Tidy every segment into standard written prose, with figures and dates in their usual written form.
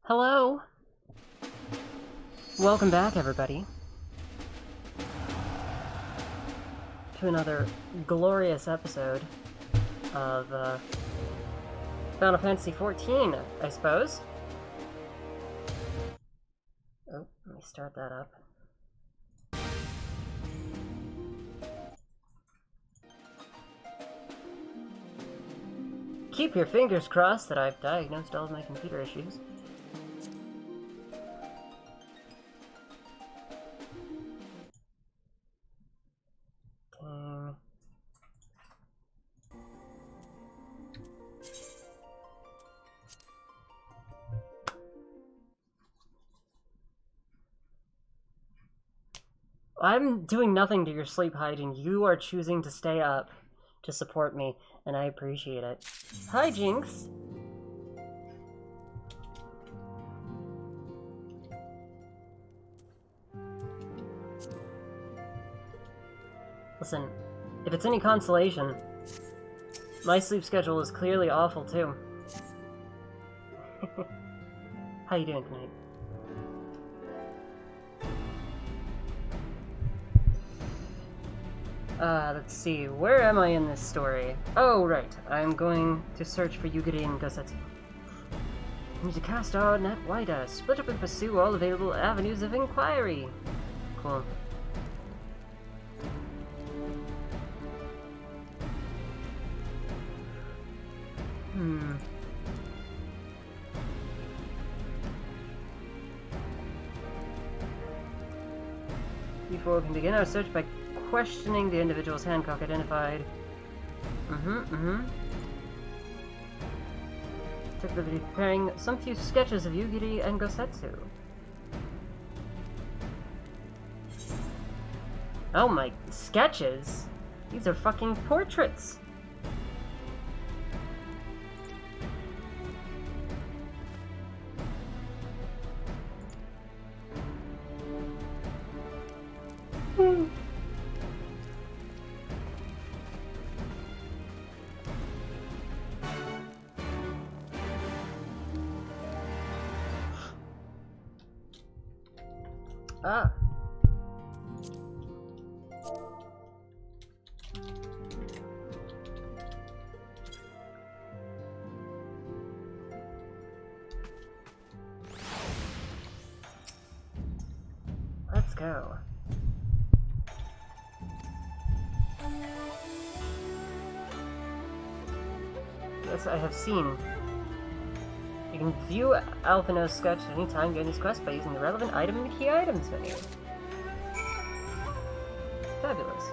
Hello! Welcome back, everybody, to another glorious episode of Final Fantasy XIV, I suppose. Oh, let me start that up. Keep your fingers crossed that I've diagnosed all of my computer issues. I'm doing nothing to your sleep hygiene. You are choosing to stay up to support me, and I appreciate it. Hi, Jinx! Listen, if it's any consolation, my sleep schedule is clearly awful, too. How you doing tonight? Let's see, where am I in this story? Oh, right, I'm going to search for Yugiri and Gosetsu. I need to cast our net wider, split up and pursue all available avenues of inquiry. Cool. Before we can begin our search by questioning the individuals Hancock identified. Took the preparing some few sketches of Yugiri and Gosetsu. Oh my, sketches? These are fucking portraits! Ah. Let's go. Yes, I have seen. You can view Alphino's sketch at any time during this quest by using the relevant item in the key items menu. Fabulous.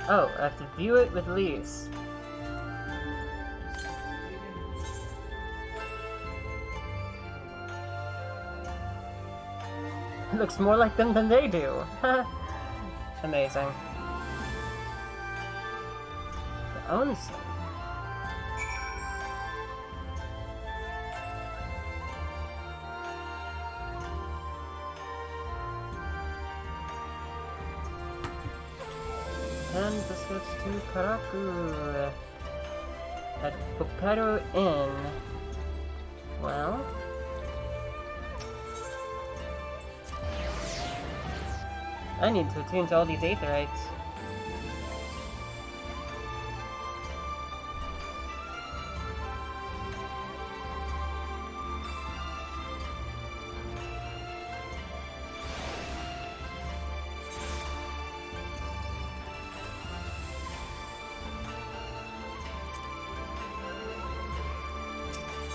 Oh, I have to view it with Lise. It looks more like them than they do. Amazing. The onsen. And the sketch to Karaku at Hokkaido Inn. Well, I need to attune to all these aetherites.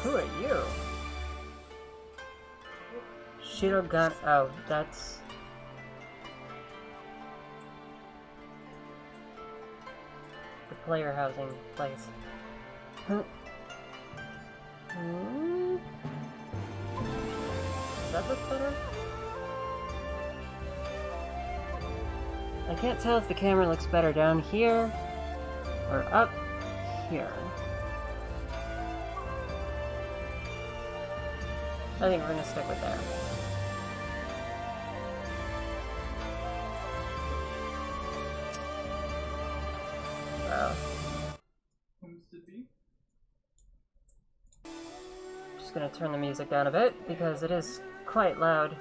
Who are you? Shirogan. Oh, that's... player housing place. Does that look better? I can't tell if the camera looks better down here or up here. I think we're gonna stick with there. Wow. Just gonna turn the music down a bit because it is quite loud.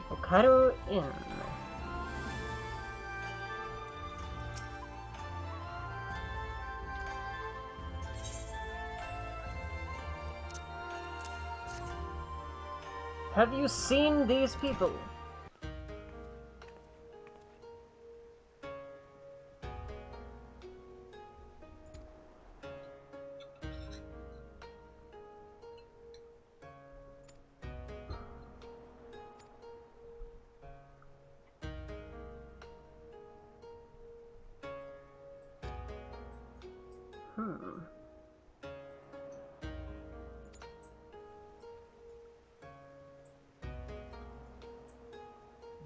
Hokkaido Inn. Have you seen these people?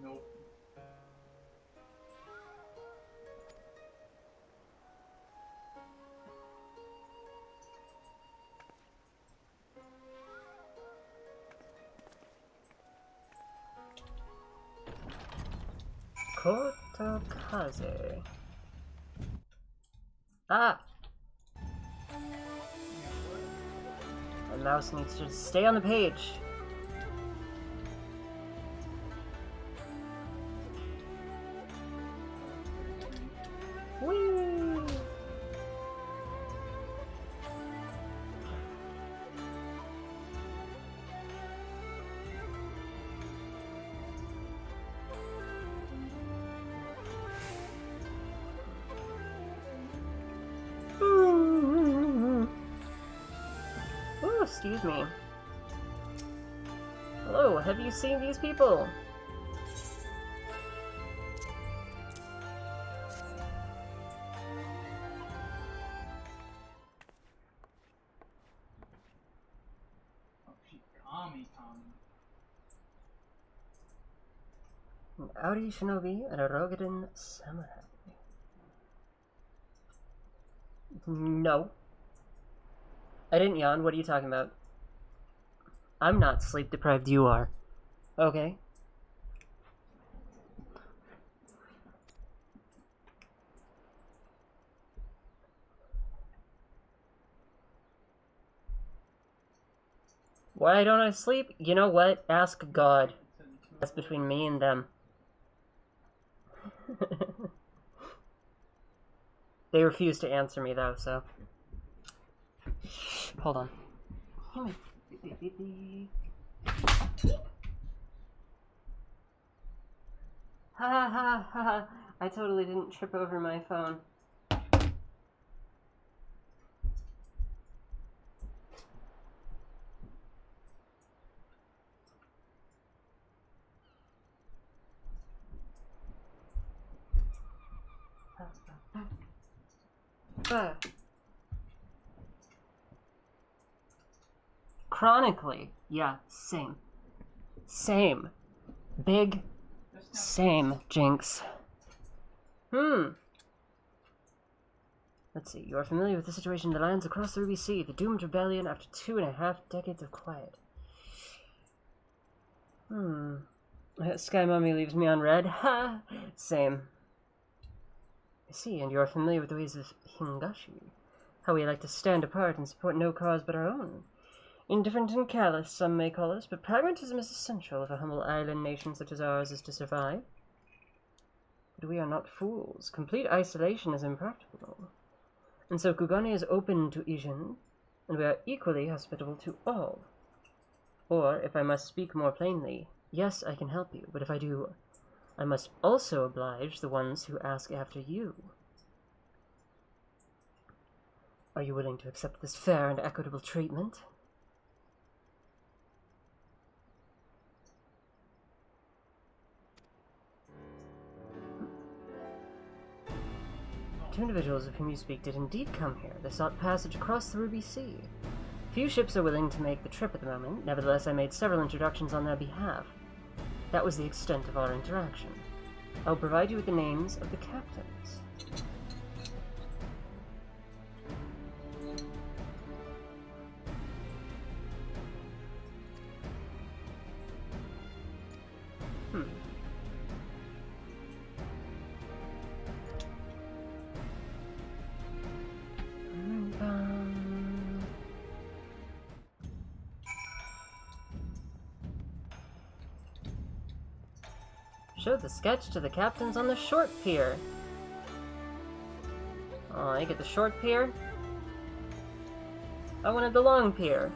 Nope. Kotokaze. Ah! The mouse needs to stay on the page. Whee! Oh, excuse me. Hello, have you seen these people? An Audi shinobi and a Rogadin samurai. No. I didn't yawn. What are you talking about? I'm not sleep deprived, you are. Okay. Why don't I sleep? You know what? Ask God. That's between me and them. They refuse to answer me though, so. Hold on. Ha ha ha! I totally didn't trip over my phone. Chronically, yeah, same. Same. Big, same, Jinx. Let's see, you are familiar with the situation in the lands across the Ruby Sea, the doomed rebellion after 2.5 decades of quiet. Sky Mommy leaves me on red. Ha! Same. I see, and you are familiar with the ways of Hingashi. How we like to stand apart and support no cause but our own. Indifferent and callous, some may call us, but pragmatism is essential if a humble island nation such as ours is to survive. But we are not fools. Complete isolation is impracticable. And so Kugane is open to Ijin, and we are equally hospitable to all. Or, if I must speak more plainly, yes, I can help you, but if I do, I must also oblige the ones who ask after you. Are you willing to accept this fair and equitable treatment? Two individuals of whom you speak did indeed come here. They sought passage across the Ruby Sea. Few ships are willing to make the trip at the moment. Nevertheless, I made several introductions on their behalf. That was the extent of our interaction. I'll provide you with the names of the captains. Show the sketch to the captains on the short pier. Oh, I get the short pier? I wanted the long pier.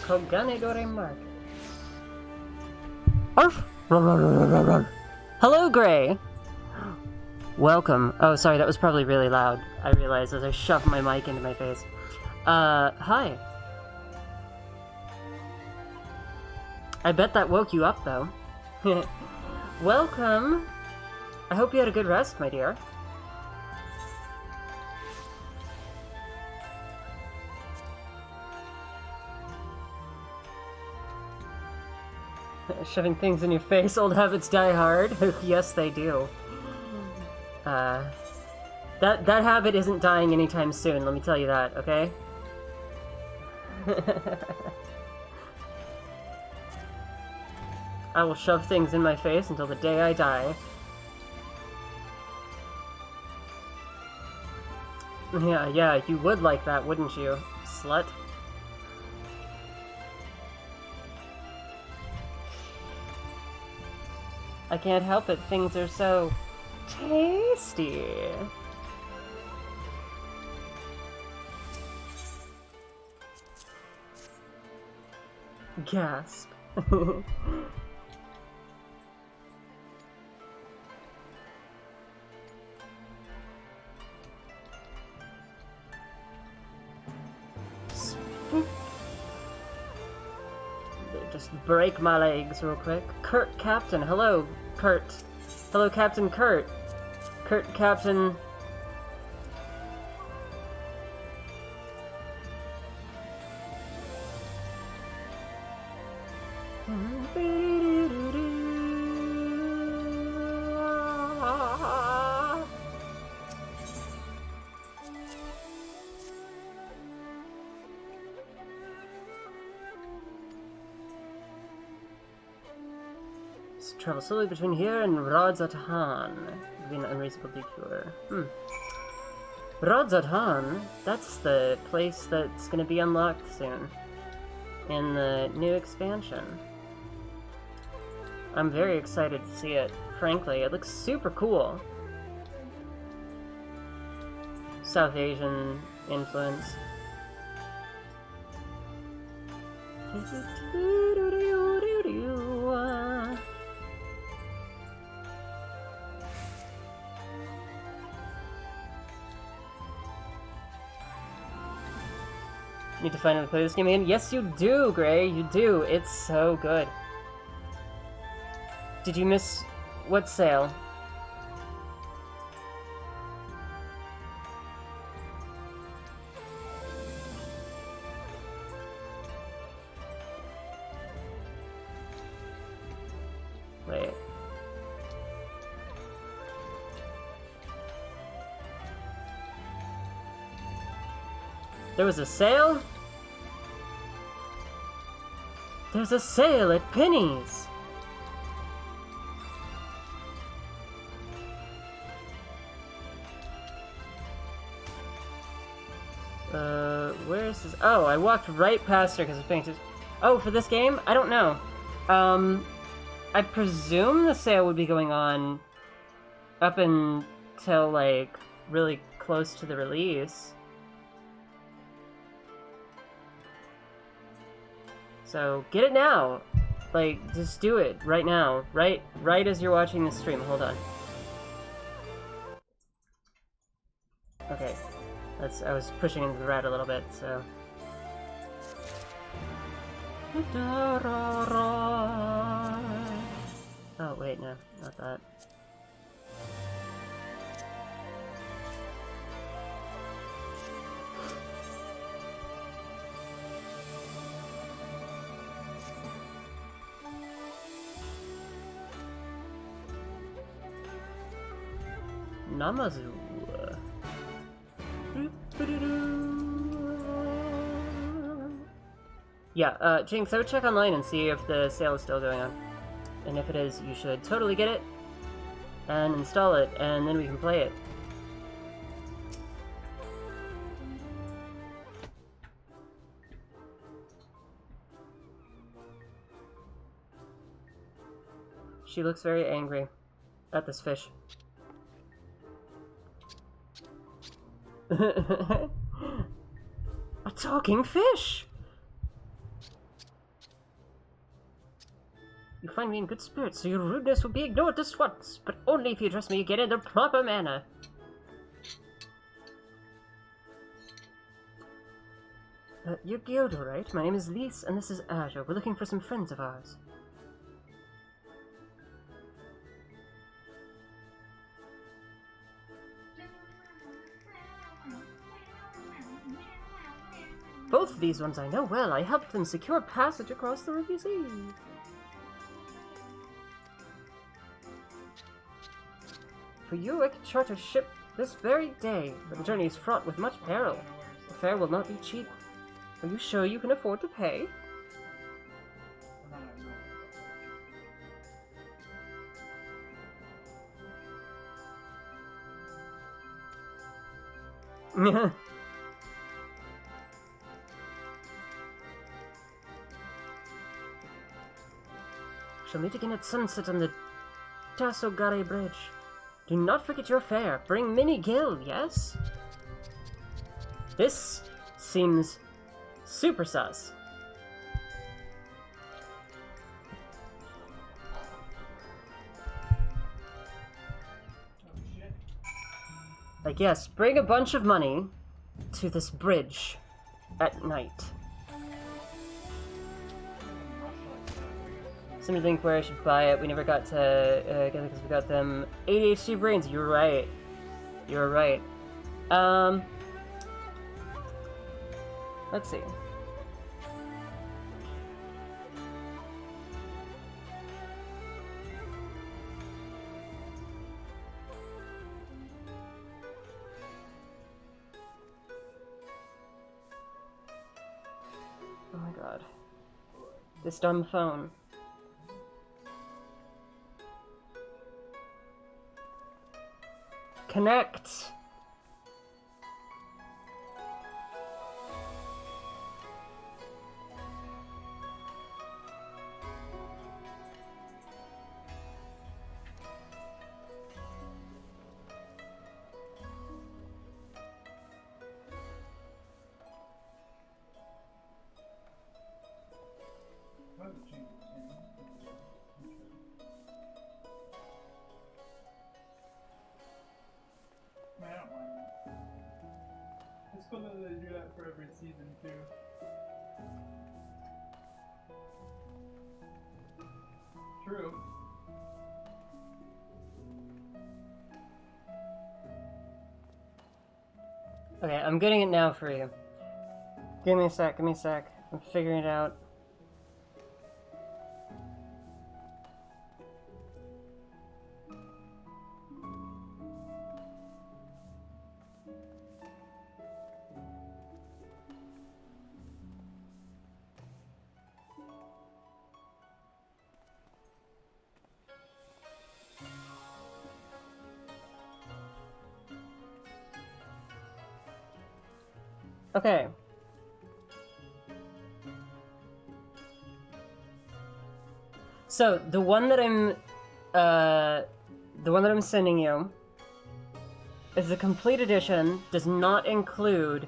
Koganedore Market. Arf! Hello, Gray! Welcome. Oh, sorry, that was probably really loud. I realized as I shoved my mic into my face. Hi. I bet that woke you up, though. Welcome! I hope you had a good rest, my dear. Shoving things in your face, old habits die hard. Yes, they do. That habit isn't dying anytime soon, let me tell you that, okay? I will shove things in my face until the day I die. Yeah, you would like that, wouldn't you, slut? I can't help it, things are so tasty. Gasp. Just break my legs real quick. Kurt Captain, hello, Kurt. Hello, Captain Kurt. Kurt Captain. Travel slowly between here and Radzatan. Be an unreasonable detour. Radzatan? That's the place that's gonna be unlocked soon. In the new expansion. I'm very excited to see it. Frankly, it looks super cool. South Asian influence. Need to finally play this game again? Yes, you do, Gray. You do. It's so good. Did you miss what sale? Wait. There was a sale? There's a sale at Penny's! Where is this? Oh, I walked right past her because I was paying attention. Oh, for this game? I don't know. I presume the sale would be going on up until, like, really close to the release. So, get it now! Like, just do it right now. Right as you're watching this stream. Hold on. Okay. I was pushing into the rat a little bit, so... Oh, wait, no. Not that. Namazu. Yeah, Jinx, I would check online and see if the sale is still going on. And if it is, you should totally get it and install it, and then we can play it. She looks very angry at this fish. A talking fish! You find me in good spirits, so your rudeness will be ignored this once, but only if you address me again in the proper manner. You're Gyodo, right? My name is Lise, and this is Azure. We're looking for some friends of ours. Both of these ones I know well. I helped them secure passage across the Ruby Sea. For you, I could charter a ship this very day, but the journey is fraught with much peril. The fare will not be cheap. Are you sure you can afford to pay? Shall meet again at sunset on the Tasogare Bridge. Do not forget your fare. Bring Mini Gil, yes? This seems super sus. Like, yes, bring a bunch of money to this bridge at night. Seem to think where I should buy it. We never got to get it because we got them ADHD brains. You're right. You're right. Let's see. Oh my god. This dumb phone. Connect! They do that for every season too. True. Okay, I'm getting it now for you. Give me a sec, give me a sec. I'm figuring it out. Okay. So the one that I'm sending you is the complete edition. Does not include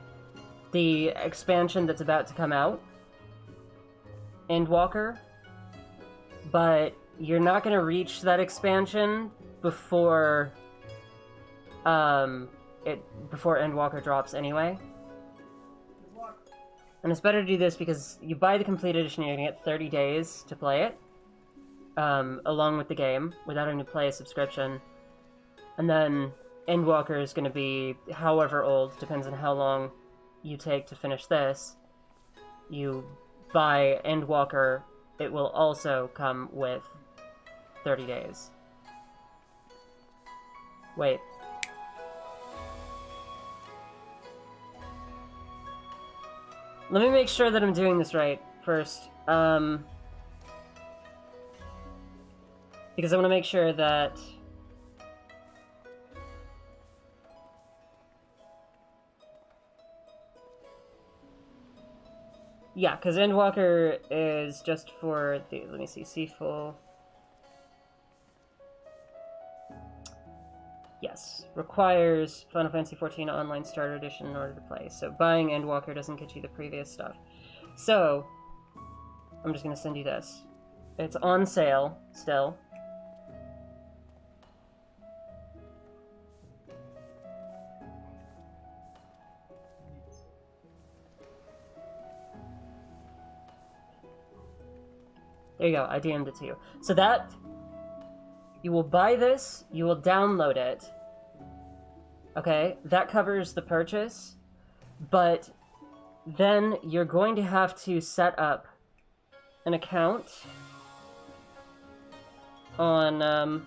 the expansion that's about to come out, Endwalker. But you're not gonna reach that expansion before before Endwalker drops anyway. And it's better to do this because you buy the complete edition, you're gonna get 30 days to play it, along with the game, without having to play a subscription. And then Endwalker is gonna be however old, depends on how long you take to finish this. You buy Endwalker, it will also come with 30 days. Wait. Let me make sure that I'm doing this right first. Because I want to make sure that... Yeah, because Endwalker is just for the... Let me see, Seafull... Yes, requires Final Fantasy XIV Online Starter Edition in order to play. So buying Endwalker doesn't get you the previous stuff. So, I'm just going to send you this. It's on sale, still. There you go, I DM'd it to you. So that... You will buy this, you will download it. Okay, that covers the purchase. But then you're going to have to set up an account on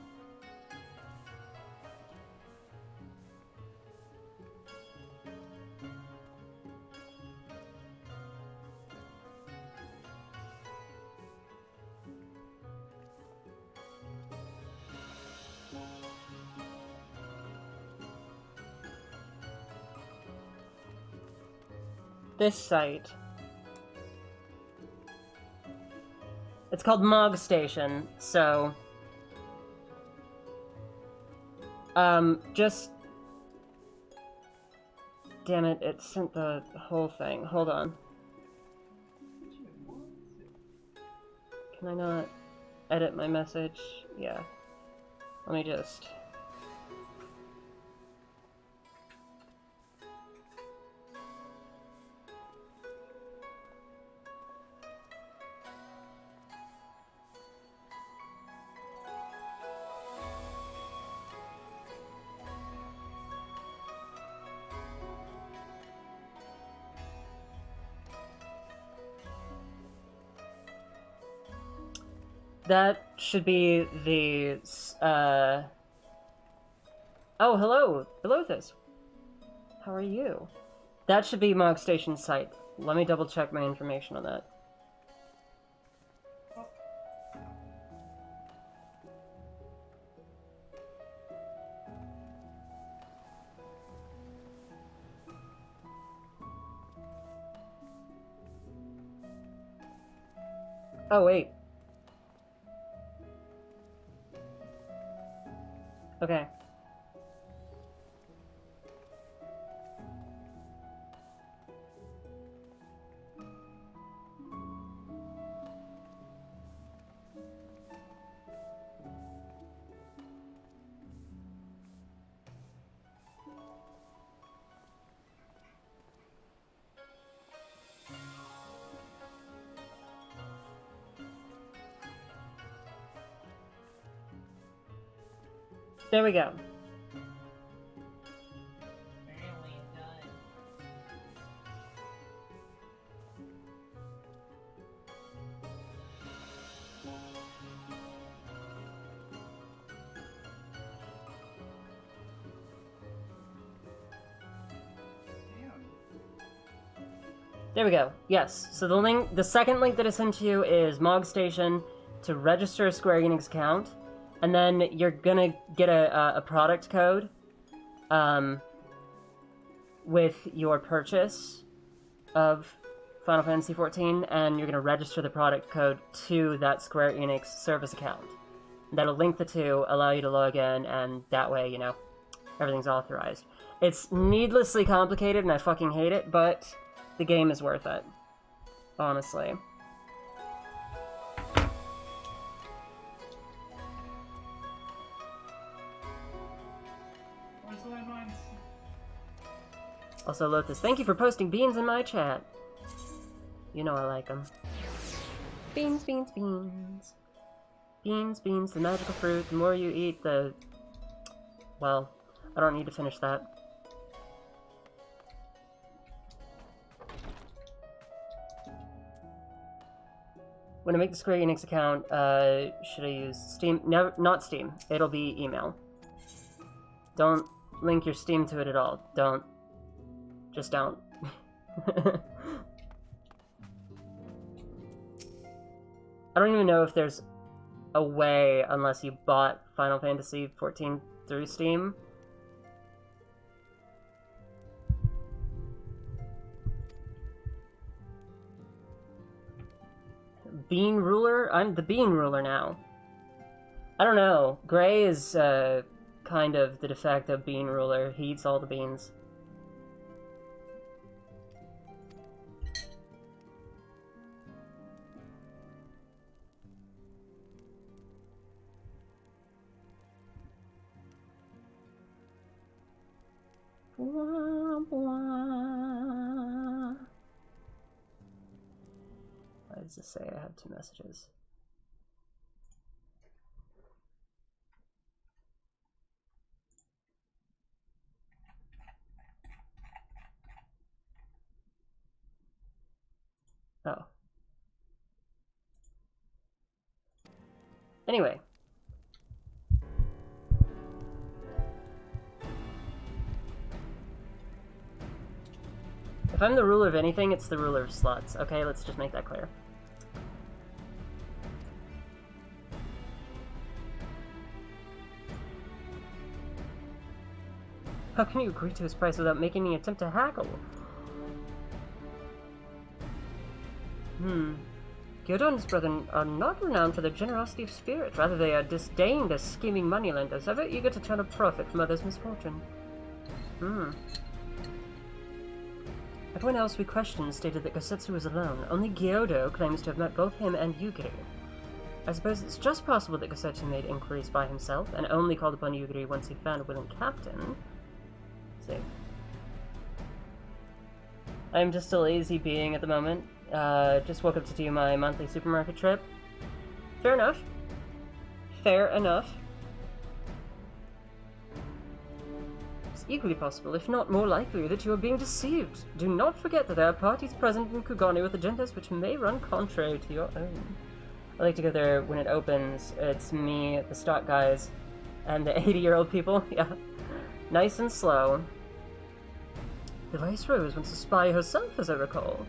this site. It's called Mog Station, so... just... Damn it, it sent the whole thing. Hold on. Can I not edit my message? Yeah. Let me just... That should be the, Oh, hello! Belothus! How are you? That should be Mog Station's site. Let me double check my information on that. Oh, wait. Okay. There we go. There we go. Yes. So the second link that I sent to you is Mog Station to register a Square Enix account, and then you're gonna get a product code, with your purchase of Final Fantasy XIV, and you're going to register the product code to that Square Enix service account. That'll link the two, allow you to log in, and that way, you know, everything's authorized. It's needlessly complicated, and I fucking hate it, but the game is worth it. Honestly. Where's the landmines? Also, Lotus, thank you for posting beans in my chat. You know I like them. Beans, beans, beans. Beans, beans, the magical fruit. The more you eat, the... Well, I don't need to finish that. When I make the Square Enix account, should I use Steam? No, not Steam. It'll be email. Don't link your Steam to it at all. Don't. Just don't. I don't even know if there's a way, unless you bought Final Fantasy XIV through Steam. Bean Ruler? I'm the Bean Ruler now. I don't know. Gray is kind of the de facto Bean Ruler. He eats all the beans. Wah, wah. Why does this say I have 2 messages? Oh. Anyway. If I'm the ruler of anything, it's the ruler of sluts. Okay, let's just make that clear. How can you agree to his price without making any attempt to haggle? Gyudo and his brethren are not renowned for their generosity of spirit. Rather, they are disdained as scheming moneylenders, ever eager to turn a profit from others' misfortune. Everyone else we questioned stated that Gosetsu was alone. Only Gyudo claims to have met both him and Yugiri. I suppose it's just possible that Gosetsu made inquiries by himself, and only called upon Yugiri once he found a willing captain. Let's see. I'm just a lazy being at the moment. Just woke up to do my monthly supermarket trip. Fair enough. Fair enough. It's equally possible, if not more likely, that you are being deceived. Do not forget that there are parties present in Kugane with agendas which may run contrary to your own. I like to go there when it opens. It's me, the stock guys, and the 80-year-old people. Yeah. Nice and slow. The Viceroy was once a spy herself, as I recall.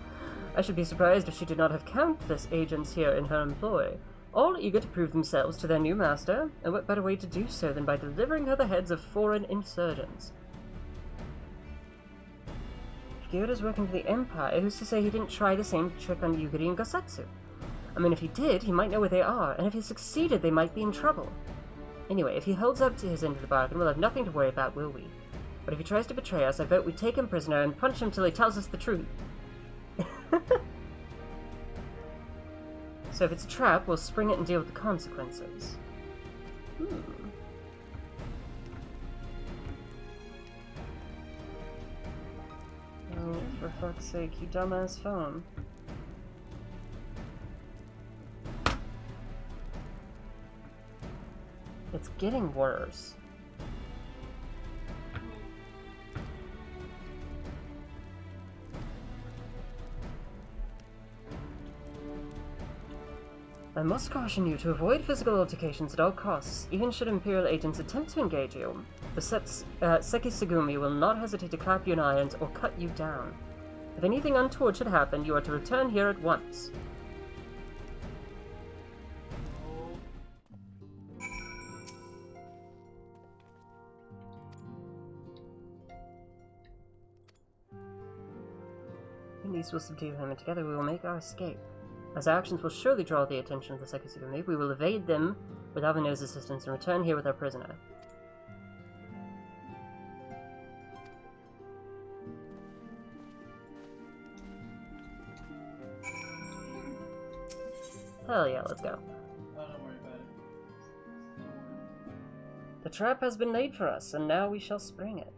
I should be surprised if she did not have countless agents here in her employ, all eager to prove themselves to their new master, and what better way to do so than by delivering her the heads of foreign insurgents? If Gyudo's working for the Empire, who's to say he didn't try the same trick on Yugiri and Gosetsu? I mean, if he did, he might know where they are, and if he succeeded, they might be in trouble. Anyway, if he holds up to his end of the bargain, we'll have nothing to worry about, will we? But if he tries to betray us, I vote we take him prisoner and punch him till he tells us the truth. So if it's a trap, we'll spring it and deal with the consequences. Oh, for fuck's sake, you dumbass phone. It's getting worse. I must caution you to avoid physical altercations at all costs, even should Imperial agents attempt to engage you. The Seki Segumi will not hesitate to clap you in irons or cut you down. If anything untoward should happen, you are to return here at once. beast will subdue him, and together we will make our escape. As our actions will surely draw the attention of the Sekisuga Maid, we will evade them with Aveno's assistance and return here with our prisoner. Hell yeah, let's go. Oh, don't worry about it. The trap has been laid for us, and now we shall spring it.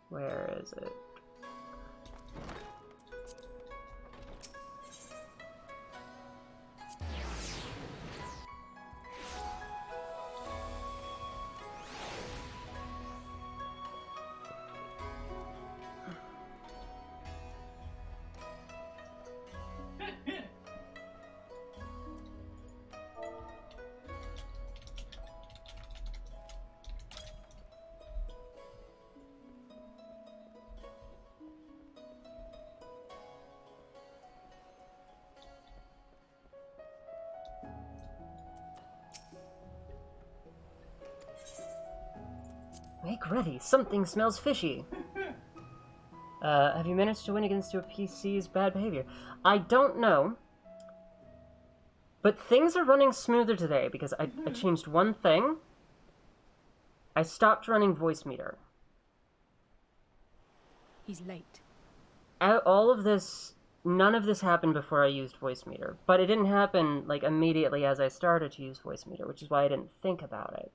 Where is it? Make ready. Something smells fishy. Have you managed to win against your PC's bad behavior? I don't know. But things are running smoother today because I changed one thing. I stopped running voice meter. He's late. All of this, none of this happened before I used voice meter. But it didn't happen, like, immediately as I started to use voice meter, which is why I didn't think about it.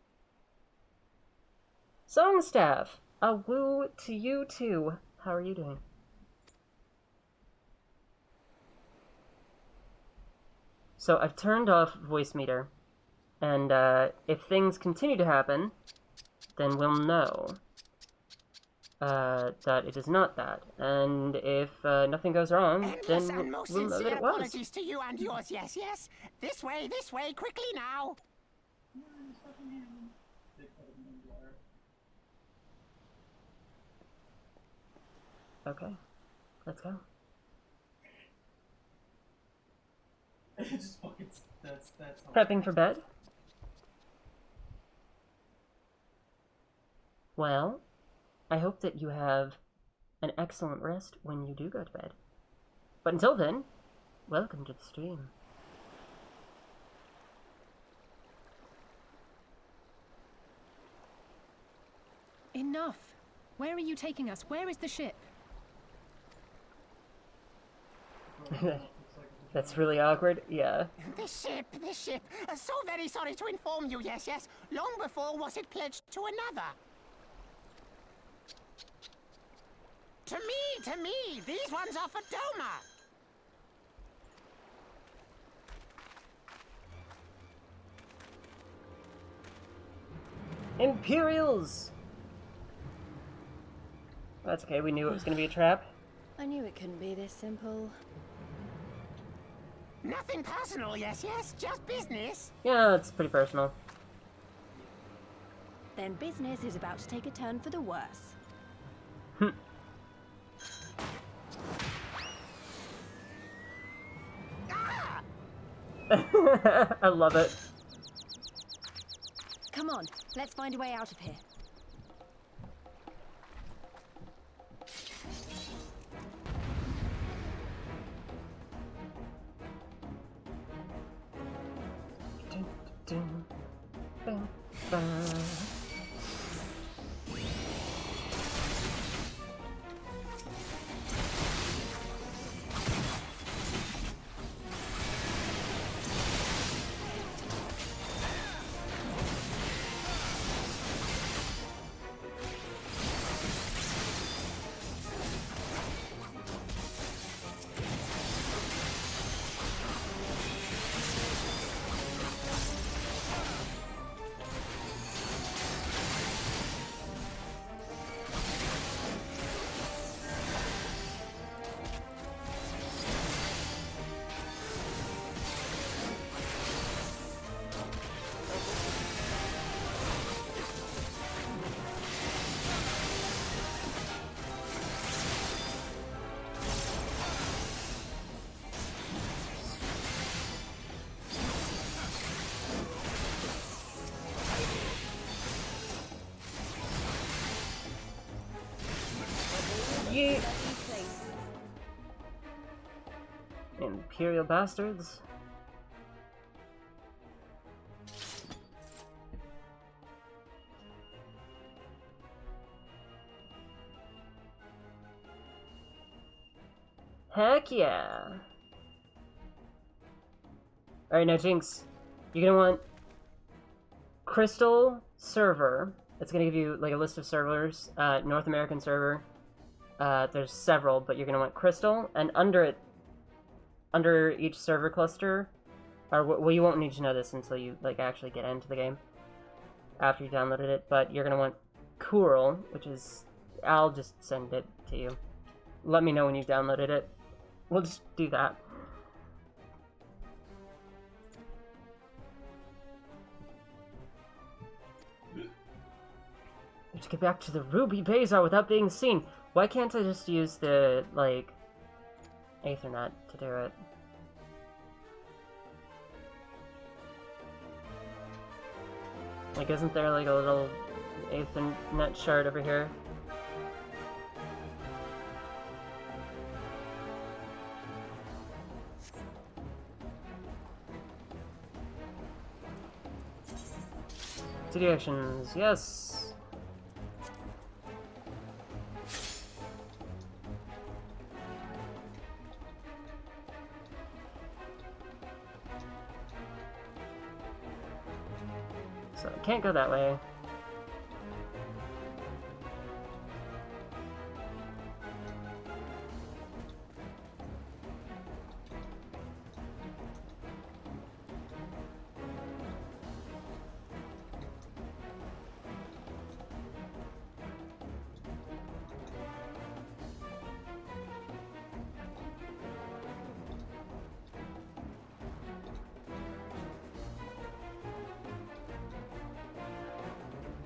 Songstaff! A woo to you too. How are you doing? So I've turned off voice meter, and if things continue to happen, then we'll know that it is not that. And if nothing goes wrong, then we'll know that it was. Apologies to you and yours, yes. This way, quickly now. Okay, let's go. Just fucking, that's Prepping for bed? Well, I hope that you have an excellent rest when you do go to bed. But until then, welcome to the stream. Enough! Where are you taking us? Where is the ship? That's really awkward, yeah. The ship. So very sorry to inform you, yes. Long before was it pledged to another. To me, these ones are for Doma. Imperials! That's okay, we knew it was gonna be a trap. I knew it couldn't be this simple. Nothing personal, yes, just business. Yeah, it's pretty personal. Then business is about to take a turn for the worse. Ah! I love it. Come on, let's find a way out of here. Yeet! Imperial bastards. Heck yeah! Alright, now Jinx, you're gonna want Crystal Server. It's gonna give you like a list of servers. North American server. There's several, but you're gonna want Crystal, and under it, under each server cluster, or well, you won't need to know this until you like actually get into the game after you downloaded it. But you're gonna want Coral, which is I'll just send it to you. Let me know when you've downloaded it. We'll just do that. To get back to the Ruby Bazaar without being seen. Why can't I just use the, like, Aethernet to do it? Like, isn't there, like, a little Aethernet shard over here? City actions, yes! So I can't go that way.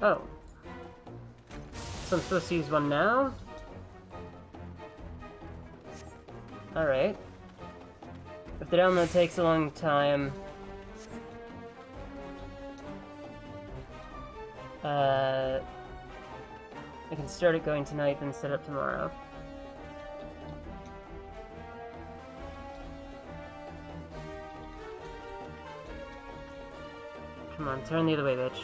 Oh. So I'm supposed to use one now? Alright. If the download takes a long time... I can start it going tonight and set up tomorrow. Come on, turn the other way, bitch.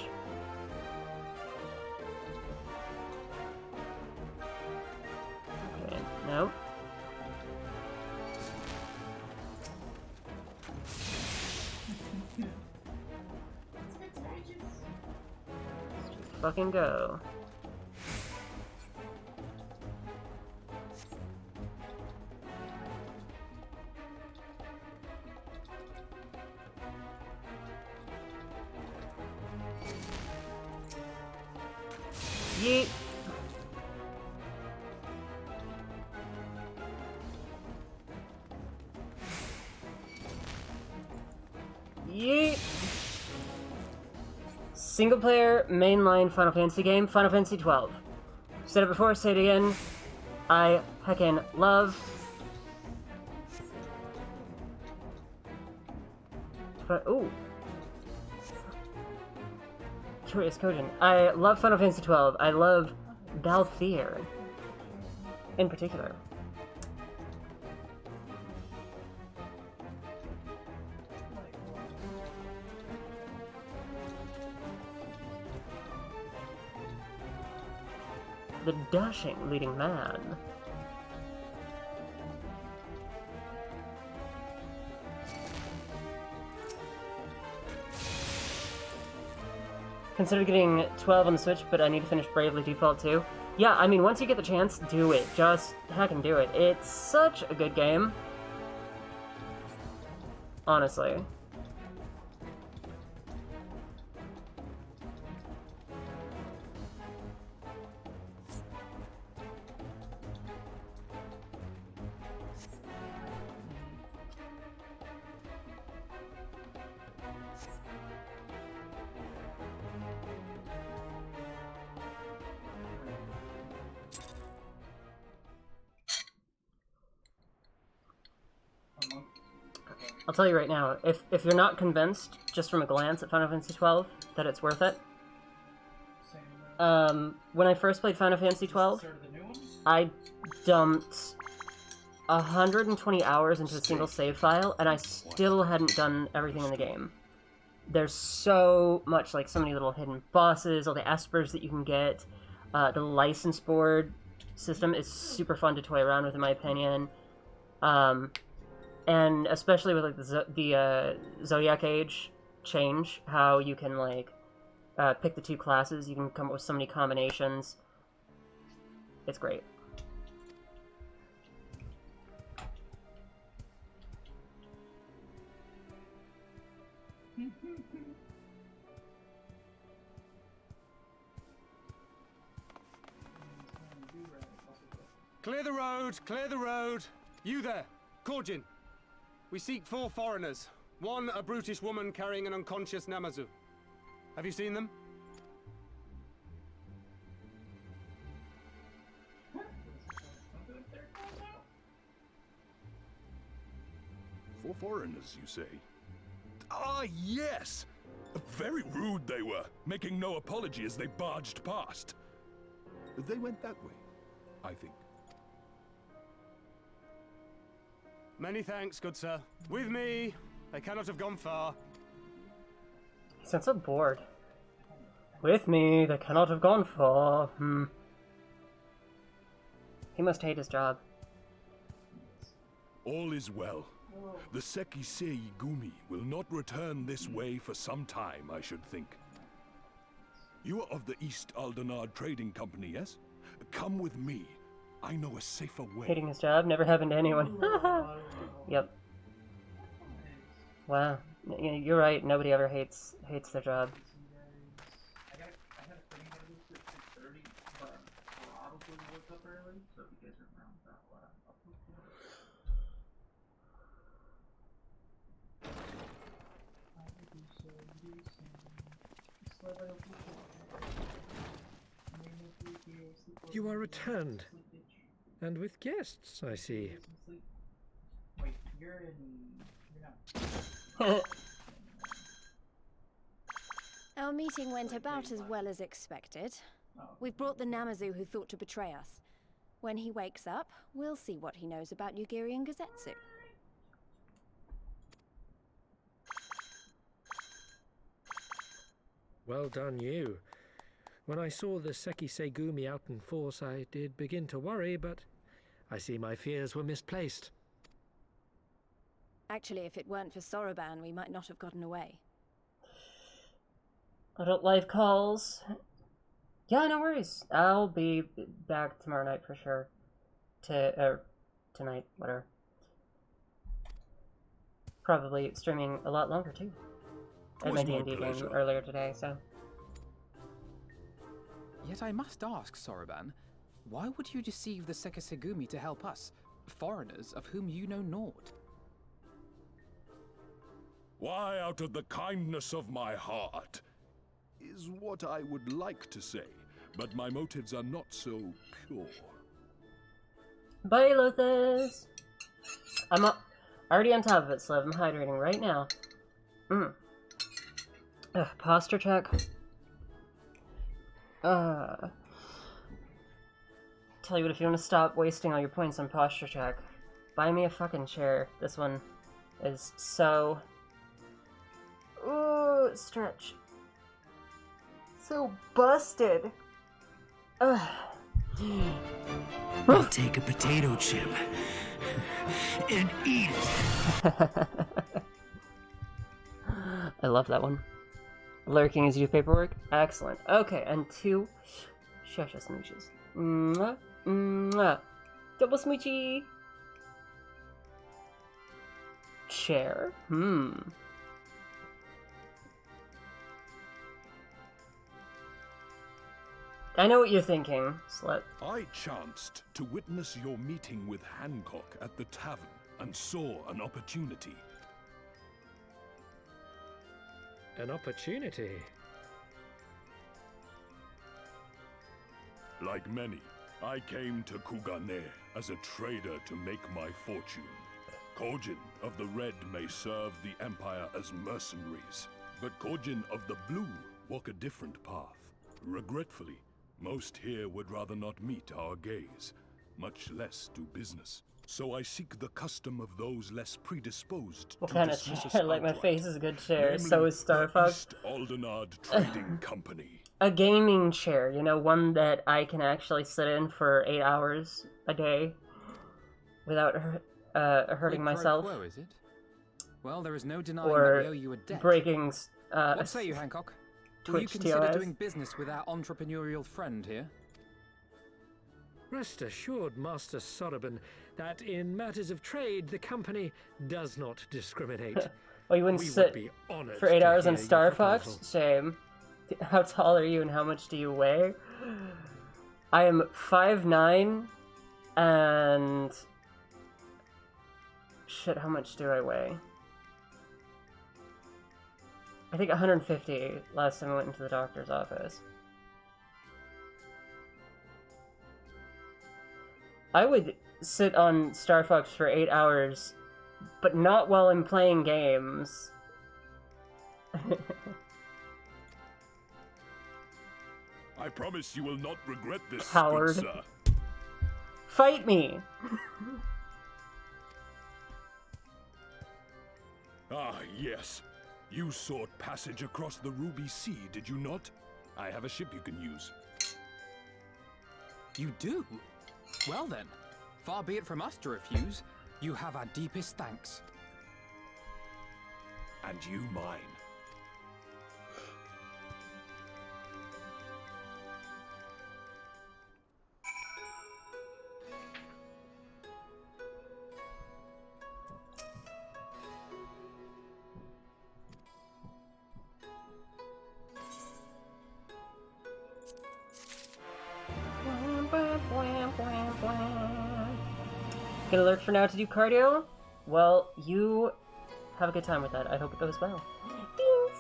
Nope. Let's just fucking go. Yeet. Yeet! Single player, mainline Final Fantasy game, Final Fantasy XII. Said it before, say it again. I heckin' love. But, ooh. Curious Kojin. I love Final Fantasy XII. I love Balthier. In particular. The dashing leading man. Consider getting 12 on the Switch, but I need to finish Bravely Default too. Yeah, I mean, once you get the chance, do it. Just heckin' do it. It's such a good game. Honestly. I'll tell you right now, if you're not convinced, just from a glance at Final Fantasy XII, that it's worth it, when I first played Final Fantasy XII, Started the new one? I dumped 120 hours into a single save file, and I still hadn't done everything in the game. There's so much, like, so many little hidden bosses, all the espers that you can get. The license board system is super fun to toy around with, in my opinion. And especially with, like, the Zodiac Age change, how you can, like, pick the two classes. You can come up with so many combinations. It's great. Clear the road! Clear the road! You there, Korjin. We seek 4 foreigners. One, a brutish woman carrying an unconscious Namazu. Have you seen them? For foreigners, you say? Ah, yes! Very rude they were, making no apology as they barged past. They went that way, I think. Many thanks, good sir. With me! They cannot have gone far. He sounds so bored. With me, they cannot have gone far. He must hate his job. All is well. The Sekisei Gumi will not return this way for some time, I should think. You are of the East Aldenard Trading Company, yes? Come with me. I know a safer way. Hating his job never happened to anyone. Yep. Wow. You're right. Nobody ever hates their job. I had a feeling that it was at 6:30, but probably woke up early, so if you guys are around that, I'll put You are returned. And with guests, I see. Wait, you're not. Our meeting went about as well as expected. We've brought the Namazu who thought to betray us. When he wakes up, we'll see what he knows about Yugiri and Gazetsu. Well done, you. When I saw the Sekisei Gumi out in force, I did begin to worry, but I see my fears were misplaced. Actually, if it weren't for Soroban, we might not have gotten away. Adult life calls. Yeah, no worries. I'll be back tomorrow night for sure. Tonight, whatever. Probably streaming a lot longer too. I had my D&D game earlier today, so. Yet I must ask, Soroban, why would you deceive the Sekisei Gumi to help us, foreigners of whom you know naught? Why, out of the kindness of my heart, is what I would like to say, but my motives are not so pure. Bye, Lothus! I'm already on top of it, Slev. I'm hydrating right now. Posture check. Tell you what, if you want to stop wasting all your points on posture check, buy me a fucking chair. This one is so... Ooh, stretch. So busted. Ugh. I'll take a potato chip and eat it. I love that one. Lurking is your paperwork. Excellent. Okay, and 2 Shasha smooches. Mwah, mwah. Double smoochy. Chair. I know what you're thinking, slut. I chanced to witness your meeting with Hancock at the tavern and saw an opportunity. An opportunity? Like many, I came to Kugane as a trader to make my fortune. Korjin of the Red may serve the Empire as mercenaries, but Korjin of the Blue walk a different path. Regretfully, most here would rather not meet our gaze. much less do business. So I seek the custom of those less predisposed What to kind of dismiss us chair? Like, my outright. face is a good chair, so Namely, is Star the Fox. East Aldenard Trading Company. A gaming chair, you know, one that I can actually sit in for 8 hours a day without hurting Quid pro myself quo, is it? Well, there is no denying that or we owe you a debt. breaking What say you, Hancock? Will you Twitch consider TOS. doing business with our entrepreneurial friend here? Rest assured, Master Soroban, that in matters of trade, the company does not discriminate. Well, you wouldn't We sit would be honored for 8 to hours hear on your Star proposal. Fox? Shame. How tall are you and how much do you weigh? I am 5'9", and... Shit, how much do I weigh? I think 150 last time I went into the doctor's office. I would sit on Star Fox for 8 hours, but not while I'm playing games. I promise you will not regret this, Coward. good sir. Fight me! Ah, yes. You sought passage across the Ruby Sea, did you not? I have a ship you can use. You do? Well then, far be it from us to refuse. You have our deepest thanks. And you mine. Gonna lurk for now to do cardio? Well, you have a good time with that. I hope it goes well. Beans!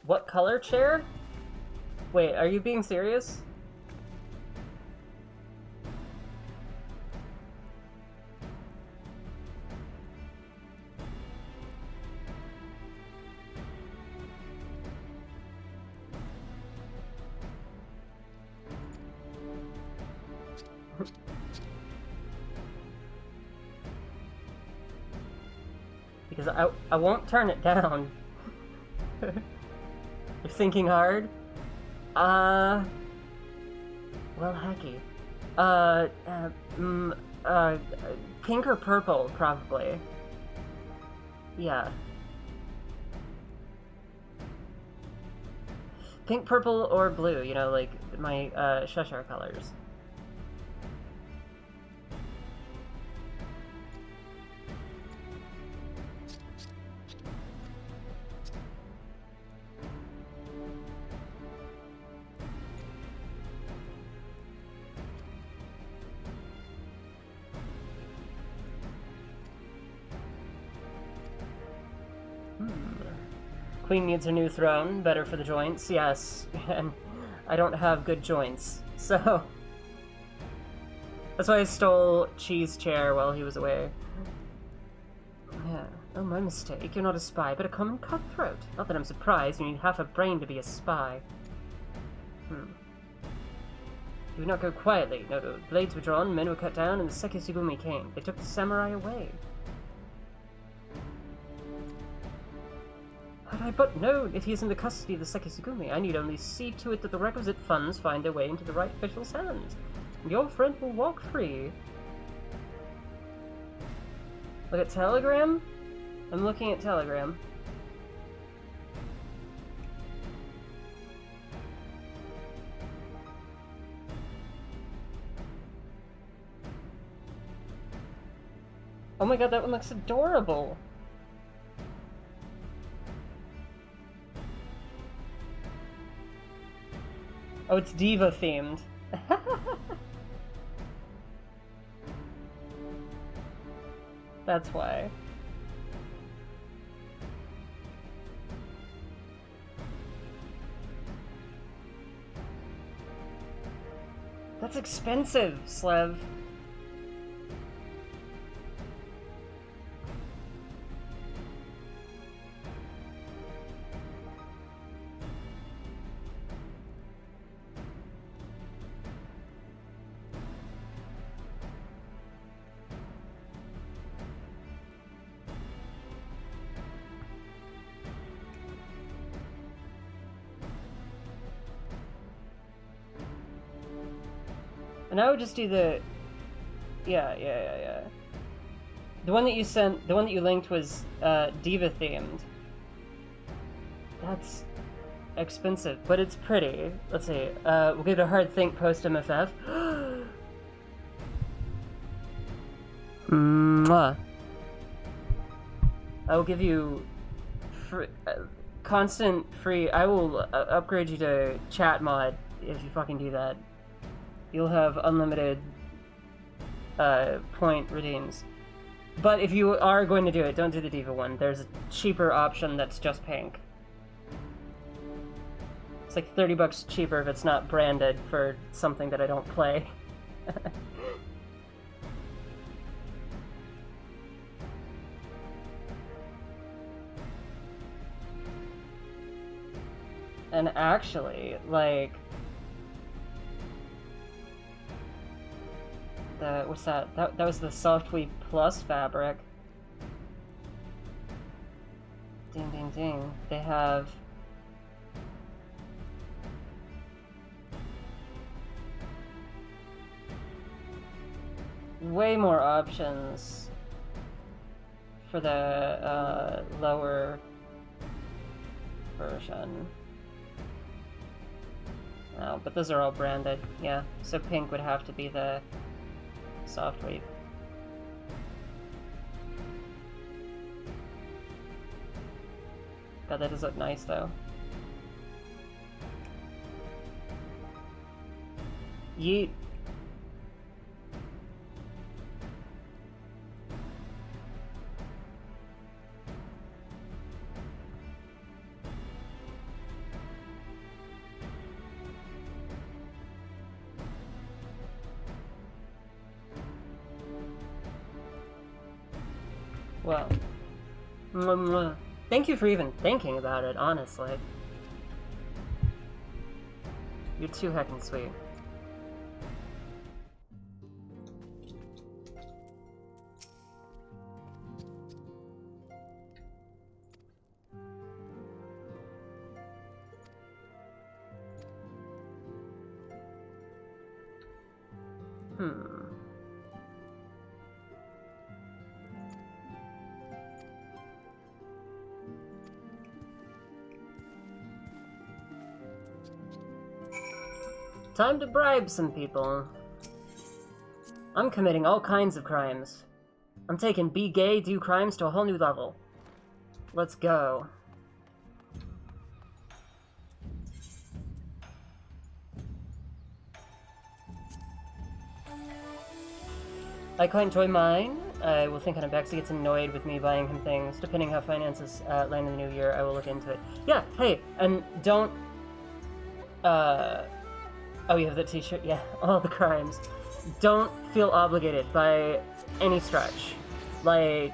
What color chair? Wait, are you being serious? Because I won't turn it down. You're thinking hard? Well, hecky. Pink or purple, probably. Yeah. Pink, purple, or blue, you know, like my, Cheshire colors. Queen needs her new throne, better for the joints, yes, and I don't have good joints, so... That's why I stole Cheese Chair while he was away. Yeah, oh, my mistake, you're not a spy, but a common cutthroat. Not that I'm surprised, you need half a brain to be a spy. You would not go quietly, no, blades were drawn, men were cut down, and the Sekisugumi came. They took the samurai away. Had I but known if he is in the custody of the Sekisugumi, I need only see to it that the requisite funds find their way into the right official's hands, and your friend will walk free. Look at Telegram? I'm looking at Telegram. Oh my god, that one looks adorable! Oh, it's diva themed. That's why. That's expensive, Slev. And I would just do the... Yeah. The one that you sent, the one that you linked was Diva-themed. That's expensive, but it's pretty. Let's see. We'll give it a hard think post-MFF. Mwah. I will give you constant free... I will upgrade you to chat mod if you fucking do that. You'll have unlimited point redeems. But if you are going to do it, don't do the Diva one. There's a cheaper option that's just pink. It's like $30 cheaper if it's not branded for something that I don't play. And actually, like... what's that? That was the Softly Plus fabric. Ding, ding, ding. They have... way more options for the lower version. Oh, but those are all branded. Yeah, so pink would have to be the soft weight. God, that does look nice though. Yeet. Well, thank you for even thinking about it, honestly. You're too heckin' sweet. Time to bribe some people. I'm committing all kinds of crimes. I'm taking be gay, do crimes to a whole new level. Let's go. I quite enjoy mine. I will think on it. Bex gets annoyed with me buying him things. Depending how finances land in the new year, I will look into it. Yeah, hey, and don't... Oh, you have the t-shirt? Yeah, all the crimes. Don't feel obligated by any stretch. Like,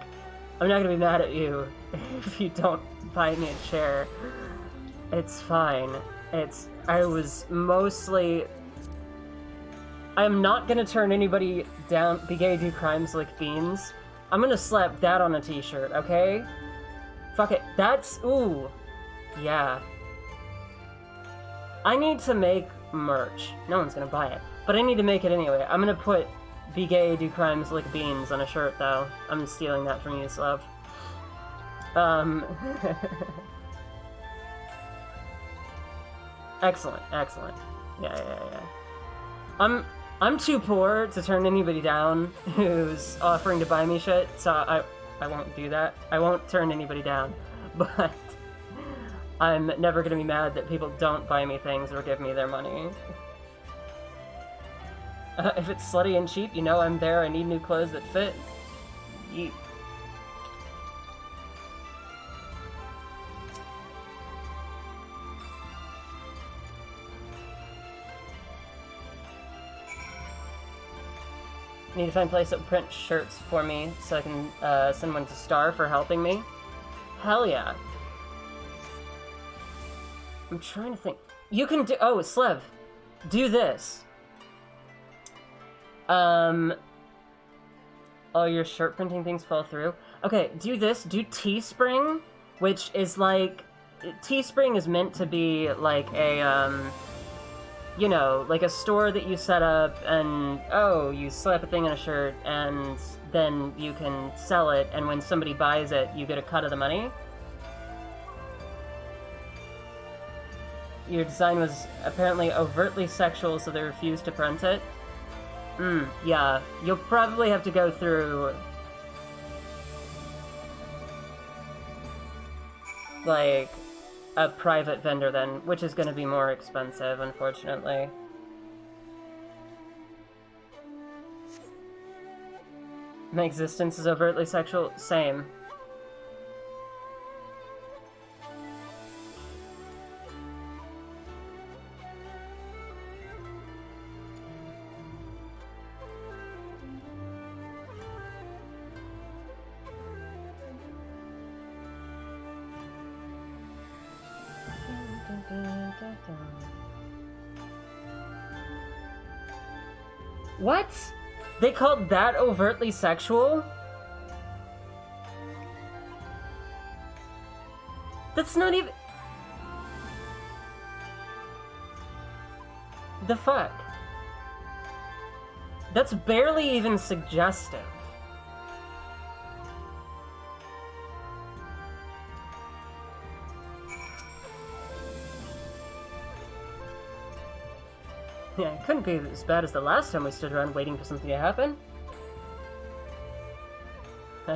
I'm not gonna be mad at you if you don't buy me a chair. It's fine. I was mostly... I'm not gonna turn anybody down, be gay, do crimes like beans. I'm gonna slap that on a t-shirt, okay? Fuck it, that's... ooh. Yeah. I need to make merch. No one's gonna buy it. But I need to make it anyway. I'm gonna put be gay, do crimes like beans on a shirt, though. I'm stealing that from you, Slav. Excellent, excellent. Yeah. I'm too poor to turn anybody down who's offering to buy me shit, so I won't do that. I won't turn anybody down. But I'm never gonna be mad that people don't buy me things or give me their money. If it's slutty and cheap, you know I'm there. I need new clothes that fit. Yeet. I need to find a place that will print shirts for me so I can send one to Star for helping me. Hell yeah. I'm trying to think. You can do... Oh, Slev. Do this. Oh, your shirt printing things fall through? Okay, do this. Do Teespring, which is like... Teespring is meant to be like a, you know, like a store that you set up and, oh, you slap a thing on a shirt and then you can sell it, and when somebody buys it, you get a cut of the money. Your design was apparently overtly sexual, so they refused to print it. Yeah. You'll probably have to go through... like... a private vendor then, which is going to be more expensive, unfortunately. My existence is overtly sexual? Same. What? They called that overtly sexual? That's not even... The fuck? That's barely even suggestive. Yeah, it couldn't be as bad as the last time we stood around waiting for something to happen. How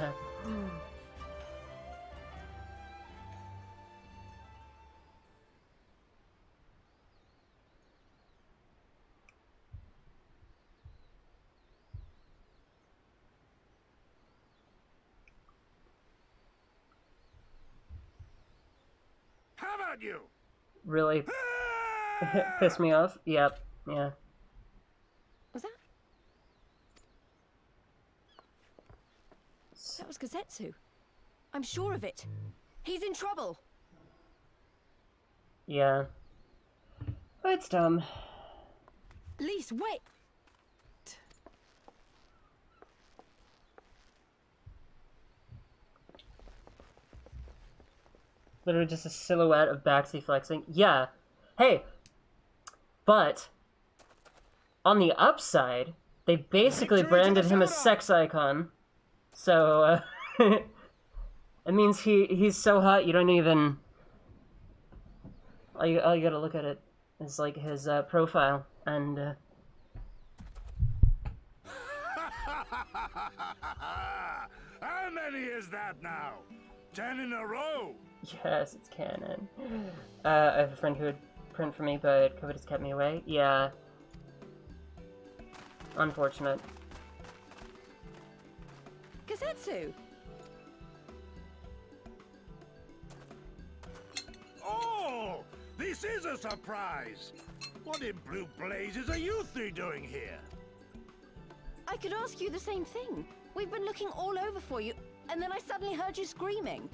about you? Really pissed me off? Yep. Yeah. Was that? That was Gazetsu. I'm sure of it. He's in trouble. Yeah. But it's dumb. Lise, wait! Literally just a silhouette of Baxi flexing. Yeah. Hey! But... on the upside, they basically branded him a sex icon. So, it means he's so hot you don't even... All you gotta look at it is, like, his profile, and... How many is that now? 10 in a row? Yes, it's canon. I have a friend who would print for me, but COVID has kept me away. Yeah. Unfortunate. Gazetsu! Oh! This is a surprise! What in blue blazes are you three doing here? I could ask you the same thing. We've been looking all over for you, and then I suddenly heard you screaming.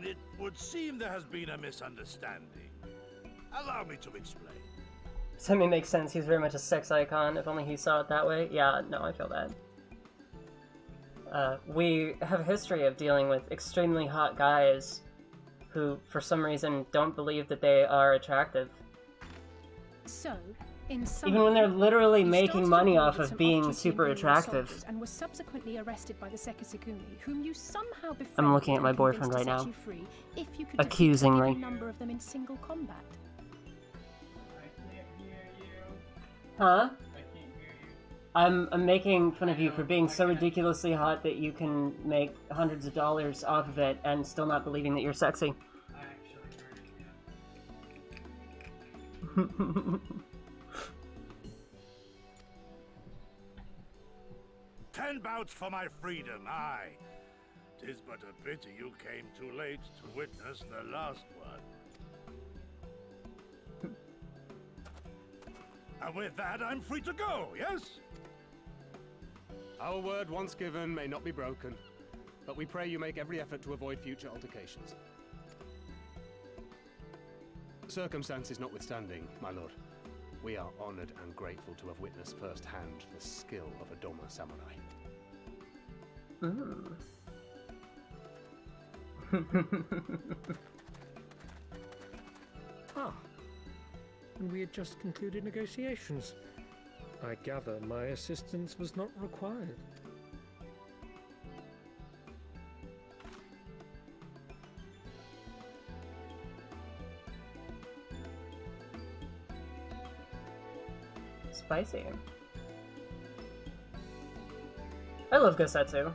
It would seem there has been a misunderstanding. Allow me to explain. Something makes sense. He's very much a sex icon. If only he saw it that way. Yeah, no, I feel that. We have a history of dealing with extremely hot guys who, for some reason, don't believe that they are attractive. So, in some even when they're literally you making started money a war off with of some being off-duty super Imperial attractive. soldiers and was subsequently arrested by the Sekisagumi, whom you somehow befriended I'm looking at my and boyfriend convinced right to set now. you free if you could Accusingly. defeat a number of them in single combat. Huh? I'm making fun of you for being so ridiculously hot that you can make hundreds of dollars off of it and still not believing that you're sexy. Ten bouts for my freedom, aye. 'Tis but a pity you came too late to witness the last one. And with that, I'm free to go, yes? Our word once given may not be broken, but we pray you make every effort to avoid future altercations. Circumstances notwithstanding, my lord, we are honored and grateful to have witnessed firsthand the skill of a Doma samurai. And we had just concluded negotiations. I gather my assistance was not required. Spicy. I love Gosetsu.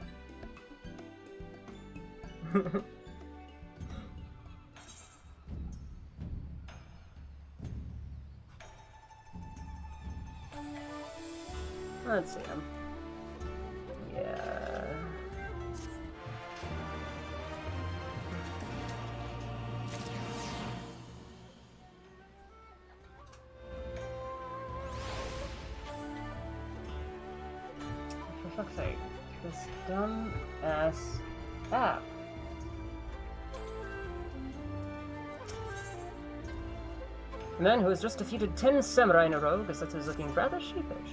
Let's see him. Yeah. For fuck's sake, this dumb ass app. The man who has just defeated 10 samurai in a row, Gosetsu is looking rather sheepish.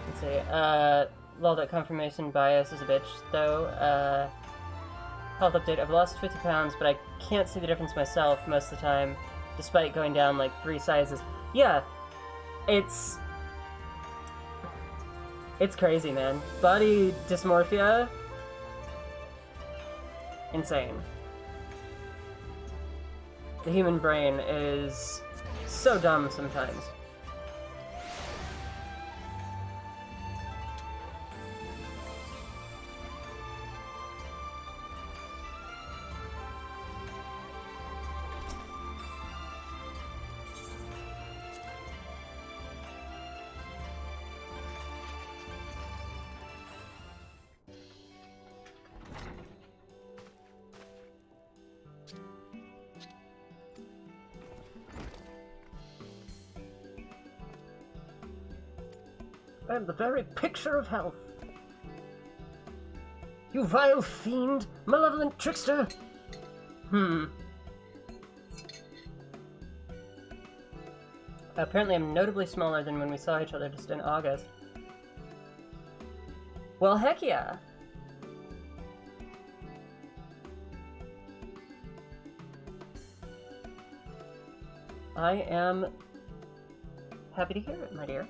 Let's see, lol, that confirmation bias is a bitch, though. Health update, I've lost 50 pounds, but I can't see the difference myself most of the time, despite going down like 3 sizes. Yeah, it's crazy, man. Body dysmorphia, insane. The human brain is so dumb sometimes. I am the very picture of health. You vile fiend, malevolent trickster! Apparently I'm notably smaller than when we saw each other just in August. Well, heck yeah! I am happy to hear it, my dear.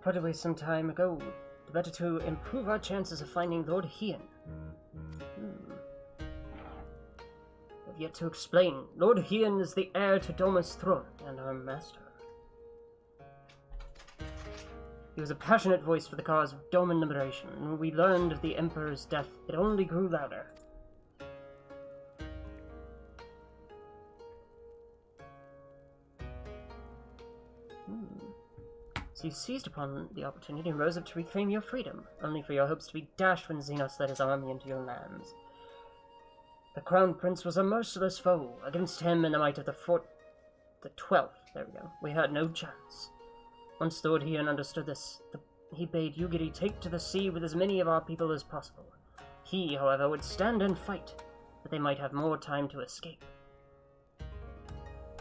Put away some time ago, the better to improve our chances of finding Lord Hien. I've yet to explain. Lord Hien is the heir to Doma's throne and our master. He was a passionate voice for the cause of Doman liberation, and when we learned of the Emperor's death, it only grew louder. So you seized upon the opportunity and rose up to reclaim your freedom, only for your hopes to be dashed when Xenos led his army into your lands. The Crown Prince was a merciless foe. Against him and the might of the 12th, there we go, we had no chance. Once Lord Hien understood this, he bade Yugiri take to the sea with as many of our people as possible. He, however, would stand and fight, that they might have more time to escape.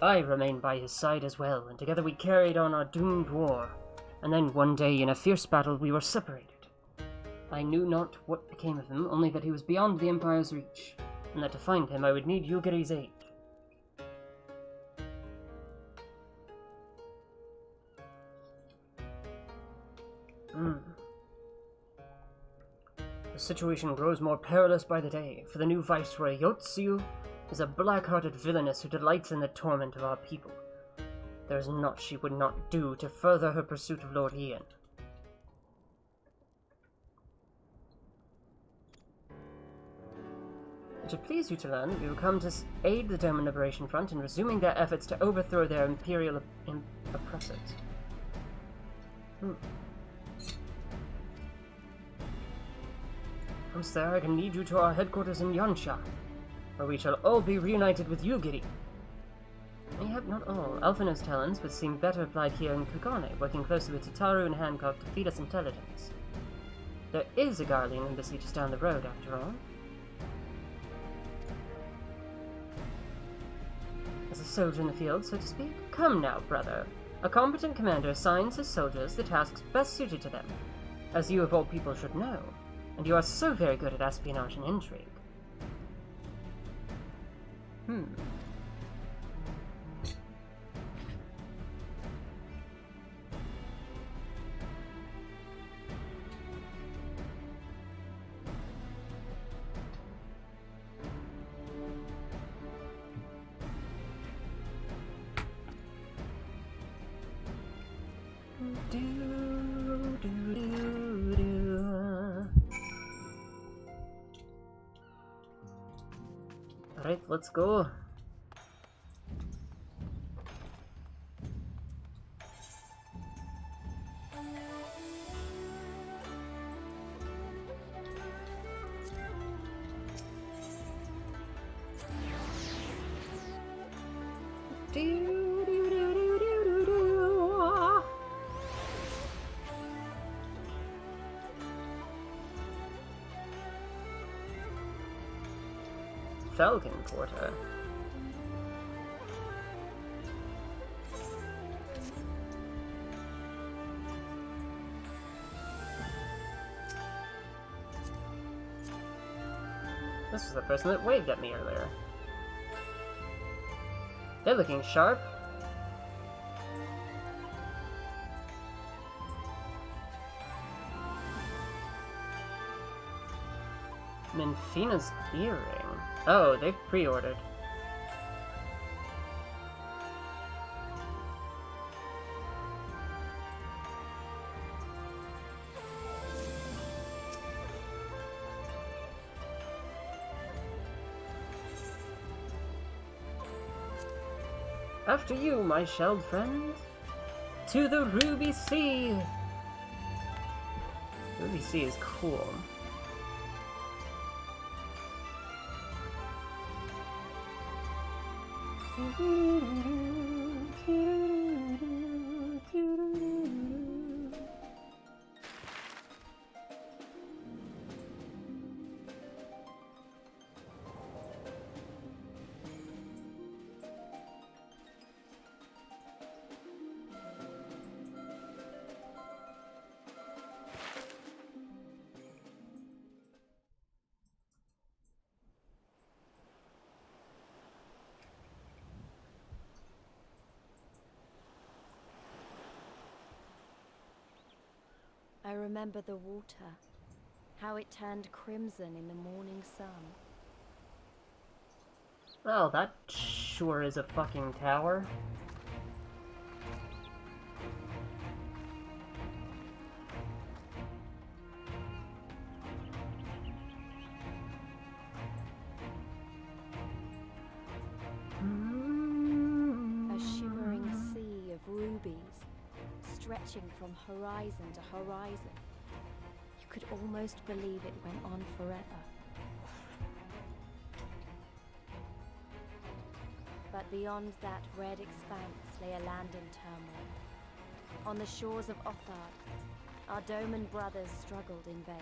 I remained by his side as well, and together we carried on our doomed war. And then one day, in a fierce battle, we were separated. I knew not what became of him, only that he was beyond the Empire's reach, and that to find him I would need Yugiri's aid. The situation grows more perilous by the day, for the new Viceroy, Yotsuyu, is a black-hearted villainess who delights in the torment of our people. There is naught she would not do to further her pursuit of Lord Hien. It should please you to learn that we will come to aid the Doman Liberation Front in resuming their efforts to overthrow their imperial oppressors. Once there, I can lead you to our headquarters in Yansha, where we shall all be reunited with you, Giri. Mayhap not all. Alphina's talents would seem better applied here in Kugane, working closely with Tataru and Hancock to feed us intelligence. There is a Garlean embassy just down the road, after all. As a soldier in the field, so to speak? Come now, brother. A competent commander assigns his soldiers the tasks best suited to them, as you of all people should know, and you are so very good at espionage and intrigue. Alright, let's go. Falcon Quarter. This was the person that waved at me earlier. They're looking sharp. Minfina's earring. Oh, they've pre-ordered. After you, my shelled friend. To the Ruby Sea! Ruby Sea is cool. I remember the water, how it turned crimson in the morning sun. Well, that sure is a fucking tower. A shimmering sea of rubies, stretching from horizon to horizon. You could almost believe it went on forever. But beyond that red expanse lay a land in turmoil. On the shores of Othard, our Doman brothers struggled in vain.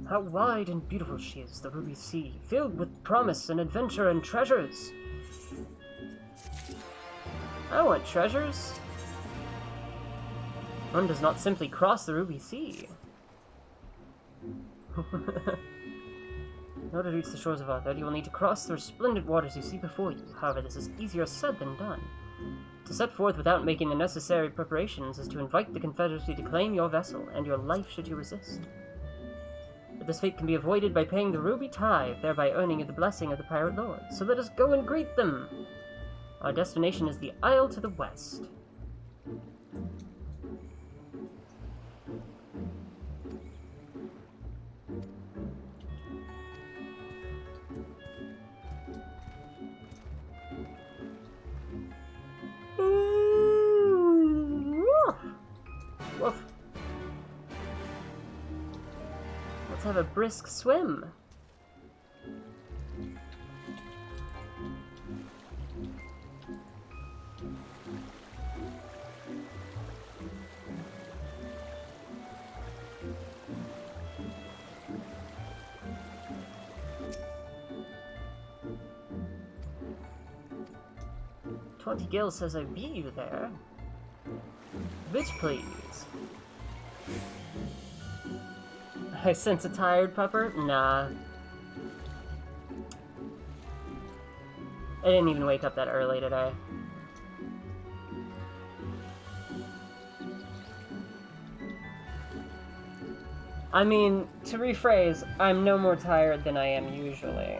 How wide and beautiful she is, the Ruby Sea, filled with promise and adventure and treasures. I want treasures. One does not simply cross the Ruby Sea. In order to reach the shores of Othard, you will need to cross the resplendent waters you see before you. However, this is easier said than done. To set forth without making the necessary preparations is to invite the Confederacy to claim your vessel and your life should you resist. But this fate can be avoided by paying the ruby tithe, thereby earning the blessing of the pirate lord. So let us go and greet them! Our destination is the isle to the west. Woof. Let's have a brisk swim. Gil says I beat you there. Bitch, please. I sense a tired pupper? Nah. I didn't even wake up that early today. I mean, to rephrase, I'm no more tired than I am usually.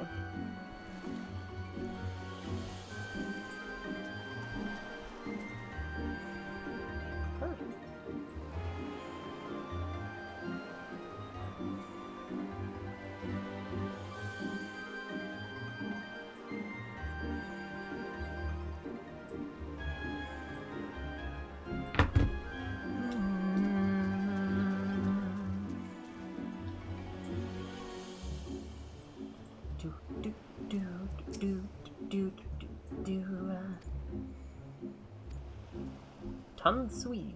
Sweet.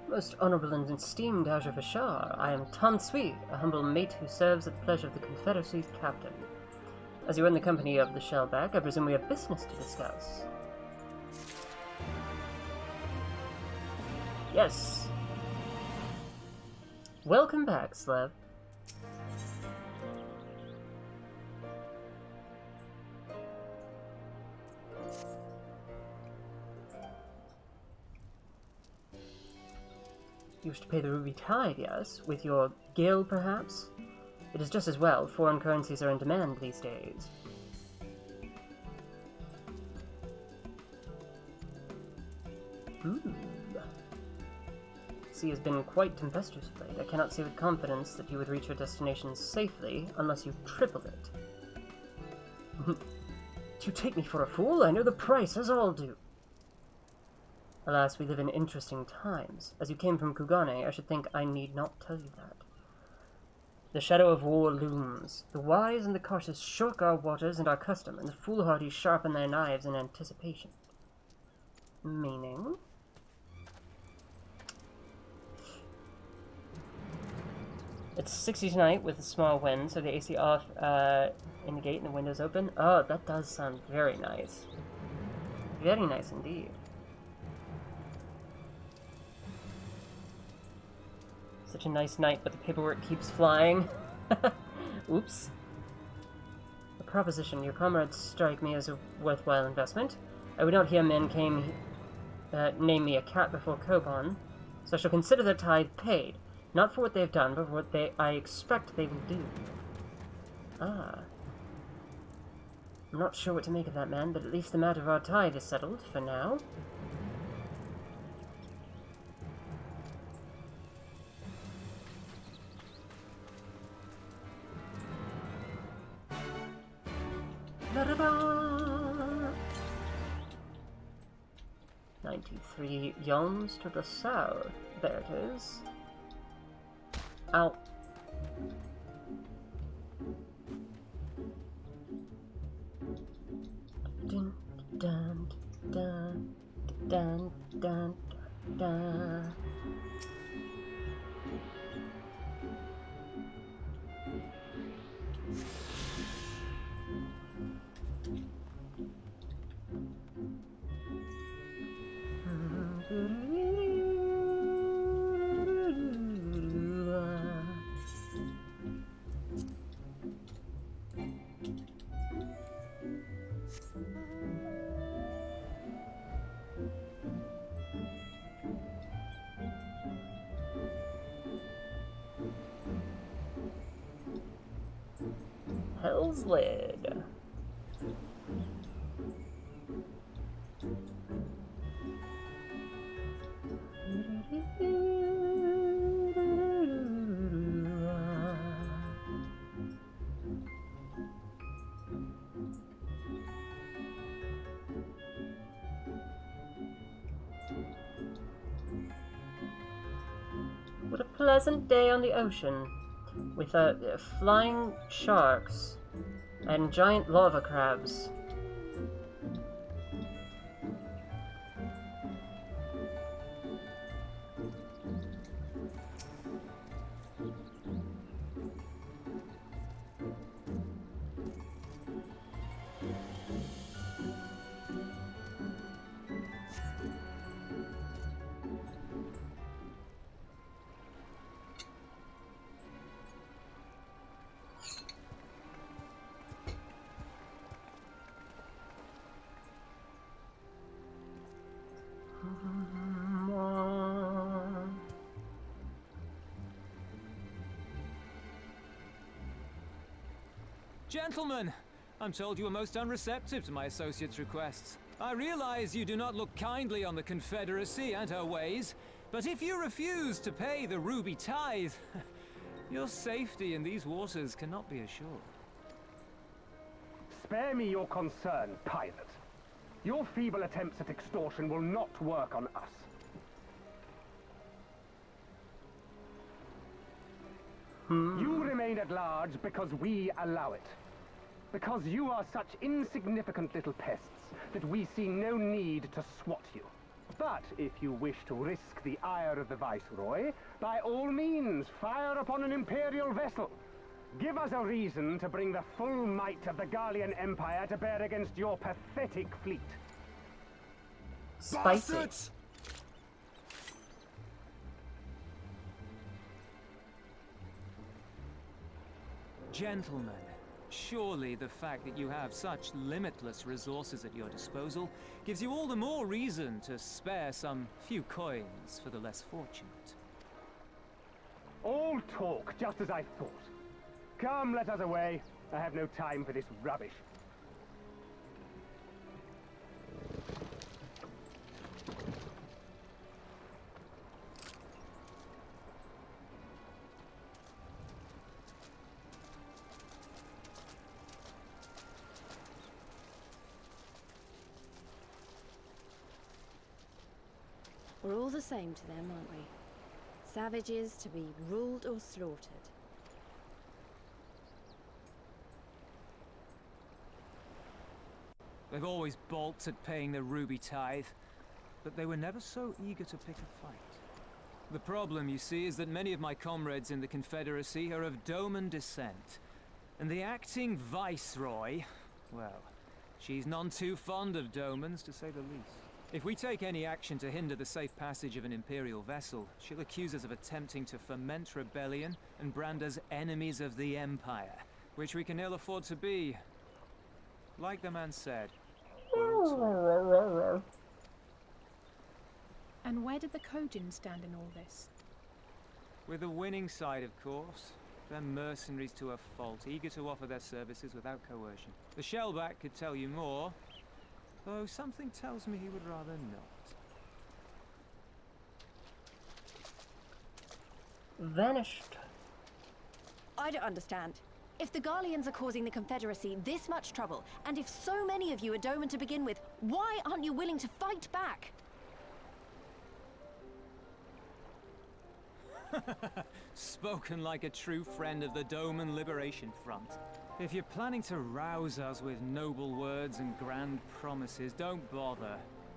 Most honorable and esteemed Azure Vashar, I am Tansui, a humble mate who serves at the pleasure of the Confederacy's captain. As you are in the company of the Shellback, I presume we have business to discuss. Yes. Welcome back, Slev. You wish to pay the ruby tithe, yes? With your gil, perhaps? It is just as well. Foreign currencies are in demand these days. Sea has been quite tempestuous of late. I cannot say with confidence that you would reach your destination safely unless you tripled it. Do you take me for a fool? I know the price, as all do. Alas, we live in interesting times. As you came from Kugane, I should think I need not tell you that. The shadow of war looms. The wise and the cautious shirk our waters and our custom, and the foolhardy sharpen their knives in anticipation. Meaning? It's 60 tonight with a small wind, so the AC off in the gate and the windows open. Oh, that does sound very nice. Very nice indeed. Such a nice night, but the paperwork keeps flying. Oops. A proposition. Your comrades strike me as a worthwhile investment. I would not hear men name me a cat before Koban, so I shall consider their tithe paid. Not for what they have done, but for what I expect they will do. Ah. I'm not sure what to make of that, man, but at least the matter of our tithe is settled, for now. 93 yons to the south. There it is. Ow. Dun, dun, dun, dun, dun, dun. Hell's Lid. What a pleasant day on the ocean, with flying sharks and giant lava crabs. Gentlemen, I'm told you were most unreceptive to my associate's requests. I realize you do not look kindly on the Confederacy and her ways, but if you refuse to pay the ruby tithe, your safety in these waters cannot be assured. Spare me your concern, pilot. Your feeble attempts at extortion will not work on us. You remain at large because we allow it. Because you are such insignificant little pests that we see no need to swat you. But if you wish to risk the ire of the Viceroy, by all means, fire upon an Imperial vessel. Give us a reason to bring the full might of the Garlean Empire to bear against your pathetic fleet. Spicy. Bastards! Gentlemen, surely the fact that you have such limitless resources at your disposal gives you all the more reason to spare some few coins for the less fortunate. All talk, just as I thought. Come, let us away. I have no time for this rubbish. We're all the same to them, aren't we? Savages to be ruled or slaughtered. They've always balked at paying the ruby tithe, but they were never so eager to pick a fight. The problem, you see, is that many of my comrades in the Confederacy are of Doman descent, and the acting Viceroy, well, she's none too fond of Domans, to say the least. If we take any action to hinder the safe passage of an Imperial vessel, she'll accuse us of attempting to foment rebellion and brand us enemies of the Empire, which we can ill afford to be. Like the man said. And where did the Kojin stand in all this? With the winning side, of course. They're mercenaries to a fault, eager to offer their services without coercion. The Shellback could tell you more, though something tells me he would rather not. Vanished. I don't understand. If the Garleans are causing the Confederacy this much trouble, and if so many of you are Doman to begin with, why aren't you willing to fight back? Spoken like a true friend of the Doman Liberation Front. If you're planning to rouse us with noble words and grand promises, don't bother.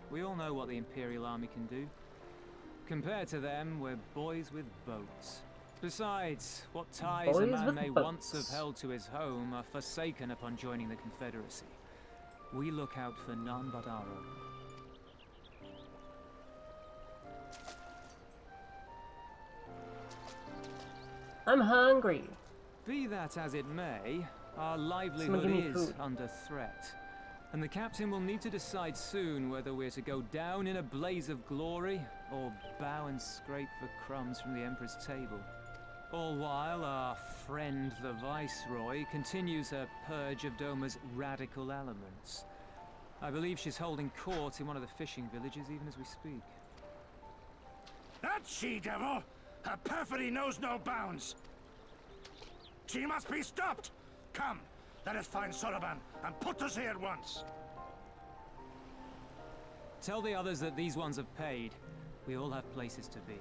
We all know what the Imperial Army can do. Compared to them, we're boys with boats. Besides, what ties a man may once have held to his home are forsaken upon joining the Confederacy. We look out for none but our own. I'm hungry. Be that as it may, our livelihood is under threat. And the captain will need to decide soon whether we're to go down in a blaze of glory or bow and scrape for crumbs from the Emperor's table. All while our friend the Viceroy continues her purge of Doma's radical elements. I believe she's holding court in one of the fishing villages even as we speak. That she-devil! Her perfidy knows no bounds! She must be stopped! Come, let us find Soroban and put us here at once! Tell the others that these ones have paid. We all have places to be.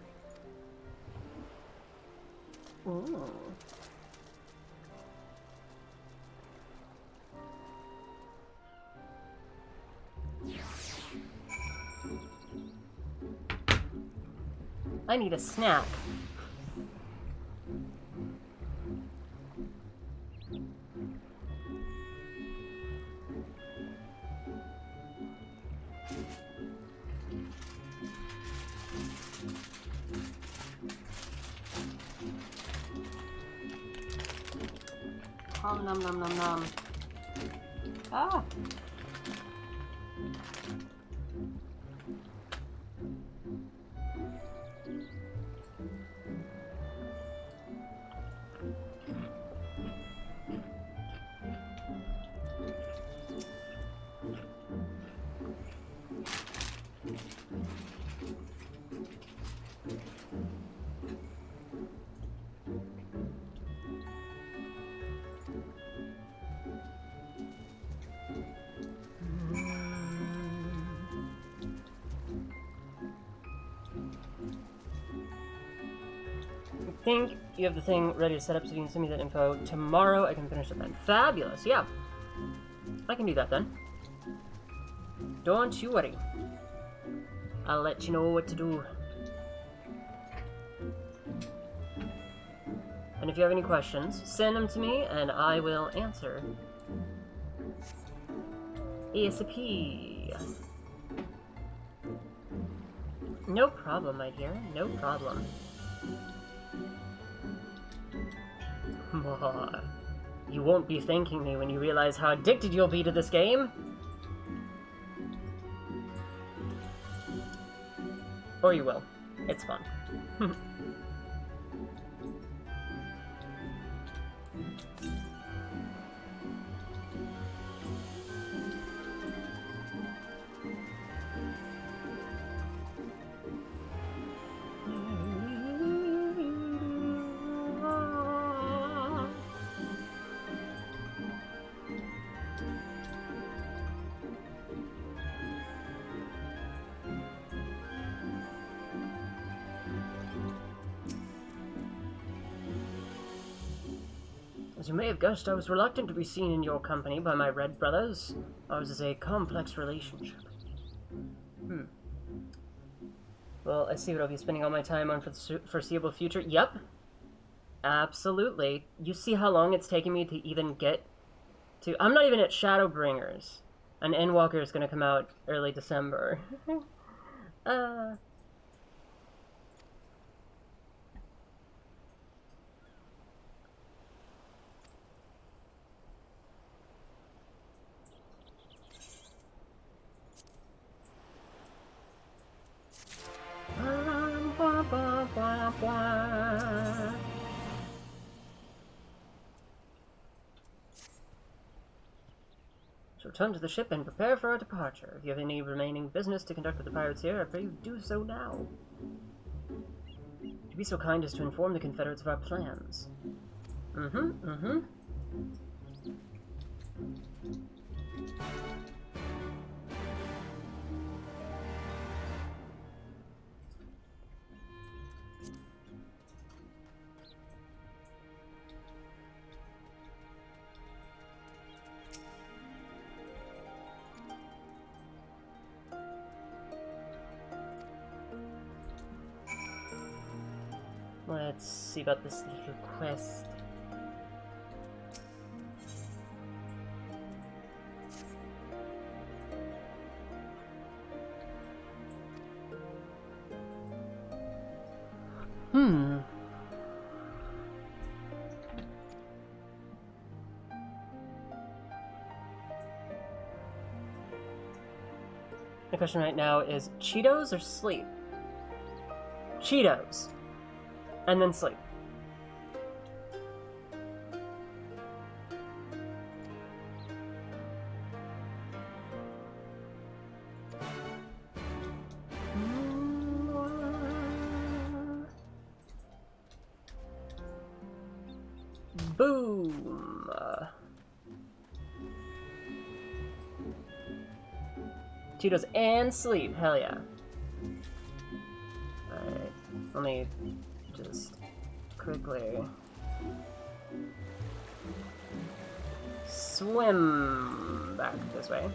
Ooh. I need a snack. Oh, nom nom nom nom. Ah! I think you have the thing ready to set up so you can send me that info tomorrow. I can finish it then. Fabulous, yeah. I can do that then. Don't you worry. I'll let you know what to do. And if you have any questions, send them to me and I will answer. ASAP. No problem, my dear. No problem. You won't be thanking me when you realize how addicted you'll be to this game. Or you will. It's fun. As you may have guessed, I was reluctant to be seen in your company by my red brothers. Ours is a complex relationship. Well, I see what I'll be spending all my time on for the foreseeable future. Yep. Absolutely. You see how long it's taken me to even get to... I'm not even at Shadowbringers. And Endwalker is going to come out early December. So return to the ship and prepare for our departure. If you have any remaining business to conduct with the pirates here, I pray you do so now. To be so kind as to inform the Confederates of our plans. see about this little quest. The question right now is Cheetos or sleep? Cheetos. And then sleep. Boom. Cheetos and sleep. Hell yeah. Alright. Let me just quickly swim back this way.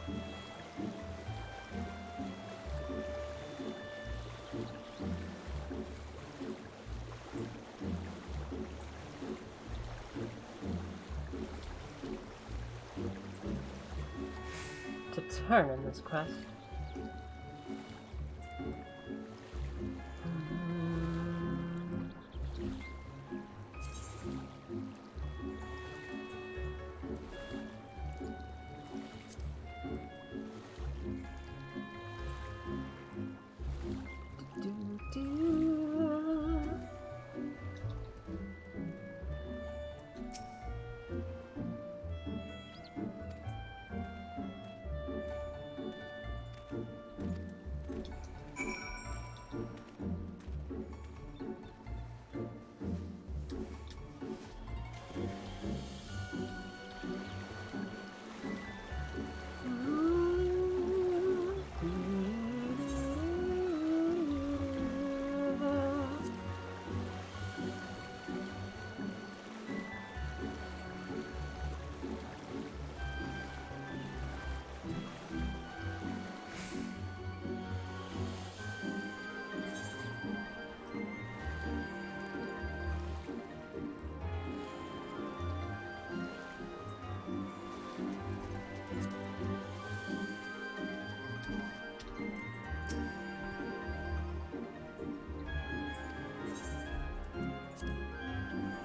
To turn in this quest.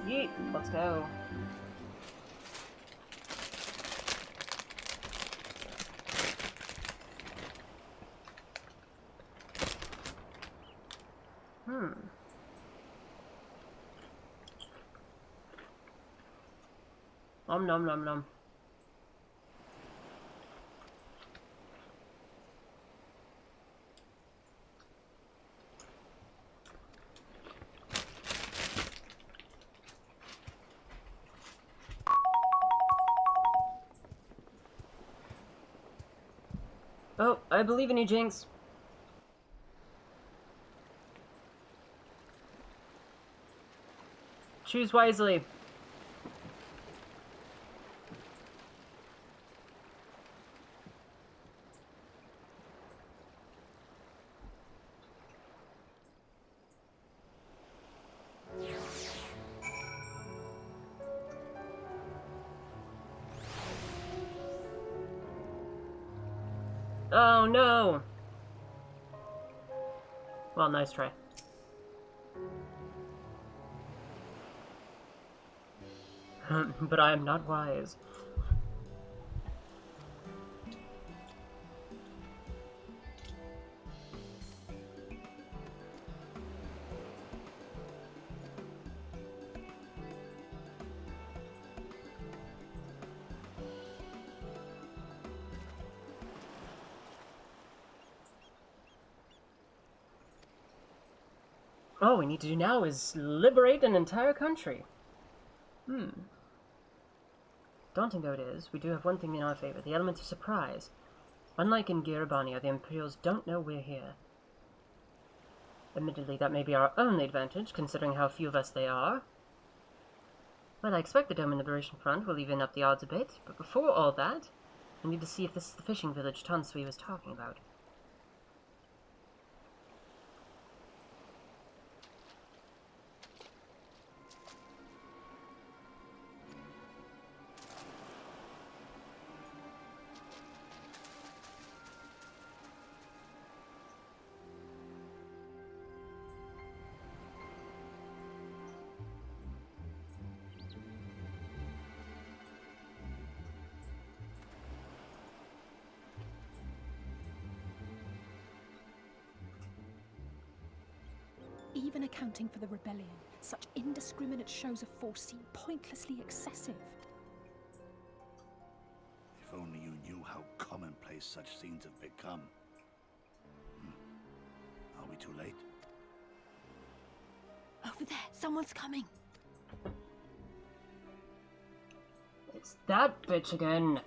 Yeet, let's go. Nom nom nom nom. Oh, I believe in you, Jinx. Choose wisely. Oh no! Well, nice try. But I am not wise. All we need to do now is liberate an entire country. Daunting though it is, we do have one thing in our favor, the element of surprise. Unlike in Girabania, the Imperials don't know we're here. Admittedly, that may be our only advantage, considering how few of us they are. Well, I expect the Dome and Liberation Front will even up the odds a bit, but before all that, we need to see if this is the fishing village Tansui was talking about. even accounting for the rebellion, such indiscriminate shows of force seem pointlessly excessive. If only you knew how commonplace such scenes have become. Are we too late? Over there, someone's coming. It's that bitch again.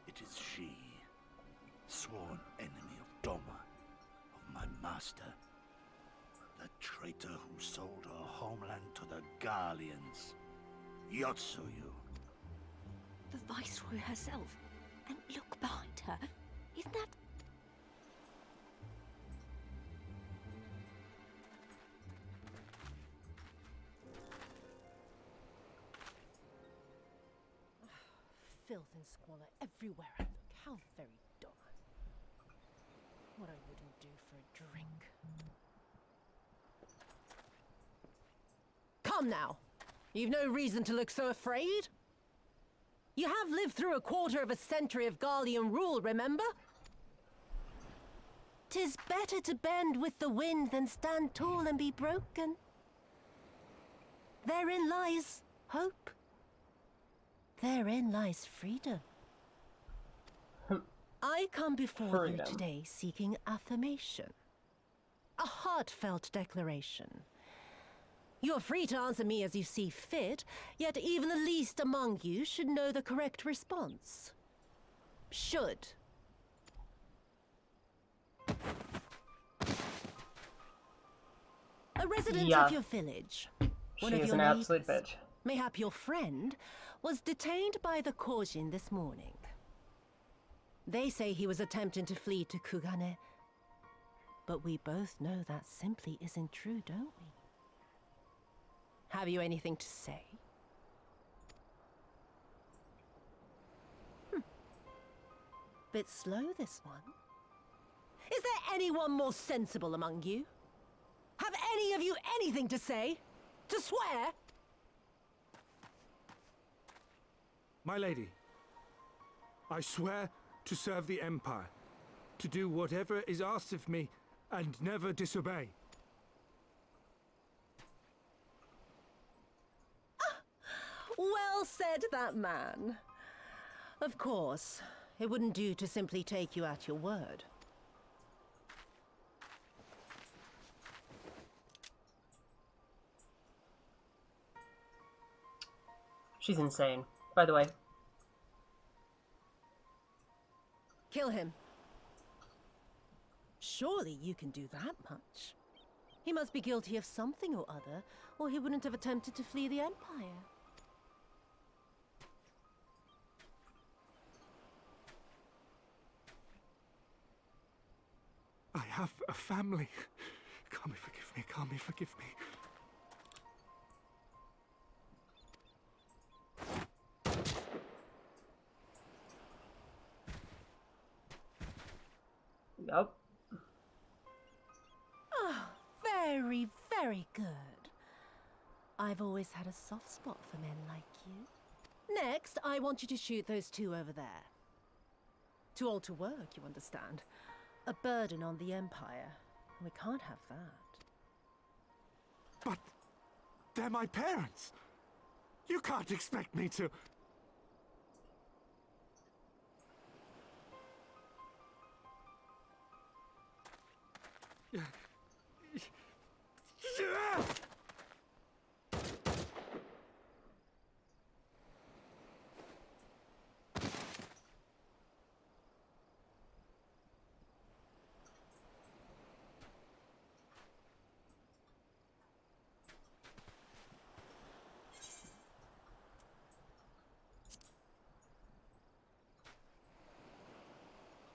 It is she, sworn enemy of Doma, of my master. The traitor who sold her homeland to the Garleans. Yotsuyu. The Viceroy herself. And look behind her. Isn't that... Filth and squalor everywhere I look. How very Doma. What I wouldn't do for a drink. Come now. You've no reason to look so afraid. You have lived through a quarter of a century of Garlean rule, remember? 'Tis better to bend with the wind than stand tall and be broken. Therein lies hope. Therein lies freedom. I come before you today seeking affirmation. A heartfelt declaration. You are free to answer me as you see fit, yet even the least among you should know the correct response. Should. A resident of your village, one She of is your an absolute neighbors, bitch. mayhap your friend, was detained by the Korjin this morning. They say he was attempting to flee to Kugane, but we both know that simply isn't true, don't we? Have you anything to say? Bit slow, this one. Is there anyone more sensible among you? Have any of you anything to say? To swear? My lady, I swear to serve the Empire, to do whatever is asked of me, and never disobey. Well said, that man. Of course, it wouldn't do to simply take you at your word. She's insane, by the way. Kill him. Surely you can do that much. He must be guilty of something or other, or he wouldn't have attempted to flee the Empire. I have a family. Kami, forgive me. Kami, forgive me. Yup. Ah, very, very good. I've always had a soft spot for men like you. Next, I want you to shoot those two over there. Too old to work, you understand. A burden on the Empire. We can't have that. But they're my parents. You can't expect me to...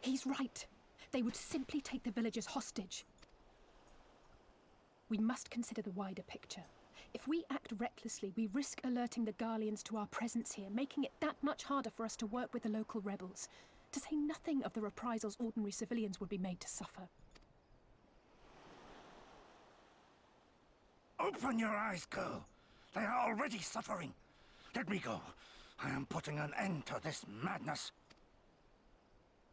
He's right. They would simply take the villagers hostage. We must consider the wider picture. If we act recklessly, we risk alerting the Garleans to our presence here, making it that much harder for us to work with the local rebels. To say nothing of the reprisals ordinary civilians would be made to suffer. Open your eyes, girl. They are already suffering. Let me go. I am putting an end to this madness.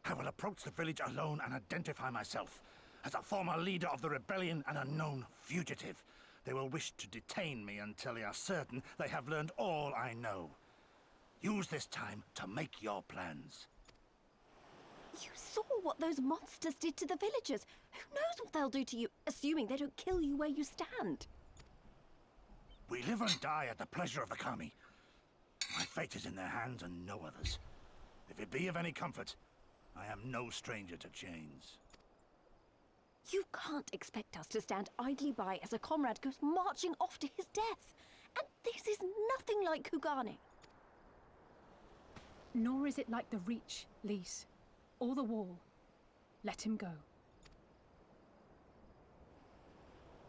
I will approach the village alone and identify myself as a former leader of the rebellion and a known fugitive. They will wish to detain me until they are certain they have learned all I know. Use this time to make your plans. You saw what those monsters did to the villagers. Who knows what they'll do to you, assuming they don't kill you where you stand? We live and die at the pleasure of the kami. My fate is in their hands and no others. If it be of any comfort, I am no stranger to chains. You can't expect us to stand idly by as a comrade goes marching off to his death. And this is nothing like Kugani. Nor is it like the Reach, Lise, or the Wall. Let him go.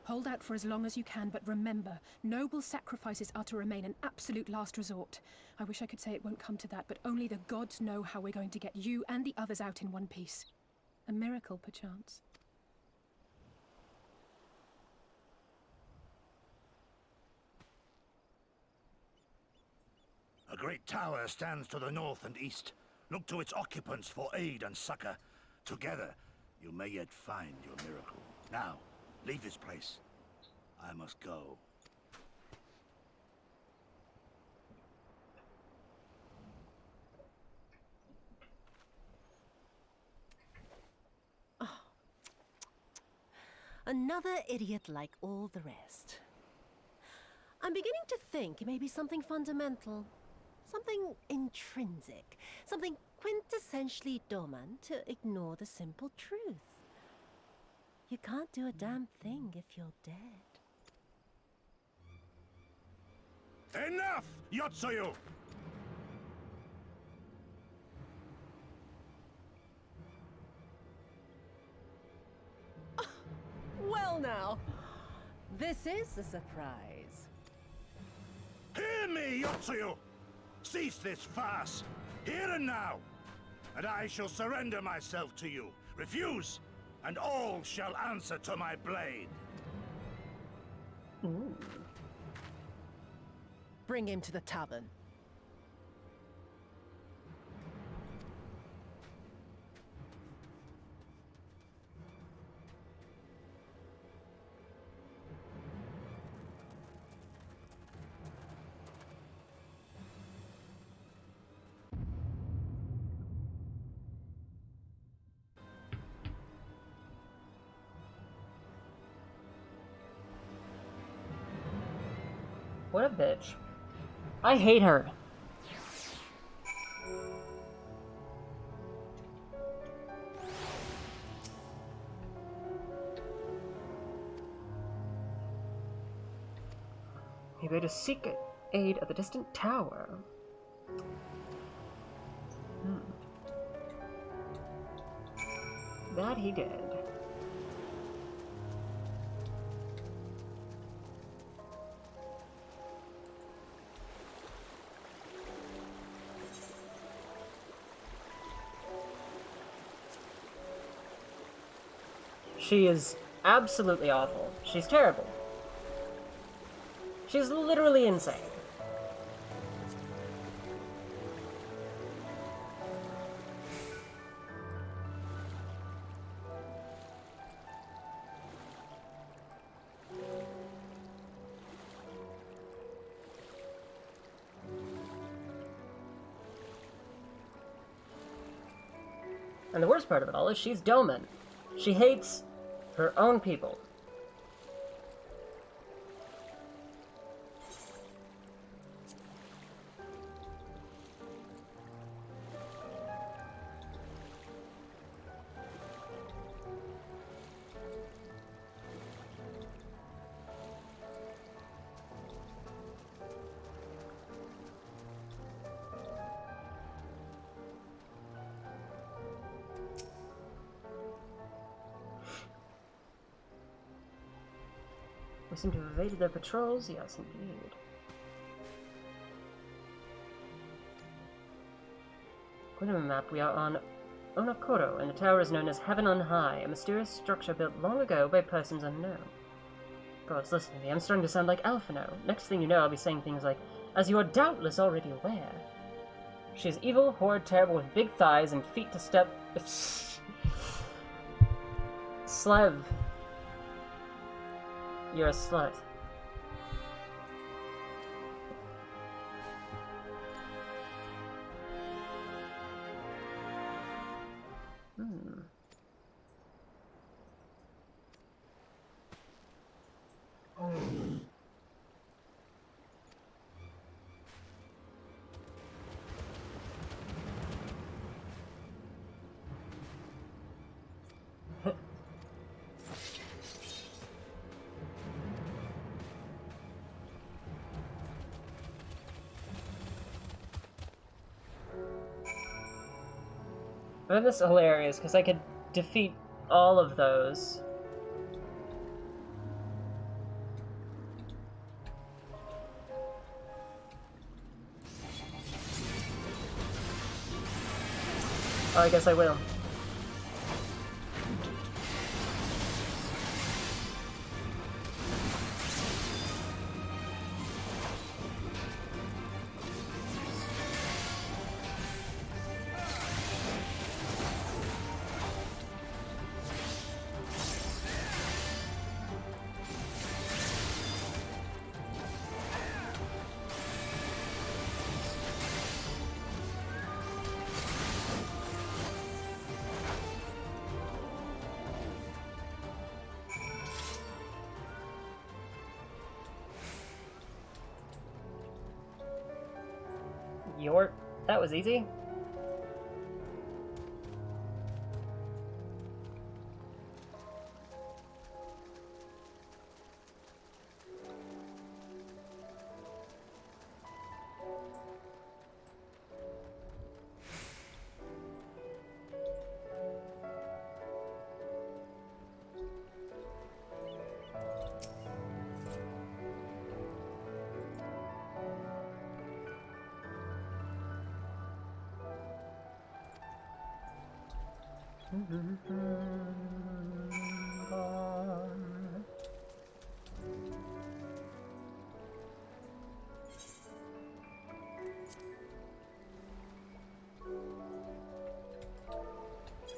Hold out for as long as you can, but remember, noble sacrifices are to remain an absolute last resort. I wish I could say it won't come to that, but only the gods know how we're going to get you and the others out in one piece. A miracle, perchance. A great tower stands to the north and east. Look to its occupants for aid and succor. Together, you may yet find your miracle. Now, leave this place. I must go. Oh. Another idiot like all the rest. I'm beginning to think it may be something fundamental. Something intrinsic. Something quintessentially Doman to ignore the simple truth. You can't do a damn thing if you're dead. Enough, Yotsuyu! Well now, this is a surprise. Hear me, Yotsuyu! Cease this farce, here and now, and I shall surrender myself to you. Refuse, and all shall answer to my blade. Ooh. Bring him to the tavern. What a bitch. I hate her. He made to seek aid at the distant tower. That he did. She is absolutely awful. She's terrible. She's literally insane. And the worst part of it all is she's Doman. She hates her own people. We seem to have evaded their patrols. Yes, indeed. According to the map, we are on Onokoro, and the tower is known as Heaven on High, a mysterious structure built long ago by persons unknown. Gods, listen to me. I'm starting to sound like Alphino. Next thing you know, I'll be saying things like, as you are doubtless already aware. She's evil, horrid, terrible, with big thighs and feet to step... Slev. You're a slut. But this is hilarious, because I could defeat all of those. Oh, I guess I will. That was easy.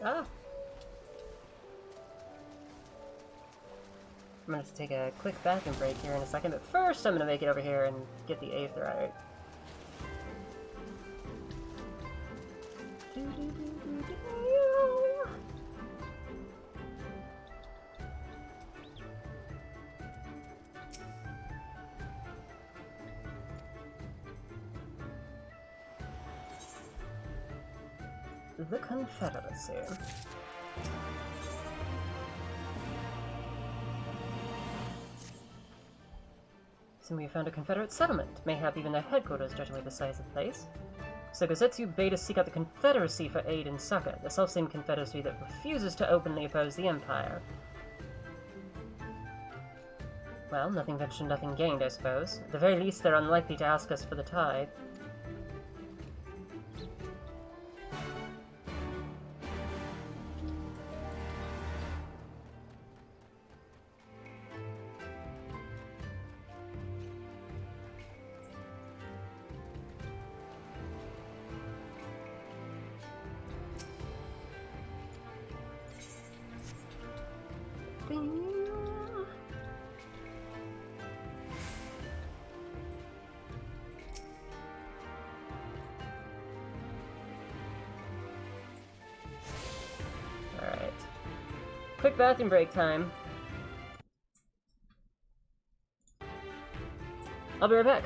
Ah. I'm gonna have to take a quick bathroom break here in a second, but first I'm gonna make it over here and get the Aether right. The Confederacy. Soon we have found a Confederate settlement, mayhap even their headquarters, judging by the size of the place. So Gosetsu bade us seek out the Confederacy for aid and succor, the self-same Confederacy that refuses to openly oppose the Empire. Well, nothing ventured, nothing gained, I suppose. At the very least, they're unlikely to ask us for the tithe. Alright. Quick bathroom break time. I'll be right back.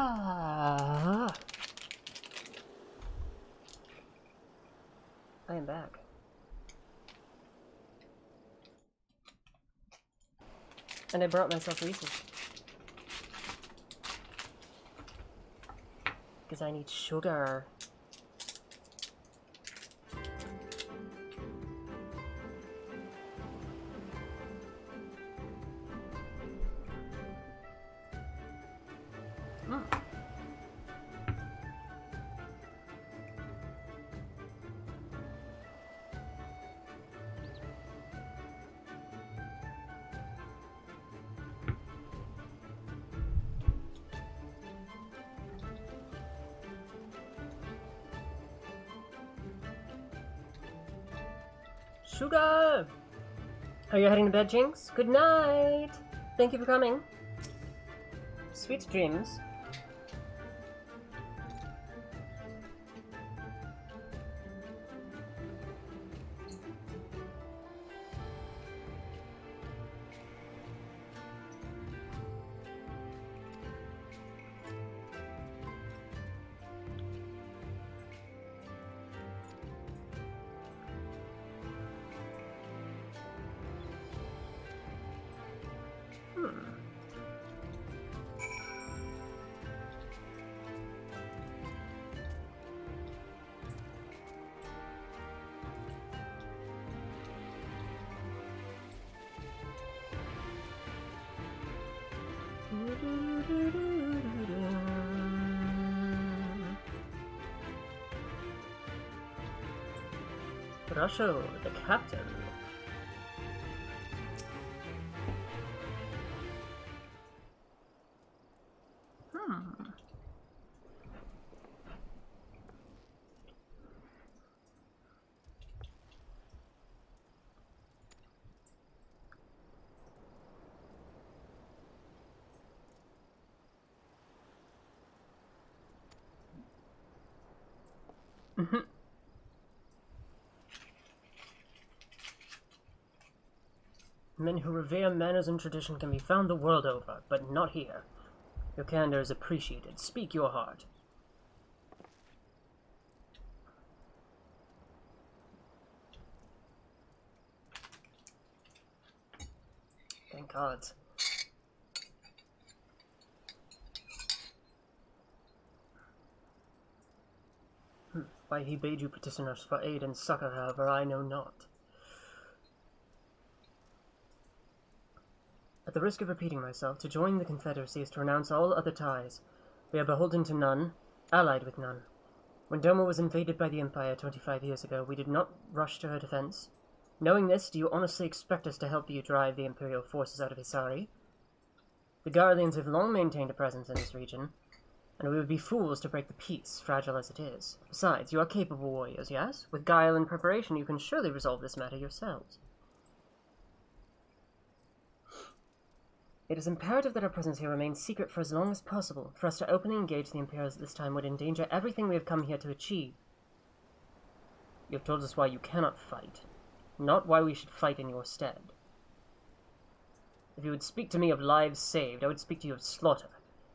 I am back. And I brought myself Reese's. Because I need sugar. Sugar! Are you heading to bed, Jinx? Good night! Thank you for coming. Sweet dreams. Rusho, the captain. Men who revere manners and tradition can be found the world over, but not here. Your candor is appreciated. Speak your heart. Thank God. Why he bade you petition us for aid and succor, however, I know not. At the risk of repeating myself, to join the Confederacy is to renounce all other ties. We are beholden to none, allied with none. When Doma was invaded by the Empire 25 years ago, we did not rush to her defense. Knowing this, do you honestly expect us to help you drive the Imperial forces out of Hisari? The Guardians have long maintained a presence in this region, and we would be fools to break the peace, fragile as it is. Besides, you are capable warriors, yes? With guile and preparation, you can surely resolve this matter yourselves. It is imperative that our presence here remains secret for as long as possible. For us to openly engage the Imperials at this time would endanger everything we have come here to achieve. You have told us why you cannot fight, not why we should fight in your stead. If you would speak to me of lives saved, I would speak to you of slaughter.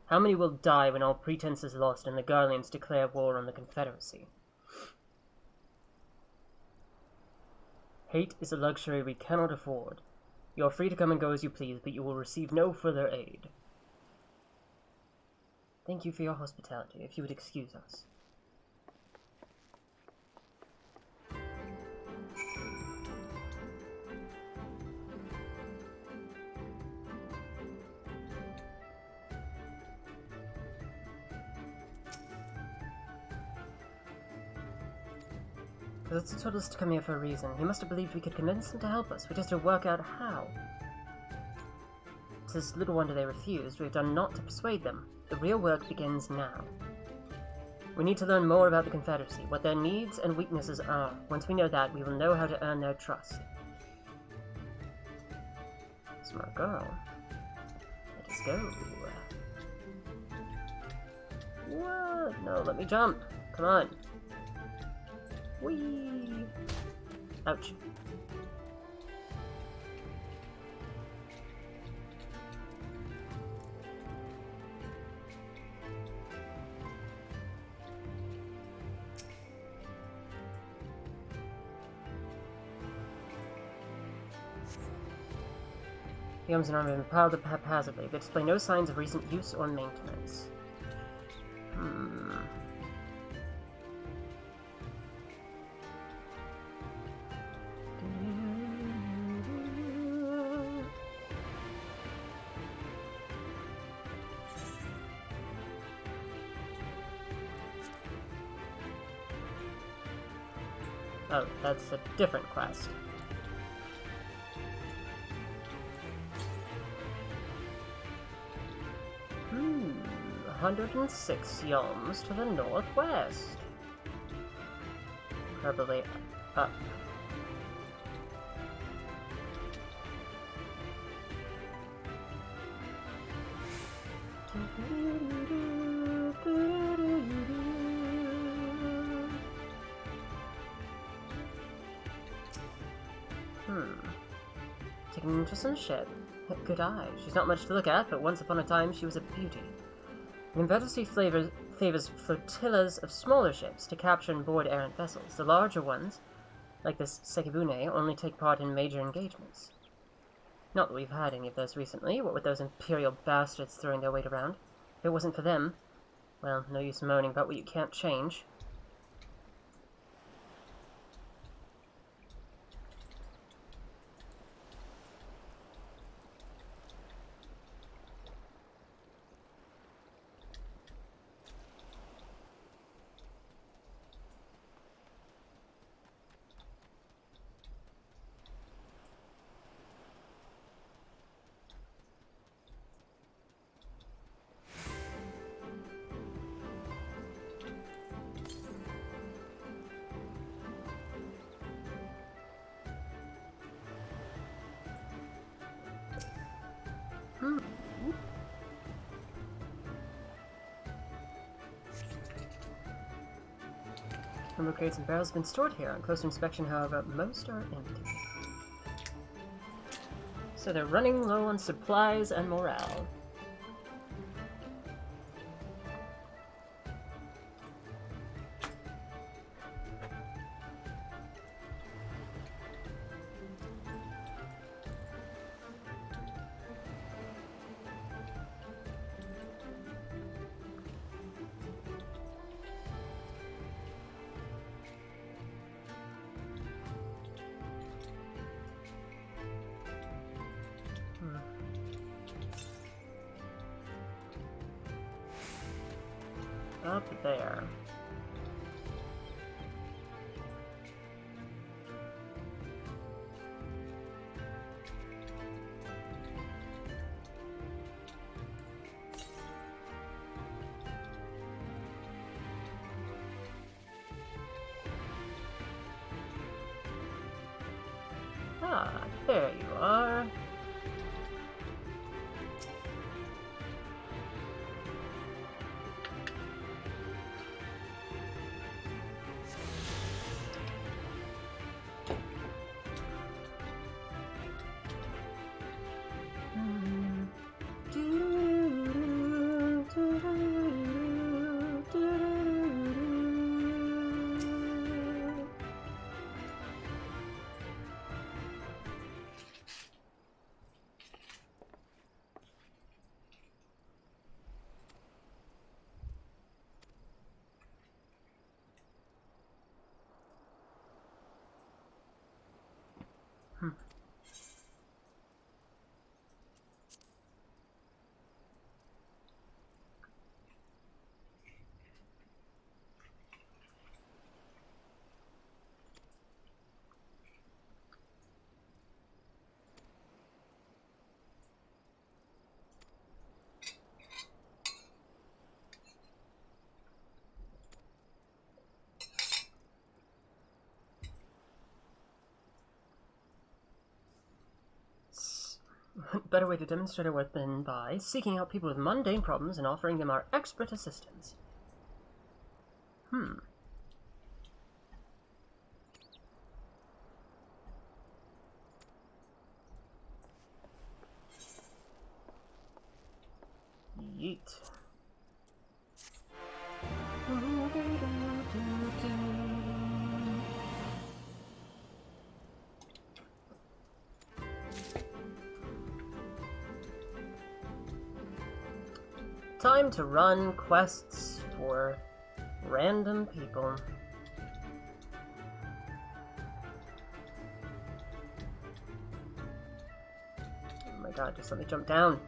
How many will die when all pretense is lost and the Garleans declare war on the Confederacy? Hate is a luxury we cannot afford. You are free to come and go as you please, but you will receive no further aid. Thank you for your hospitality, if you would excuse us. Zetsu told us to come here for a reason. He must have believed we could convince him to help us. We just had to work out how. It is little wonder they refused. We've done naught to persuade them. The real work begins now. We need to learn more about the Confederacy, what their needs and weaknesses are. Once we know that, we will know how to earn their trust. Smart girl. Let us go. What? No, let me jump. Come on. Whee! Ouch. The arms and armor have been piled up haphazardly. They display no signs of recent use or maintenance. Oh, that's a different quest. Hmm, 106 yalms to the northwest. Probably up. Taking an interest in the ship. Good eye. She's not much to look at, but once upon a time she was a beauty. An fantasy favors flotillas of smaller ships to capture and board errant vessels. The larger ones, like this Sekibune, only take part in major engagements. Not that we've had any of those recently, what with those imperial bastards throwing their weight around. If it wasn't for them, well, no use moaning about what you can't change. Number of crates and barrels have been stored here. On closer inspection, however, most are empty. So they're running low on supplies and morale. Up there. Ah, there you are. Better way to demonstrate our worth than by seeking out people with mundane problems and offering them our expert assistance. Yeet. time to run quests for random people. Oh my god, just let me jump down.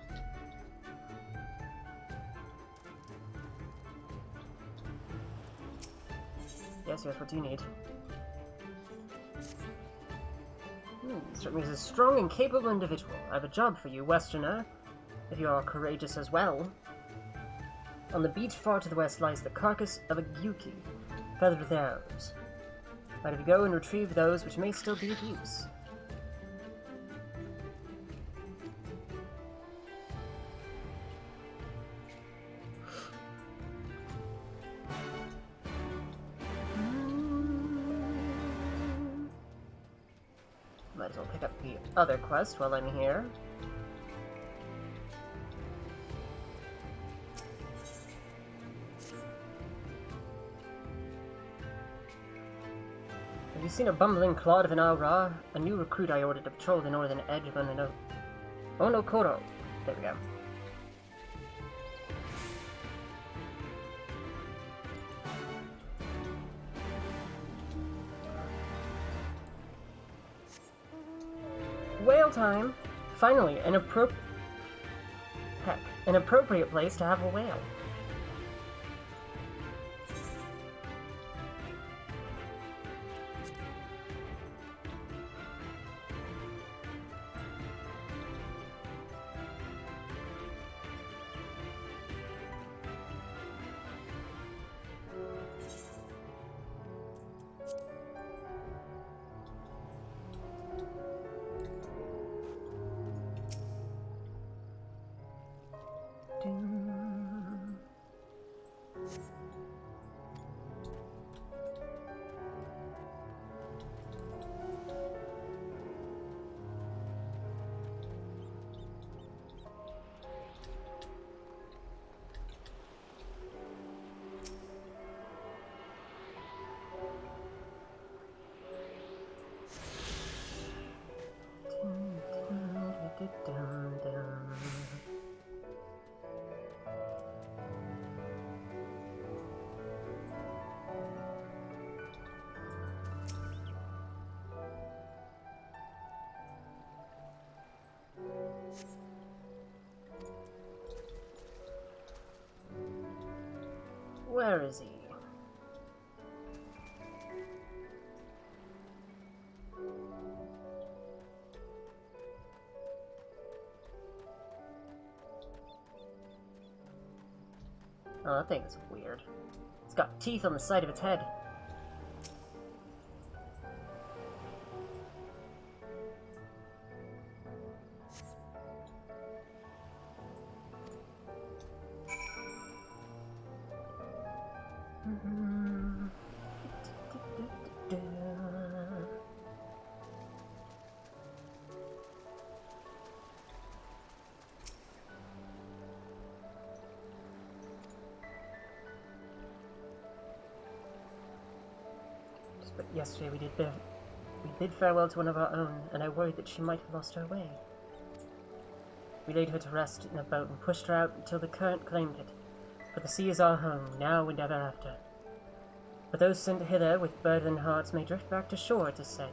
Yes, what do you need? Struck me as a strong and capable individual. I have a job for you, Westerner, if you are courageous as well. On the beach far to the west lies the carcass of a Gyuki, feathered with arrows. Might have you go and retrieve those which may still be of use. Might as well pick up the other quest while I'm here. Have you seen a bumbling clod of an Aura? A new recruit I ordered to patrol the northern edge of Onokoro. There we go. Whale time! Finally, an appropriate place to have a whale. Where is he? Oh, that thing is weird. It's got teeth on the side of its head. But yesterday we bid farewell to one of our own, and I worried that she might have lost her way. We laid her to rest in a boat and pushed her out until the current claimed it. For the sea is our home, now and ever after. But those sent hither with burdened hearts may drift back to shore, it is said.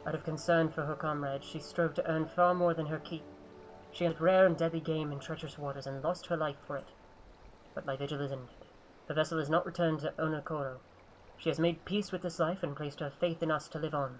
Out of concern for her comrades, she strove to earn far more than her keep. She hunted rare and deadly game in treacherous waters and lost her life for it. But my vigil is ended. The vessel is not returned to Onokoro. She has made peace with this life and placed her faith in us to live on.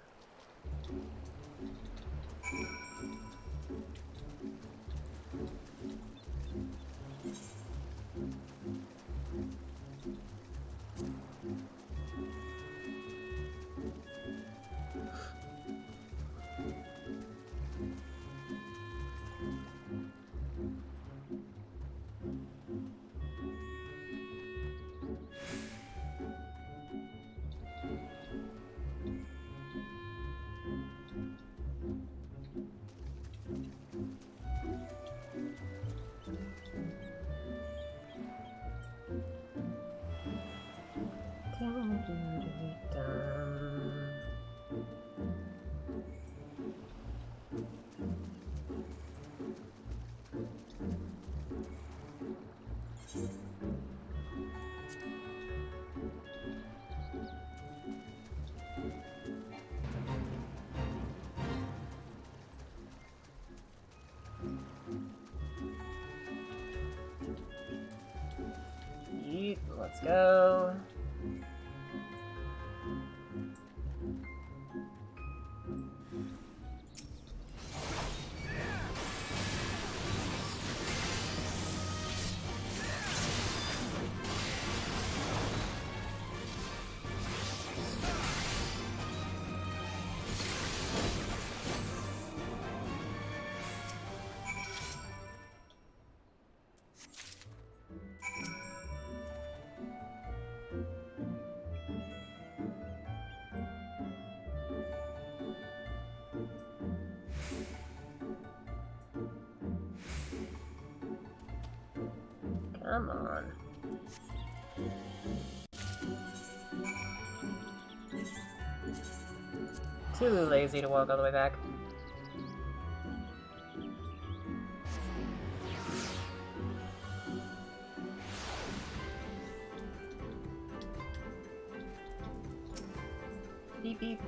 Sweet, let's go. Come on. Too lazy to walk all the way back. Beep beep.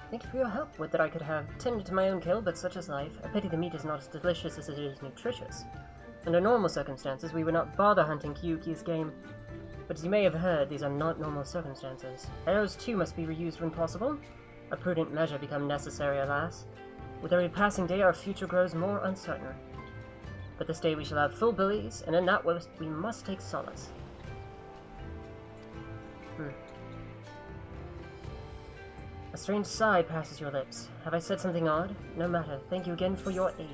Thank you for your help. Would that I could have tended to my own kill, but such is life. A pity the meat is not as delicious as it is nutritious. Under normal circumstances, we would not bother hunting Kyuki's game. But as you may have heard, these are not normal circumstances. Arrows too must be reused when possible. A prudent measure become necessary, alas. With every passing day, our future grows more uncertain. But this day we shall have full bellies, and in that we must take solace. A strange sigh passes your lips. Have I said something odd? No matter. Thank you again for your aid.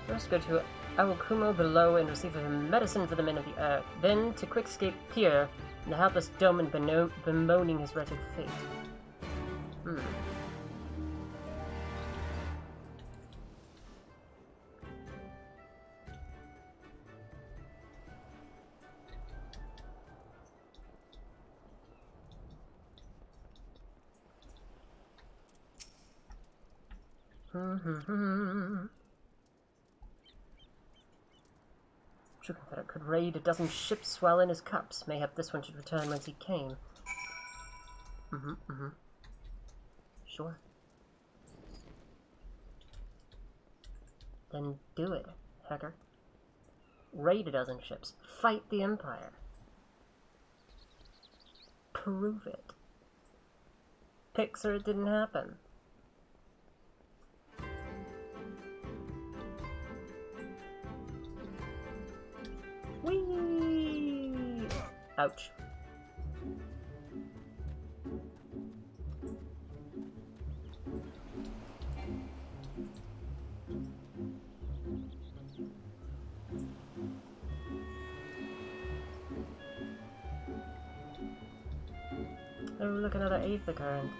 First go to Awakumo below and receive a medicine for the men of the earth. Then to Quickscape Pier, and the hapless Doman bemoaning his wretched fate. True Confederate could raid a dozen ships while in his cups. Mayhap this one should return whence he came. Sure. Then do it, hacker. Raid a dozen ships. Fight the Empire. Prove it. Pics or it didn't happen. Whee! Ouch. Oh, look, another Aether current.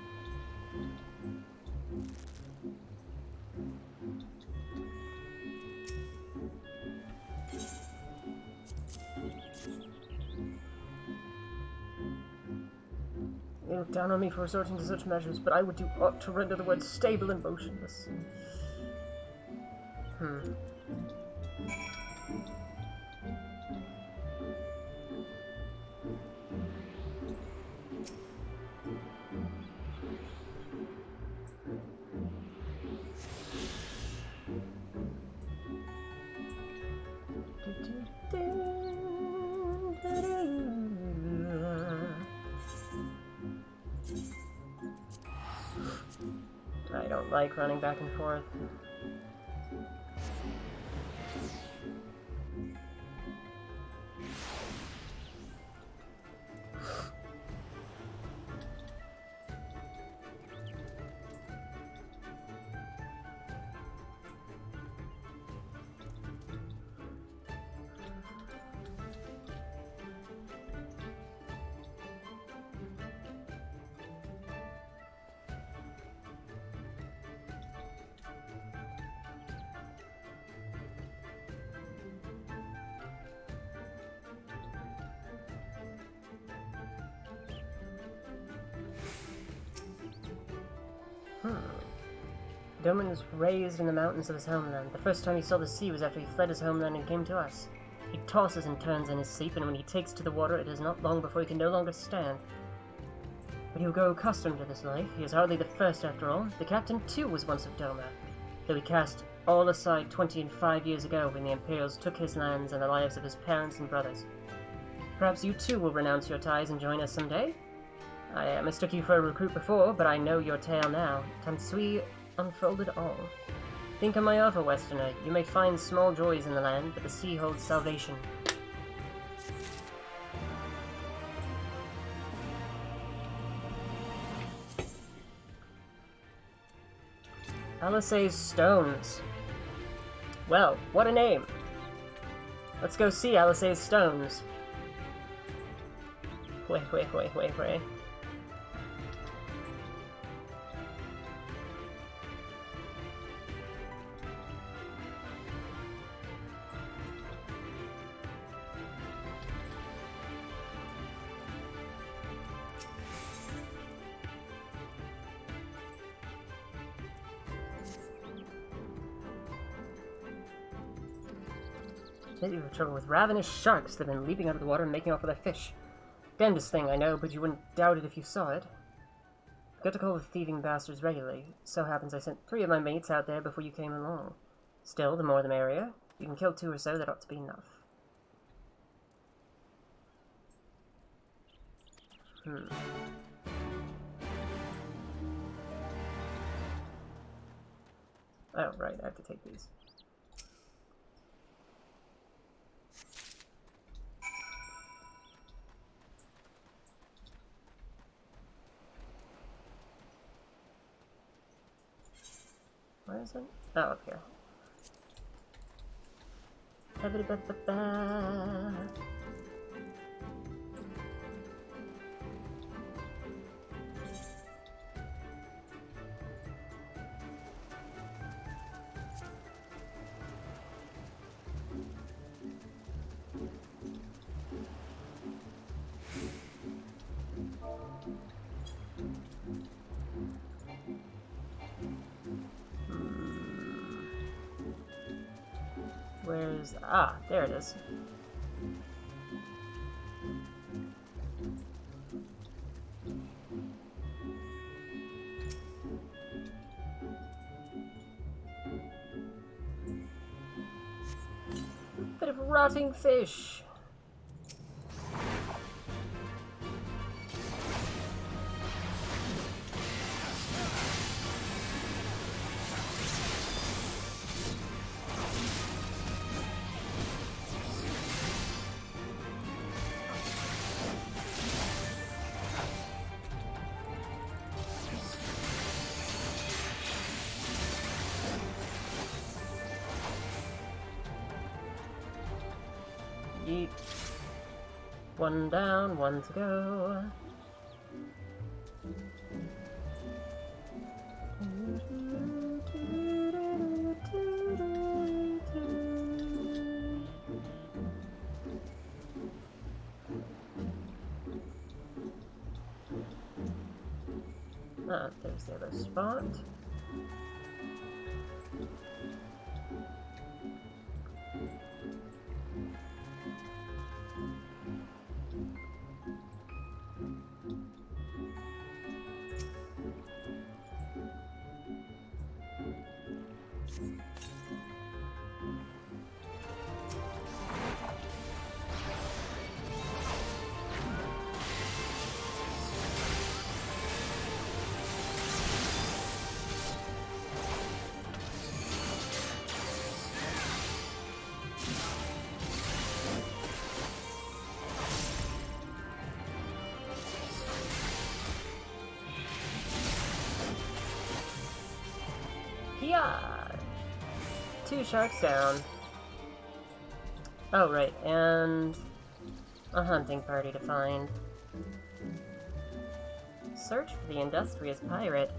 You look down on me for resorting to such measures, but I would do aught to render the word stable and motionless. don't like running back and forth. Doman was raised in the mountains of his homeland. The first time he saw the sea was after he fled his homeland and came to us. He tosses and turns in his sleep, and when he takes to the water, it is not long before he can no longer stand. But he will grow accustomed to this life. He is hardly the first, after all. The captain, too, was once of Doma, though he cast all aside 25 years ago when the Imperials took his lands and the lives of his parents and brothers. Perhaps you, too, will renounce your ties and join us someday? I mistook you for a recruit before, but I know your tale now. Tansui unfolded all. Think of my offer, Westerner. You may find small joys in the land, but the sea holds salvation. Alice's Stones. Well, what a name! Let's go see Alice's Stones. Wait. Maybe you have trouble with ravenous sharks that have been leaping out of the water and making off with their fish. Damnedest thing, I know, but you wouldn't doubt it if you saw it. I got to call with thieving bastards regularly. So happens I sent 3 of my mates out there before you came along. Still, the more the merrier. You can kill 2 or so, that ought to be enough. Oh, right, I have to take these. Where is it? Oh, up here. Where's... Ah, there it is. Bit of rotting fish. Yeet. 1 down, 1 to go. Ah, there's the other spot. 2 sharks down. Oh, right, and a hunting party to find. Search for the industrious pirate.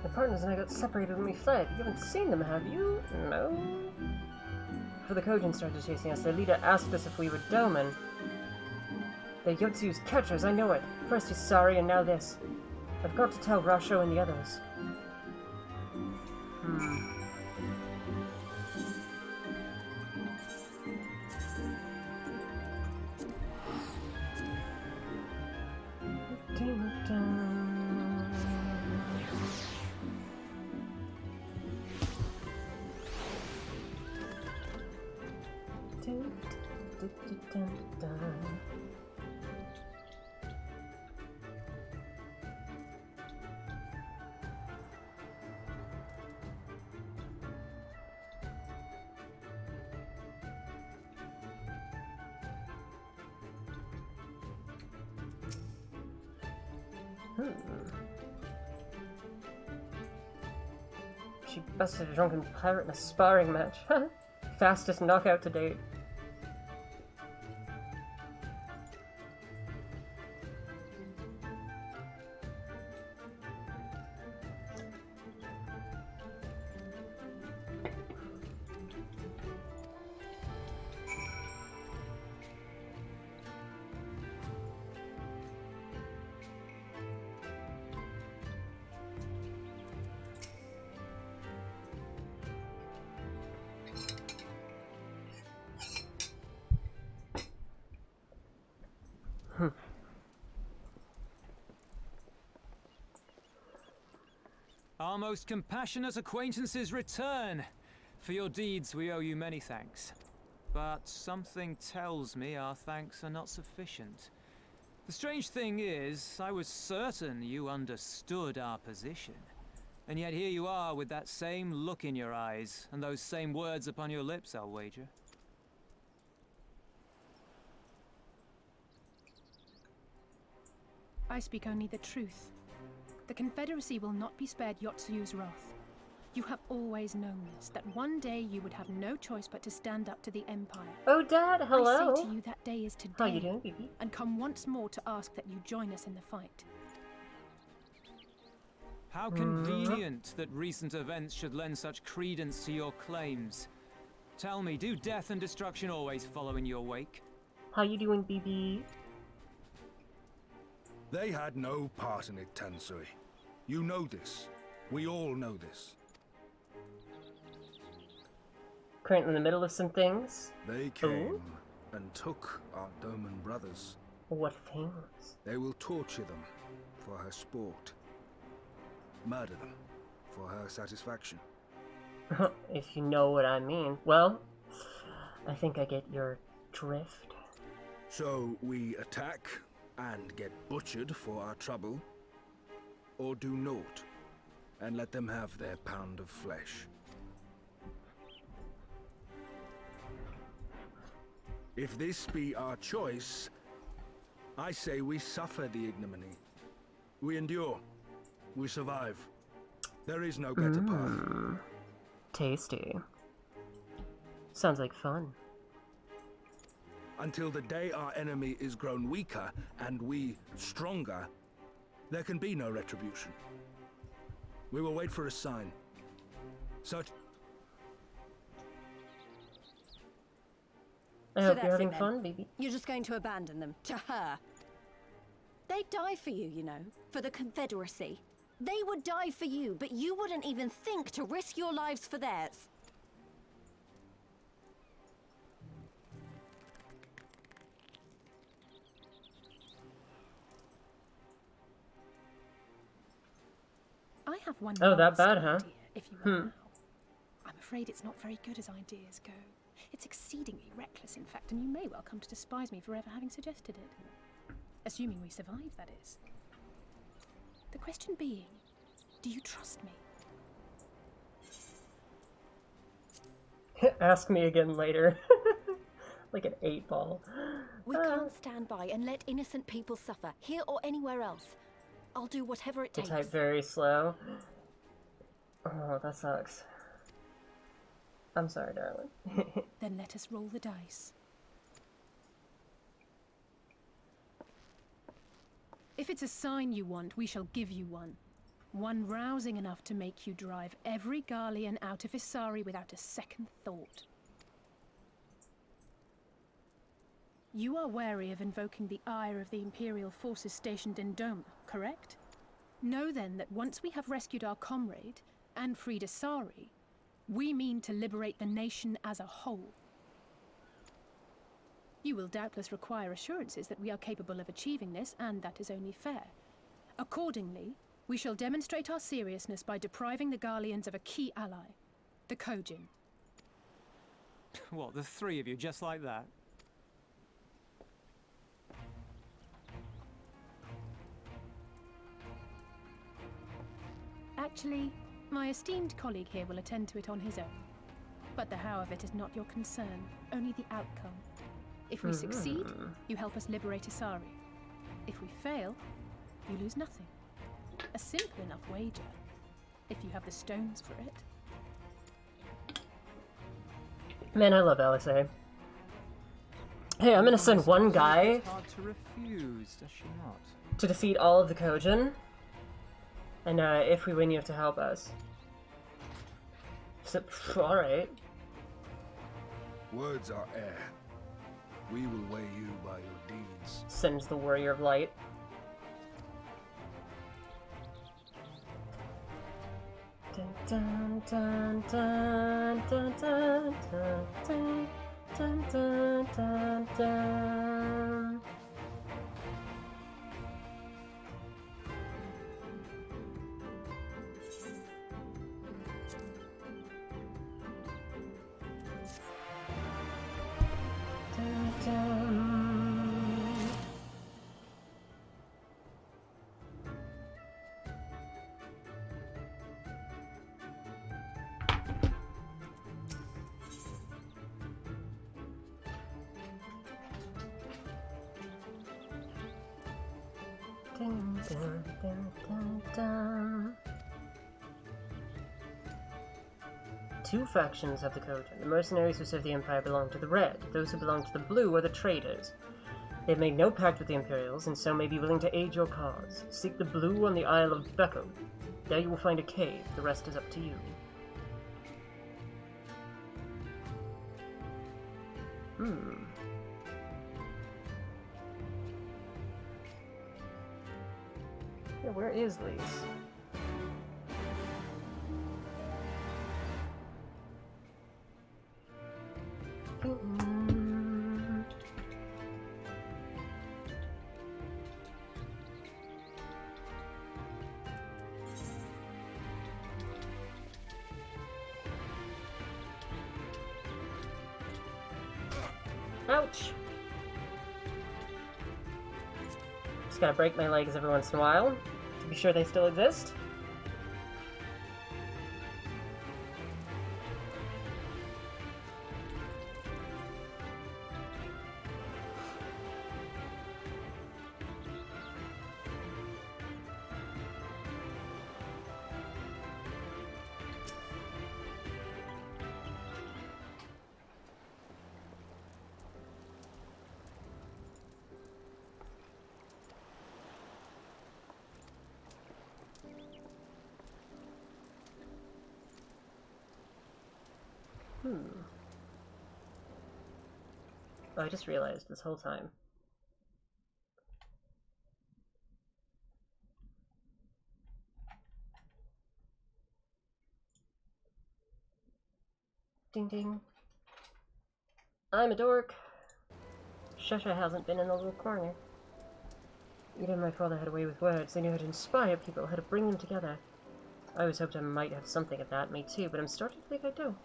My partners and I got separated when we fled. You haven't seen them, have you? No? Before the Kojin started chasing us, their leader asked us if we were Doman. They're Yotsu's catchers, I know it. First he's sorry, and now this. I've got to tell Rasho and the others. She busted a drunken pirate in a sparring match. Fastest knockout to date. Our most compassionate acquaintances return. For your deeds, we owe you many thanks. But something tells me our thanks are not sufficient. The strange thing is, I was certain you understood our position. And yet here you are with that same look in your eyes, and those same words upon your lips, I'll wager. I speak only the truth. The Confederacy will not be spared Yotsu's wrath. You have always known this, that one day you would have no choice but to stand up to the Empire. Oh, Dad, hello. I say to you that day is today. How you doing, baby? And come once more to ask that you join us in the fight. How convenient that recent events should lend such credence to your claims. Tell me, do death and destruction always follow in your wake? How you doing, BB? They had no part in it, Tansui. You know this. We all know this. Currently in the middle of some things. They came and took our Doman brothers. What things? They will torture them for her sport. Murder them for her satisfaction. If you know what I mean. Well, I think I get your drift. So we attack and get butchered for our trouble, or do naught and let them have their pound of flesh. If this be our choice, I say we suffer the ignominy. We endure. We survive. There is no better path. Tasty. Sounds like fun. Until the day our enemy is grown weaker and we stronger, there can be no retribution. We will wait for a sign. Such... I So hope you're that's having it then. fun, baby. You're just going to abandon them to her. They'd die for you, you know, for the Confederacy. They would die for you, but you wouldn't even think to risk your lives for theirs. I have one. Oh, that last bad, huh? idea, if you will allow. I'm afraid it's not very good as ideas go. It's exceedingly reckless, in fact, and you may well come to despise me for ever having suggested it. Assuming we survive, that is. The question being, do you trust me? Ask me again later. Like an 8-ball. We can't stand by and let innocent people suffer, here or anywhere else. I'll do whatever it They takes. type very slow. Oh, that sucks. I'm sorry, darling. Then let us roll the dice. If it's a sign you want, we shall give you one. One rousing enough to make you drive every Garlean out of Isari without a second thought. You are wary of invoking the ire of the Imperial forces stationed in Doma, correct? Know then that once we have rescued our comrade and freed Isari, we mean to liberate the nation as a whole. You will doubtless require assurances that we are capable of achieving this, and that is only fair. Accordingly, we shall demonstrate our seriousness by depriving the Garleans of a key ally, the Kojin. What, the three of you, just like that? Actually, my esteemed colleague here will attend to it on his own. But the how of it is not your concern, only the outcome. If we succeed, you help us liberate Isari. If we fail, you lose nothing. A simple enough wager, if you have the stones for it. Man, I love Alexei. Hey, I'm gonna send one guy It's hard to refuse, does she not? to defeat all of the Kojin. And if we win, you have to help us. So, alright. Words are air. We will weigh you by your deeds. Sends the Warrior of Light. Dun, dun, dun, dun, dun, dun, dun, dun, dun, dun, dun. Dun, dun. Dun, dun, dun, dun, dun. Two factions of the Kojin. The mercenaries who serve the Empire belong to the Red. Those who belong to the Blue are the traitors. They have made no pact with the Imperials, and so may be willing to aid your cause. Seek the Blue on the Isle of Becco. There you will find a cave. The rest is up to you. Yeah, where is Lise? Ouch! Just gotta break my legs every once in a while to be sure they still exist. Oh, I just realized this whole time. Ding ding. I'm a dork. Shusha hasn't been in the little corner. Eda and my father had a way with words. They knew how to inspire people, how to bring them together. I always hoped I might have something of that, me too, but I'm starting to think I don't.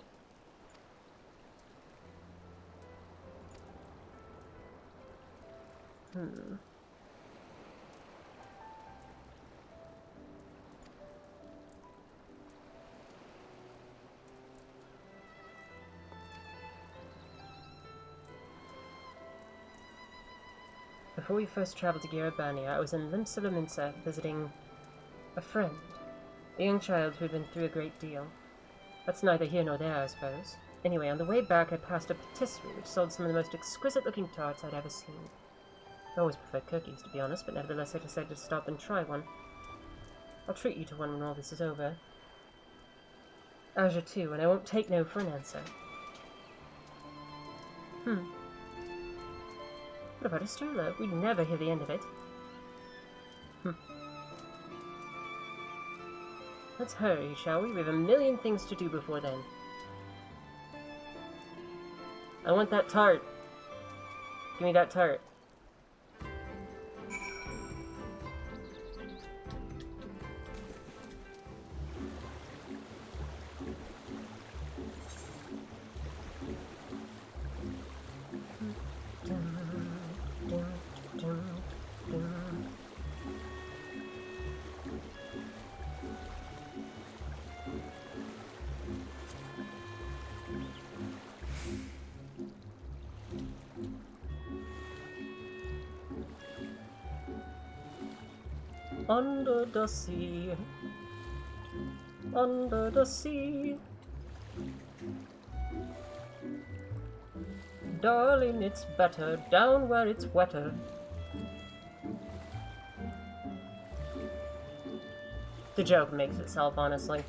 Before we first traveled to Garabania, I was in Limsa visiting a friend, a young child who had been through a great deal. That's neither here nor there, I suppose. Anyway, on the way back I passed a patisserie which sold some of the most exquisite-looking tarts I'd ever seen. I always preferred cookies, to be honest, but nevertheless I decided to stop and try one. I'll treat you to one when all this is over. Azure too, and I won't take no for an answer. What about Estrella? We'd never hear the end of it. Let's hurry, shall we? We have a million things to do before then. I want that tart. Give me that tart. Under the sea, under the sea. Darling, it's better down where it's wetter. The joke makes itself, honestly.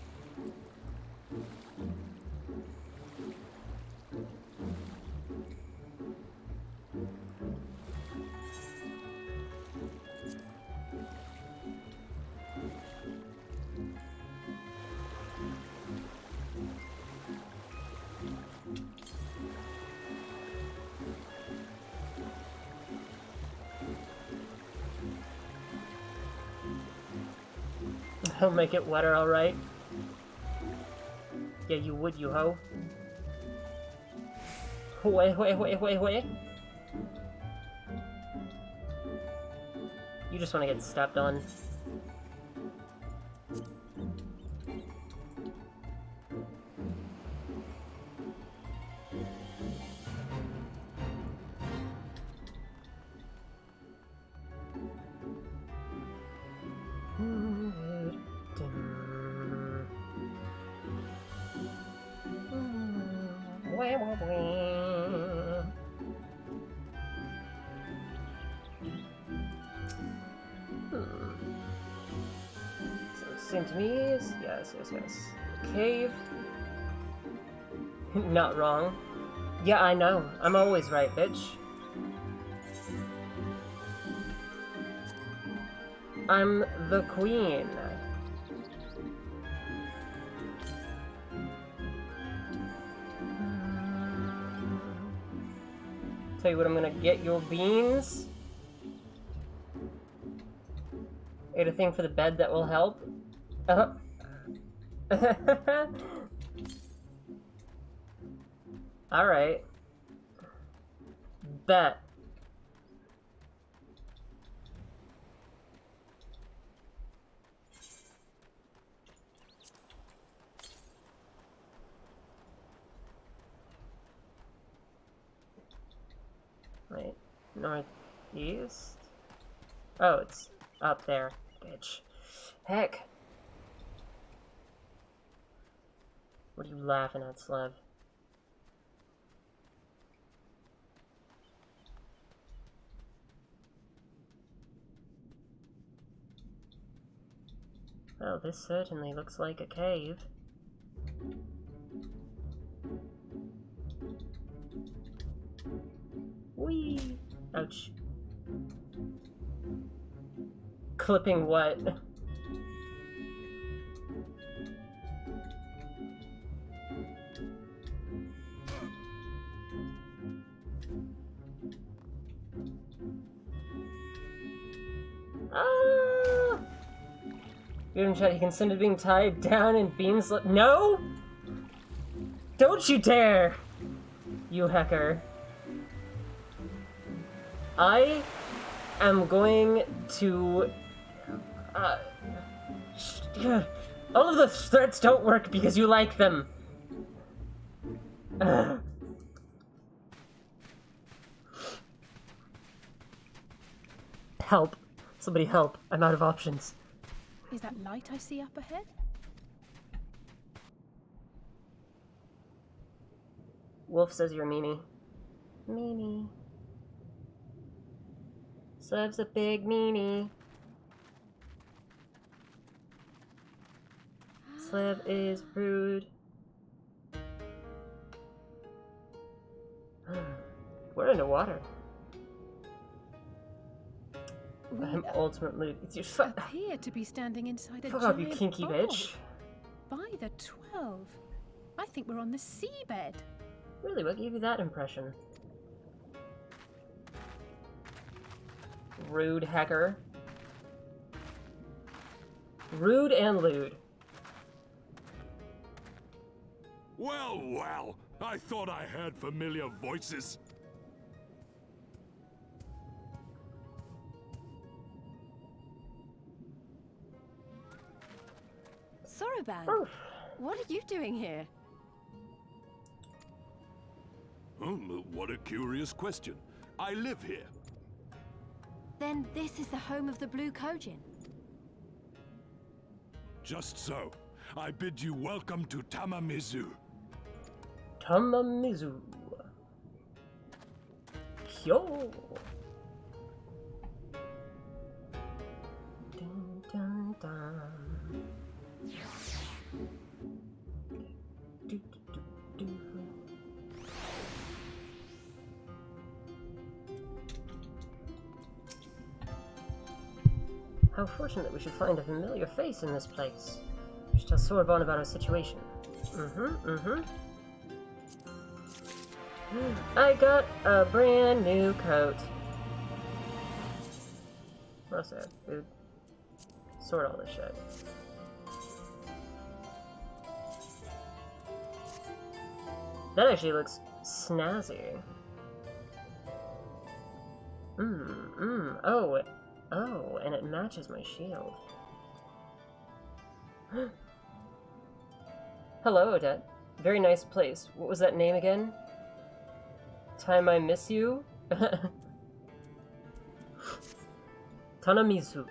He'll make it wetter, alright. Yeah, you would, you hoe. Wait. You just want to get stepped on. Seems to me is yes. Cave. Not wrong. Yeah, I know. I'm always right, bitch. I'm the queen. Tell you what, I'm gonna get your beans. Get a thing for the bed that will help. Alright. Bet. Wait, northeast? Oh, it's up there, bitch. Heck. What are you laughing at, Slev? Well, this certainly looks like a cave. Clipping what? Ah! Even chat, he consented being tied down in beans. No! Don't you dare! You hacker. I am going to... all of the threats don't work because you like them. Help. Somebody help. I'm out of options. Is that light I see up ahead? Wolf says you're a meanie. Meanie. Slev's a big meanie. Slev is rude. We're in the water. I'm ultimately. Appear to be standing inside a Fuck off, giant you kinky bog. bitch. By the 12. I think we're on the seabed. Really, what gave you that impression? Rude hacker. Rude and lewd. Well, well, I thought I heard familiar voices. Soroban, what are you doing here? What a curious question. I live here. Then this is the home of the Blue Kojin. Just so. I bid you welcome to Tamamizu. Tamamizu. Yo. Dun, dun, dun. Do, do, do, do. How fortunate we should find a familiar face in this place. We should tell Soroban about our situation. I got a brand new coat. What else I have? Food. Sort all this shit. That actually looks snazzy. Oh, and it matches my shield. Hello, Odette. Very nice place. What was that name again? Time I Miss You? Tanamizu.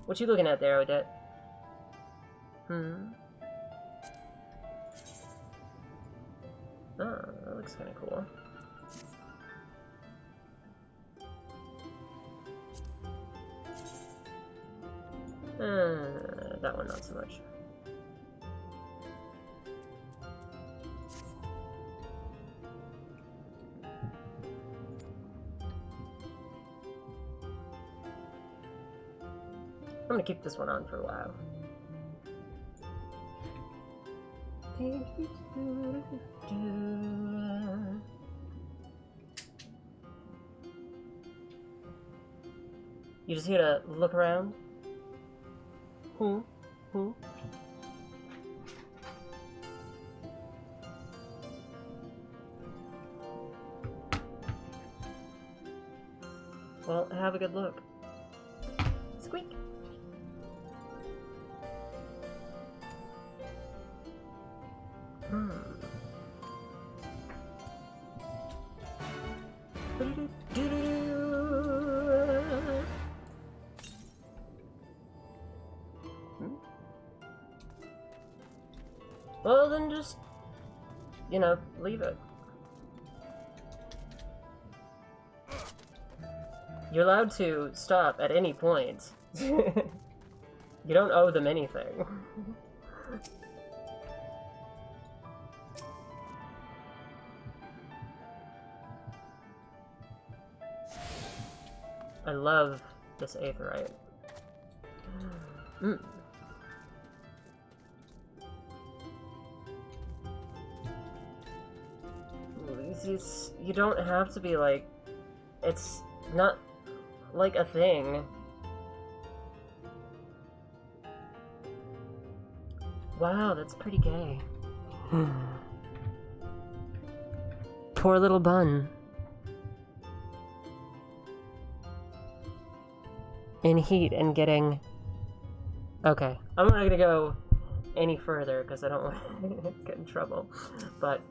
What you looking at there, Odette? Oh, that looks kind of cool. That one not so much. I'm gonna keep this one on for a while. You just here to look around? Well, have a good look. Squeak! Well, then just, you know, leave it. You're allowed to stop at any point. You don't owe them anything. I love this aetheryte. Mm. You don't have to be like, it's not like a thing. Wow, that's pretty gay. Poor little bun. In heat and getting... Okay, I'm not gonna go any further because I don't want to get in trouble, but...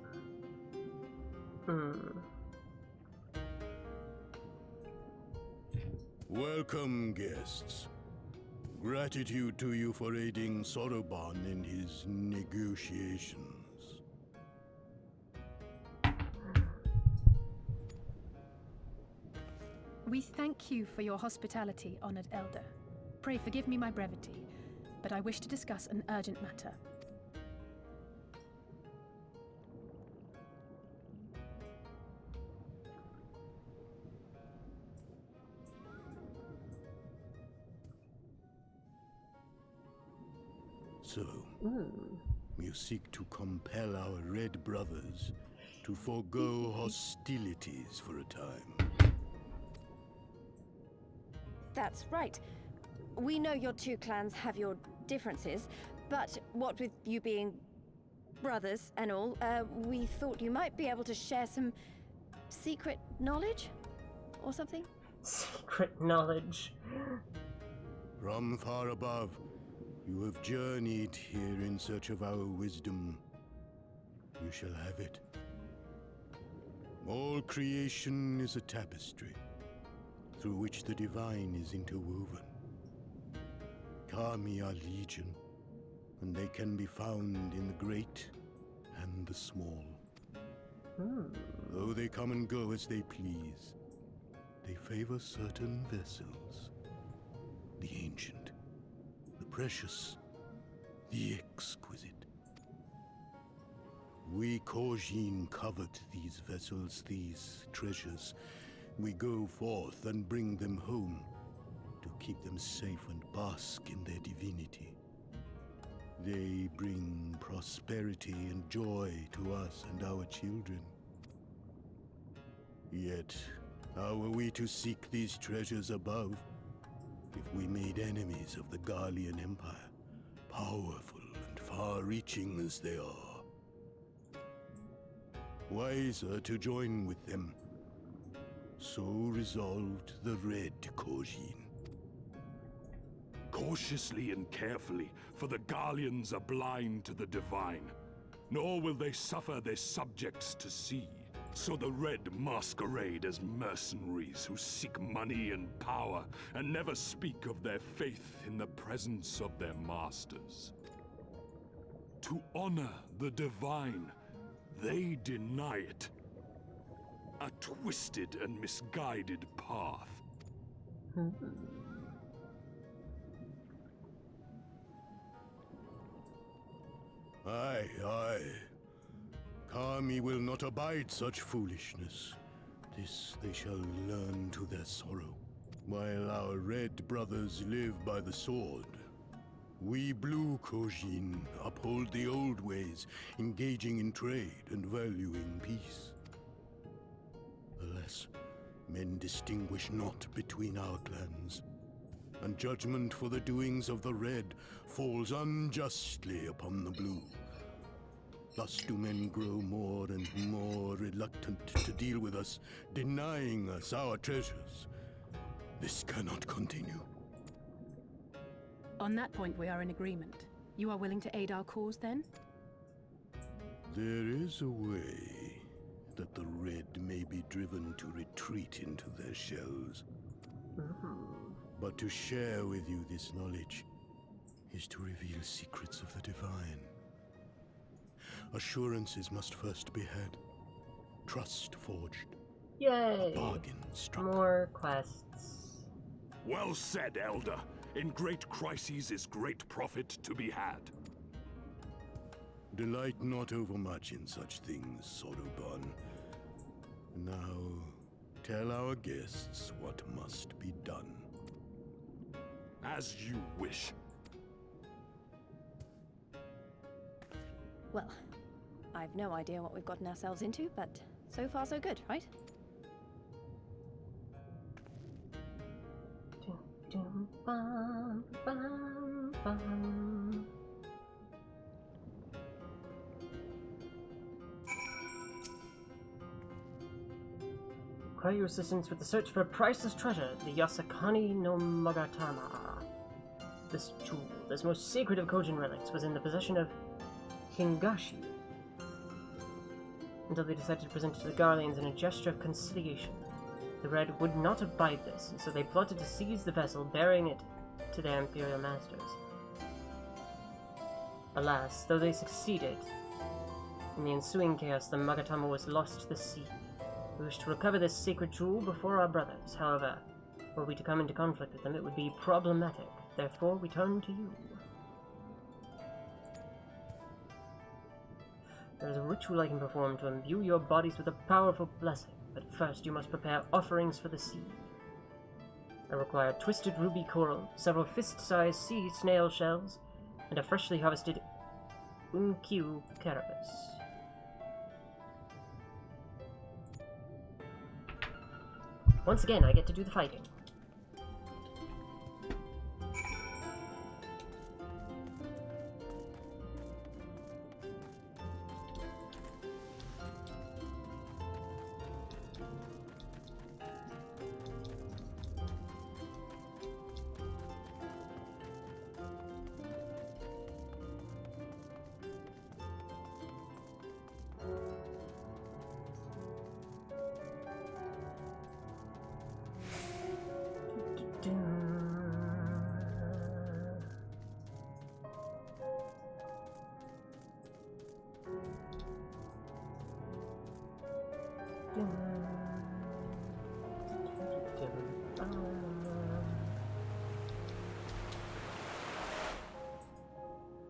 Welcome, guests. Gratitude to you for aiding Soroban in his negotiations. We thank you for your hospitality, honored elder. Pray forgive me my brevity, but I wish to discuss an urgent matter. So, you seek to compel our Red Brothers to forego hostilities for a time. That's right. We know your two clans have your differences, but what with you being brothers and all, we thought you might be able to share some secret knowledge or something? Secret knowledge. From far above, you have journeyed here in search of our wisdom. You shall have it. All creation is a tapestry, through which the divine is interwoven. Kami are legion, and they can be found in the great and the small. Though they come and go as they please, they favor certain vessels. The ancient, the precious, the exquisite. We Korjin covet these vessels, these treasures. We go forth and bring them home to keep them safe and bask in their divinity. They bring prosperity and joy to us and our children. Yet, how are we to seek these treasures above if we made enemies of the Garlean Empire, powerful and far-reaching as they are? Wiser to join with them. So resolved the Red Korjin. Cautiously and carefully, for the Garleans are blind to the divine, nor will they suffer their subjects to see. So the Red masquerade as mercenaries who seek money and power, and never speak of their faith in the presence of their masters. To honor the divine, they deny it. A twisted and misguided path. Aye, aye. Kami will not abide such foolishness. This they shall learn to their sorrow. While our Red Brothers live by the sword, we Blue Korjin uphold the old ways, engaging in trade and valuing peace. Alas, men distinguish not between our clans, and judgment for the doings of the Red falls unjustly upon the Blue. Thus do men grow more and more reluctant to deal with us, denying us our treasures. This cannot continue. On that point, we are in agreement. You are willing to aid our cause, then? There is a way that the Red may be driven to retreat into their shells. But to share with you this knowledge is to reveal secrets of the divine. Assurances must first be had, trust forged, Yay! a bargain struck. More quests. Well said, Elder. In great crises is great profit to be had. Delight not overmuch in such things, Soroban. Now, Tell our guests what must be done. As you wish. Well, I've no idea what we've gotten ourselves into, but so far so good, right? Require your assistance with the search for a priceless treasure, the Yasakani no Magatama. This jewel, this most sacred of Kojin relics, was in the possession of Hingashi, until they decided to present it to the Guardians in a gesture of conciliation. The Red would not abide this, and so they plotted to seize the vessel, bearing it to their Imperial masters. Alas, though they succeeded, in the ensuing chaos the Magatama was lost to the sea. We wish to recover this sacred jewel before our brothers. However, were we to come into conflict with them, it would be problematic. Therefore, we turn to you. There is a ritual I can perform to imbue your bodies with a powerful blessing, but first you must prepare offerings for the sea. I require twisted ruby coral, several fist-sized sea snail shells, and a freshly harvested unkyu carapace. Once again, I get to do the fighting.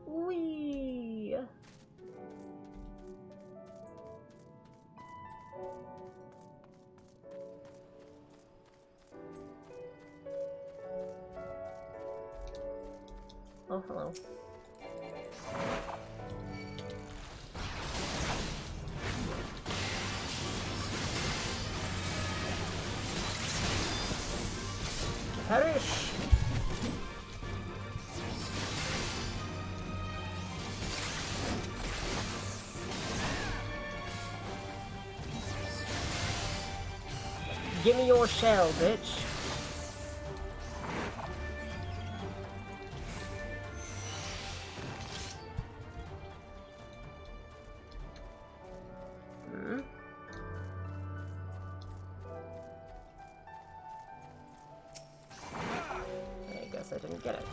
Whee! Oh, hello. Perish! Give me your shell, bitch. I guess I didn't get it.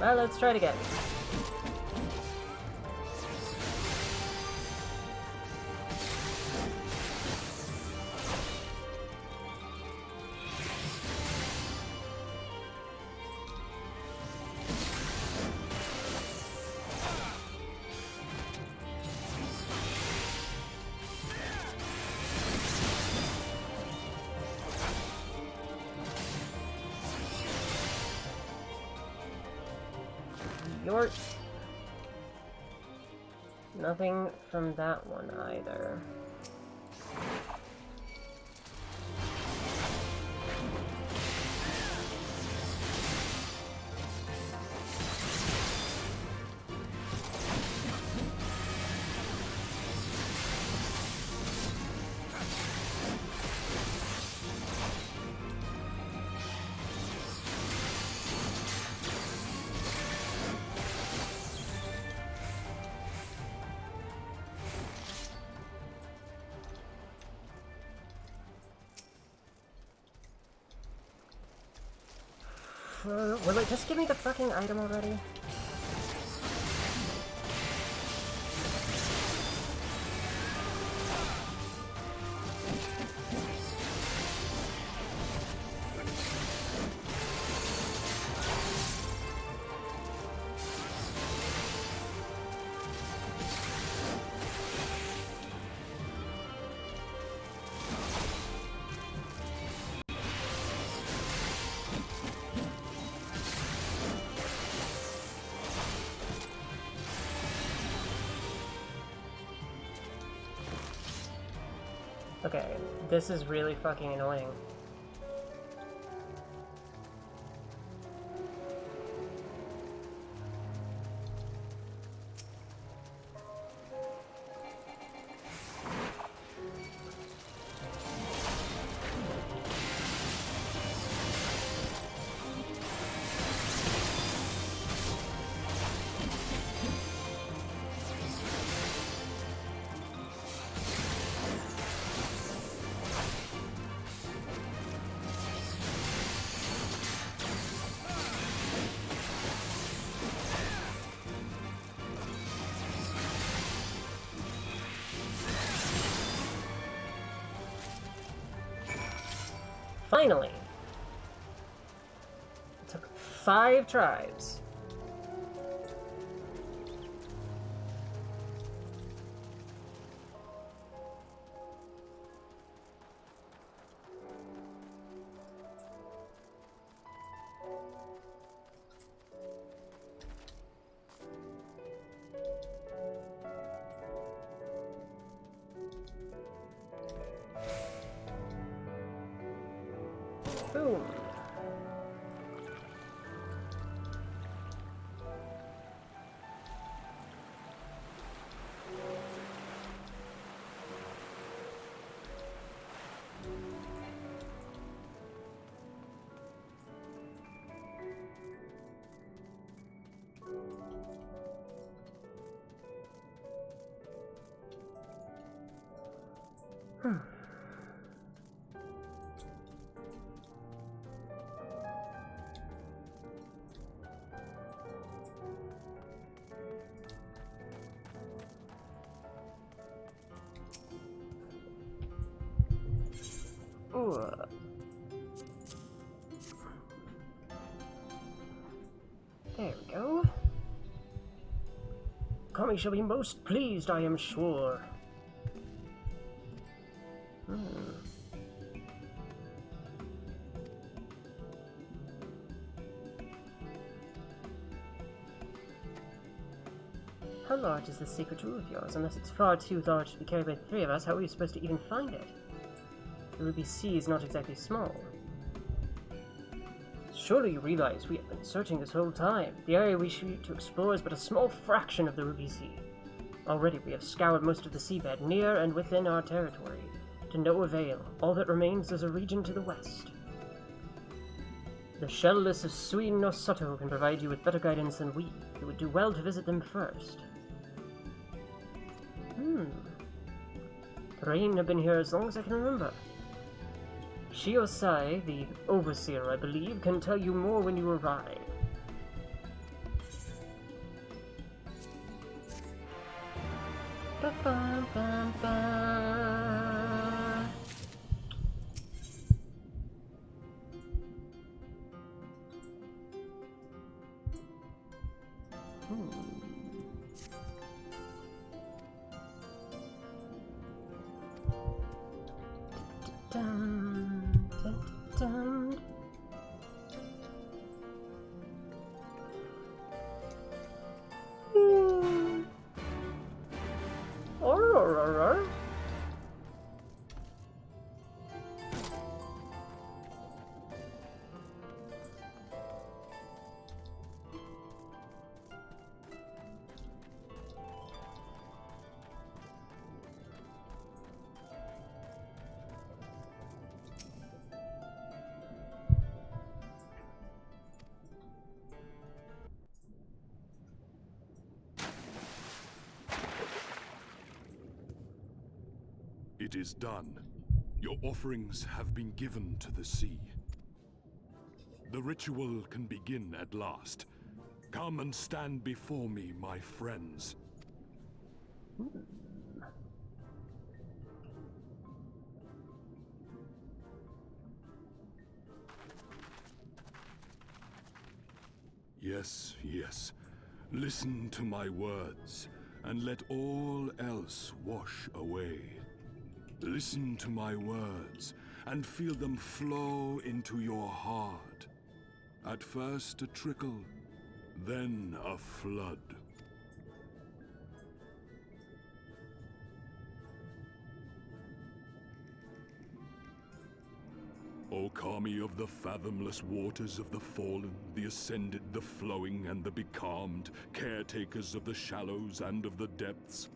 Well, let's try it again. Yort. Nothing from that one either. Will it just give me the fucking item already? Okay, this is really fucking annoying. Finally! It took 5 tries. Boom. Ooh. There we go. Kami shall be most pleased, I am sure. How large is this secret jewel of yours? Unless it's far too large to be carried by the 3 of us, how are we supposed to even find it? The Ruby Sea is not exactly small. Surely you realize we have been searching this whole time. The area we shoot to explore is but a small fraction of the Ruby Sea. Already we have scoured most of the seabed, near and within our territory. To no avail. All that remains is a region to the west. The shellless of Suin no Soto can provide you with better guidance than we. You would do well to visit them first. Rain have been here as long as I can remember. Shiosai, the overseer, I believe, can tell you more when you arrive. Ba-ba-ba-ba. Dun, dun, dun. Orororor. It is done. Your offerings have been given to the sea. The ritual can begin at last. Come and stand before me, my friends. Yes, yes. Listen to my words, and let all else wash away. Listen to my words, and feel them flow into your heart. At first a trickle, then a flood. O Kami of the fathomless waters of the fallen, the ascended, the flowing, and the becalmed, caretakers of the shallows and of the depths.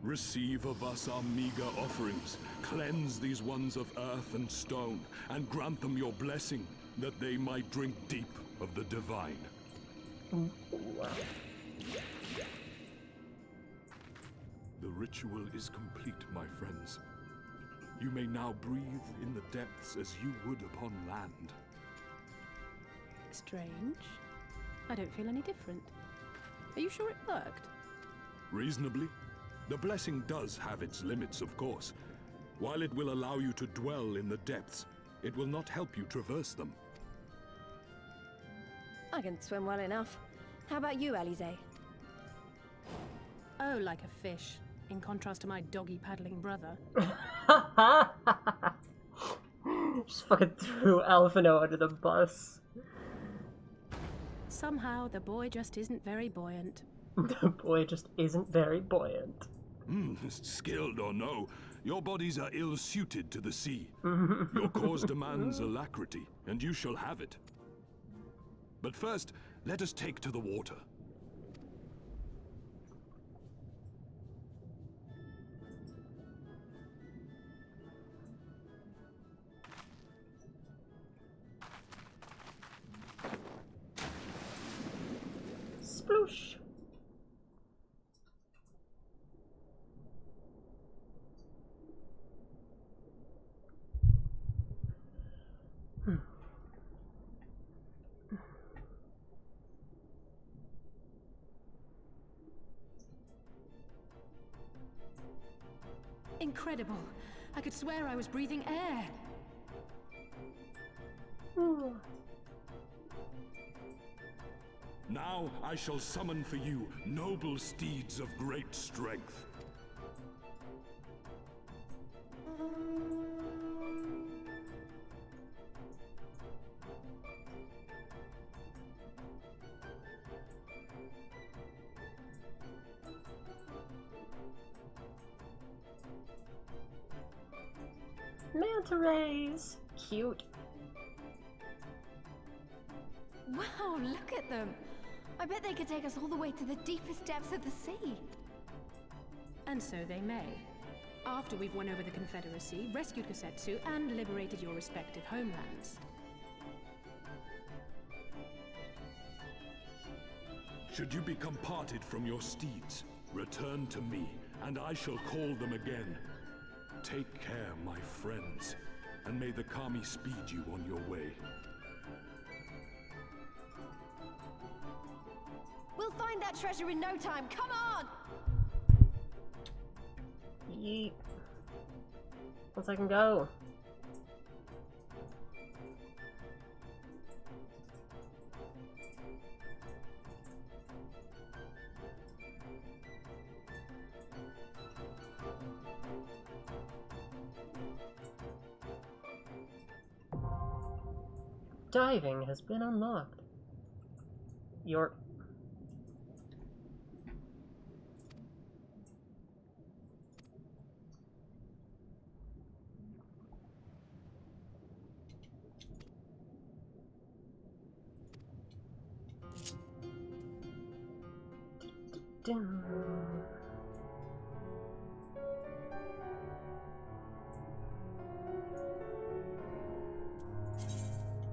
Receive of us our meager offerings, cleanse these ones of earth and stone, and grant them your blessing, that they might drink deep of the divine. The ritual is complete, my friends. You may now breathe in the depths as you would upon land. Strange. I don't feel any different. Are you sure it worked? Reasonably. The blessing does have its limits, of course. While it will allow you to dwell in the depths, it will not help you traverse them. I can swim well enough. How about you, Alize? Oh, like a fish, in contrast to my doggy-paddling brother. Just fucking threw Alphino under the bus. Somehow, the boy just isn't very buoyant. The boy just isn't very buoyant. Skilled or no, your bodies are ill-suited to the sea. Your cause demands alacrity, and you shall have it. But first, let us take to the water. Sploosh. Incredible. I could swear I was breathing air. Now I shall summon for you noble steeds of great strength. Manta rays! Cute. Wow, look at them! I bet they could take us all the way to the deepest depths of the sea. And so they may. After we've won over the Confederacy, rescued Kosetsu, and liberated your respective homelands. Should you become parted from your steeds, return to me, and I shall call them again. Take care, my friends, and may the Kami speed you on your way. We'll find that treasure in no time. Come on! Yeet. Once I can go. Diving has been unlocked. Your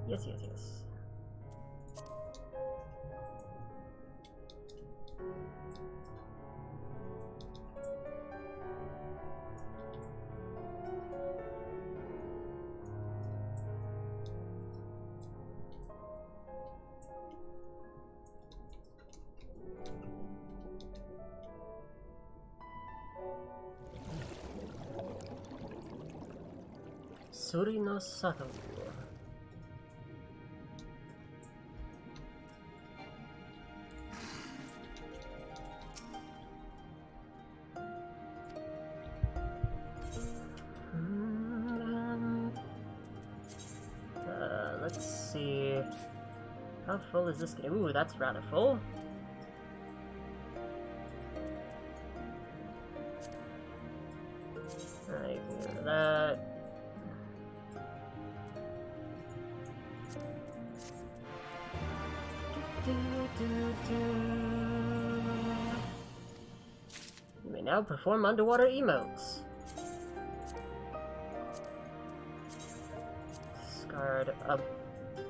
Yes, yes, yes. Suri no Sato. Let's see. How full is this game? Ooh, that's rather full. I can get rid of that. You may now perform underwater emotes. Discard a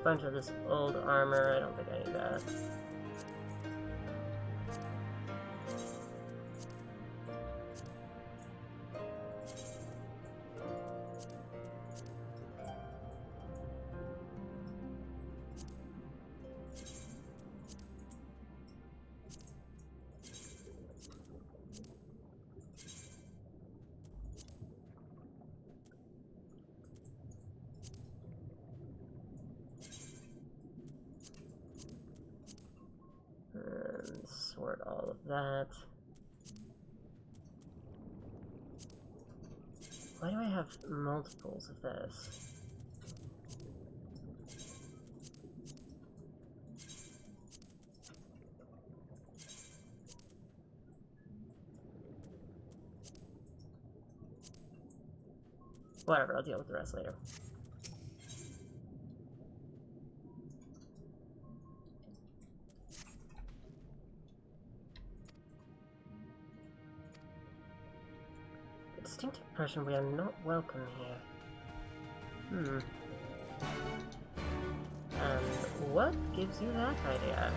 bunch of this old armor. I don't think I need that. Sort all of that. Why do I have multiples of this? Whatever, I'll deal with the rest later. Distinct impression we are not welcome here. And what gives you that idea?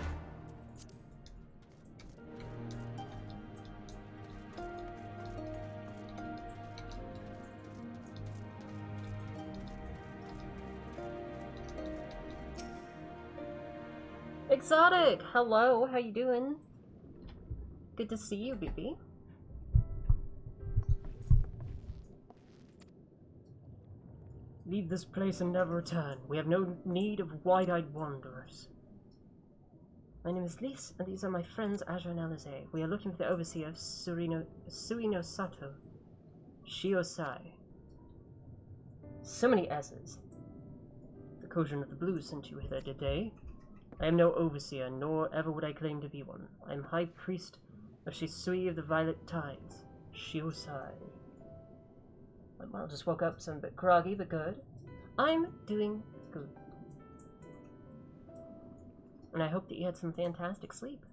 Exotic! Hello, how you doing? Good to see you, BB. Leave this place and never return. We have no need of wide-eyed wanderers. My name is Lise, and these are my friends Azure and Alize. We are looking for the overseer of Suino Sato. Shiosai. So many S's. The Kojin of the Blue sent you here today. I am no overseer, nor ever would I claim to be one. I am High Priest of Shisui of the Violet Tides. Shiosai. I just woke up, so I'm a bit groggy, but good. I'm doing good. And I hope that you had some fantastic sleep.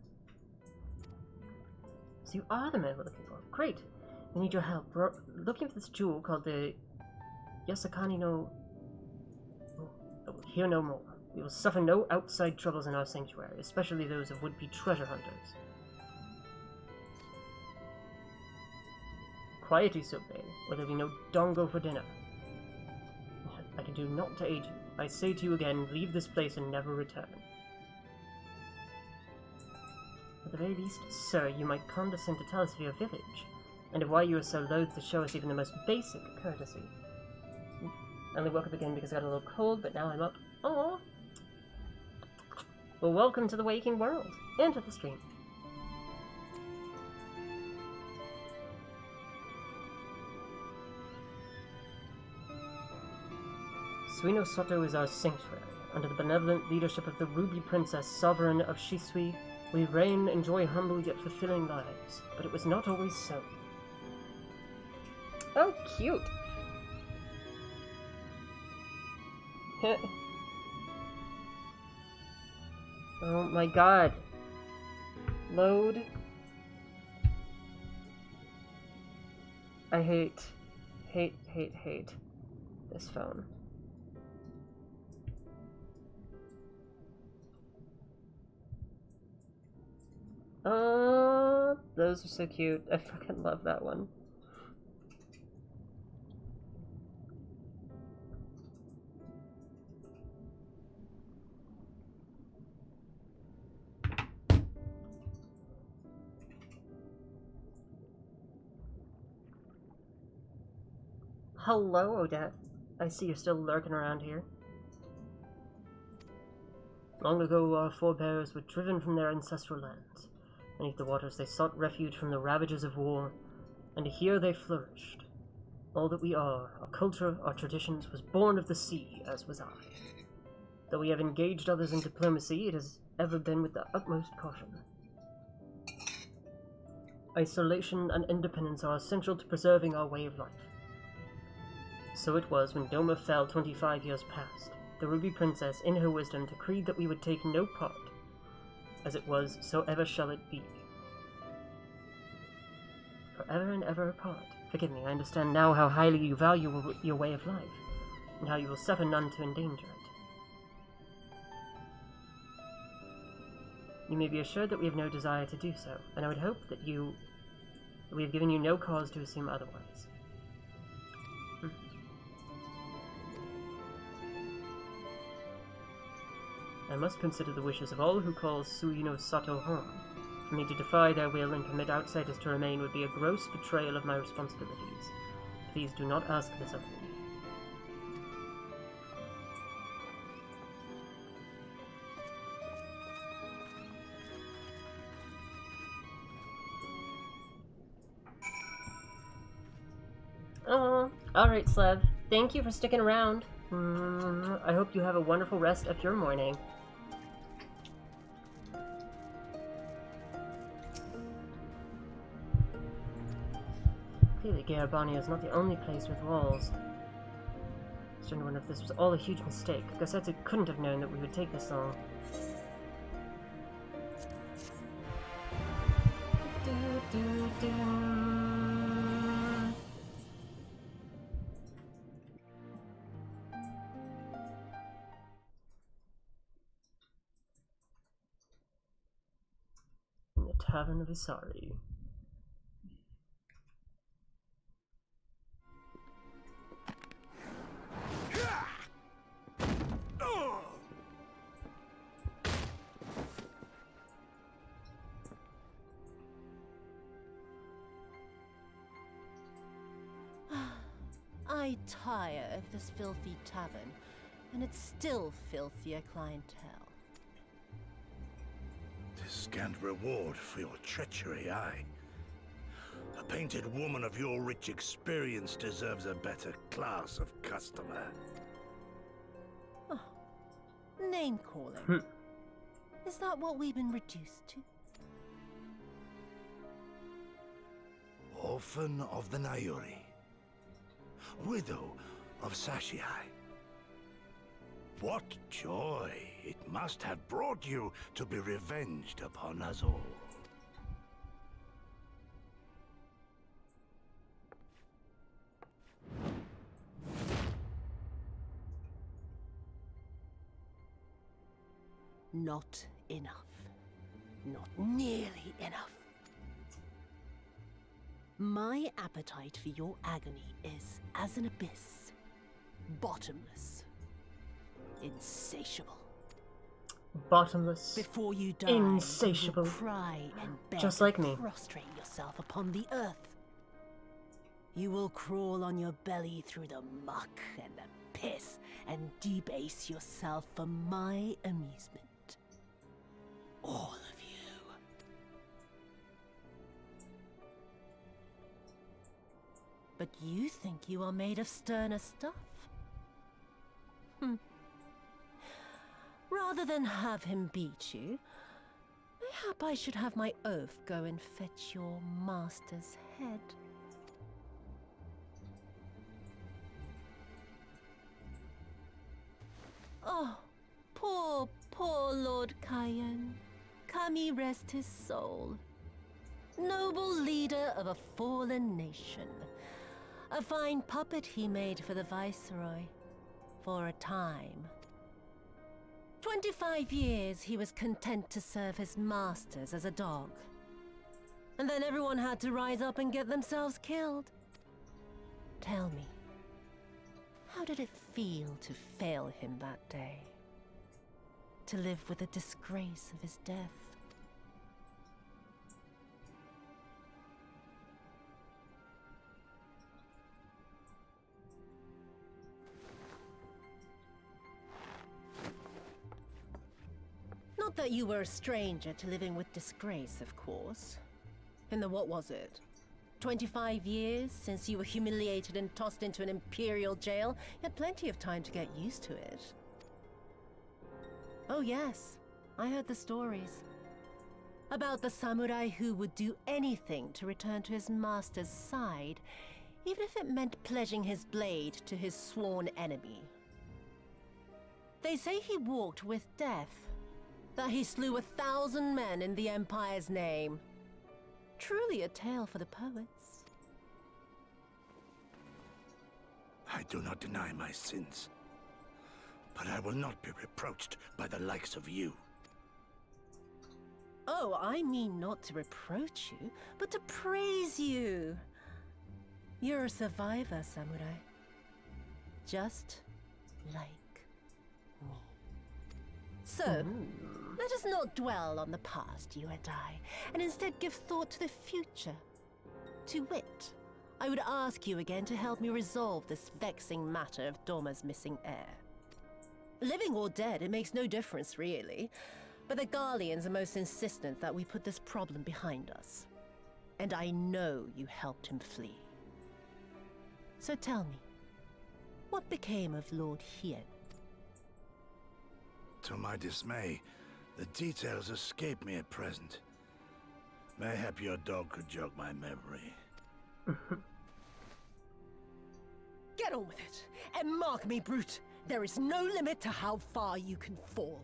So you are the man we're looking for. Great. We need your help. We're looking for this jewel called the Yasakani no... Hear no more. We will suffer no outside troubles in our sanctuary, especially those of would-be treasure hunters. Quietly, Sobe, or there be no dongo for dinner. I can do naught to aid you. I say to you again, leave this place and never return. At the very least, sir, you might condescend to tell us of your village, and of why you are so loath to show us even the most basic courtesy. I only woke up again because I got a little cold, but now I'm up. Aww! Well, welcome to the waking world, and to the stream. Suino Sato is our sanctuary. Under the benevolent leadership of the Ruby Princess, sovereign of Shisui, we reign, enjoy humble yet fulfilling lives. But it was not always so. Oh, cute! Oh my god. Load. I hate this phone. Those are so cute. I fucking love that one. Hello, Odette. I see you're still lurking around here. Long ago, our forebears were driven from their ancestral lands. Beneath the waters, they sought refuge from the ravages of war, and here they flourished. All that we are, our culture, our traditions, was born of the sea, as was I. Though we have engaged others in diplomacy, it has ever been with the utmost caution. Isolation and independence are essential to preserving our way of life. So it was when Doma fell 25 years past. The Ruby Princess, in her wisdom, decreed that we would take no part As it was, so ever shall it be. Forever and ever apart. Forgive me, I understand now how highly you value your way of life, and how you will suffer none to endanger it. You may be assured that we have no desire to do so, and I would hope that we have given you no cause to assume otherwise. I must consider the wishes of all who call Suyuno Sato home. For me to defy their will and permit outsiders to remain would be a gross betrayal of my responsibilities. Please do not ask this of me. Oh, alright, Slev. Thank you for sticking around. I hope you have a wonderful rest of your morning. Clearly, Garabania is not the only place with walls. I was starting to wonder if this was all a huge mistake. Gosetsu couldn't have known that we would take this long. In the Tavern of Isari. I tire of this filthy tavern, and it's still filthier clientele. Tis scant reward for your treachery, aye. A painted woman of your rich experience deserves a better class of customer. Oh, name calling. Is that what we've been reduced to? Orphan of the Nayuri. Widow of Sashihai. What joy it must have brought you to be revenged upon us all. Not enough. Not nearly enough. My appetite for your agony is as an abyss. Bottomless. Insatiable. Bottomless. Before you die, insatiable. you will cry and beg just like me. and prostrate yourself upon the earth. You will crawl on your belly through the muck and the piss and debase yourself for my amusement. All of you. But you think you are made of sterner stuff? Rather than have him beat you, mayhap I should have my oaf go and fetch your master's head. Oh, poor Lord Kayan. Kami rest his soul. Noble leader of a fallen nation. A fine puppet he made for the Viceroy. For a time. 25 years he was content to serve his masters as a dog. And then everyone had to rise up and get themselves killed. Tell me, how did it feel to fail him that day? To live with the disgrace of his death? Not that you were a stranger to living with disgrace, of course. In the what was it? 25 years since you were humiliated and tossed into an imperial jail? You had plenty of time to get used to it. Oh yes, I heard the stories. About the samurai who would do anything to return to his master's side, even if it meant pledging his blade to his sworn enemy. They say he walked with death. that he slew 1,000 men in the Empire's name. Truly a tale for the poets. I do not deny my sins, but I will not be reproached by the likes of you. Oh, I mean not to reproach you, but to praise you. You're a survivor, Samurai. Just like me. So, let us not dwell on the past, you and I, and instead give thought to the future. To wit, I would ask you again to help me resolve this vexing matter of Doma's missing heir. Living or dead, it makes no difference, really. But the Garleans are most insistent that we put this problem behind us. And I know you helped him flee. So tell me, what became of Lord Hien? To my dismay, the details escape me at present. Mayhap your dog could jog my memory. Get on with it, and mark me, brute. There is no limit to how far you can fall.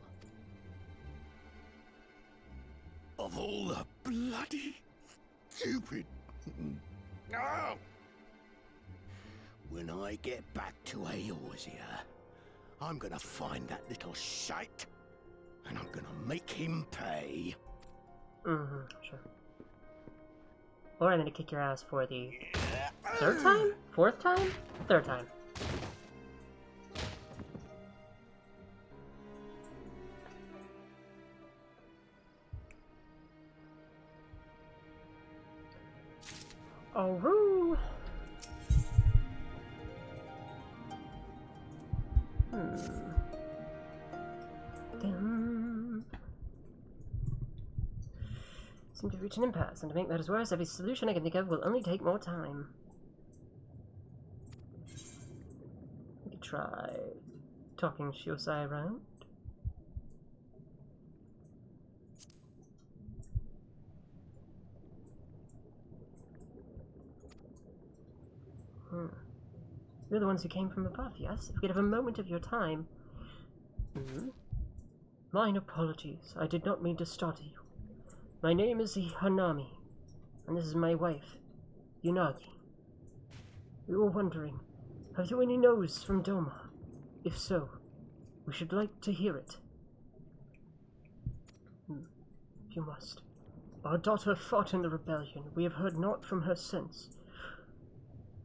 Of all the bloody stupid... Oh! When I get back to Eorzea, I'm gonna find that little shite, and I'm gonna make him pay. Sure. Or I'm gonna kick your ass for the third time? Fourth time? Third time. Oh, woo! Seem to reach an impasse, and to make matters worse, every solution I can think of will only take more time. We could try talking Shiosai around. You're the ones who came from above, yes? If we could have a moment of your time. Mine apologies. I did not mean to startle you. My name is Hanami, and this is my wife, Yunagi. We were wondering, have you any news from Doma? If so, we should like to hear it. You must. Our daughter fought in the rebellion. We have heard naught from her since.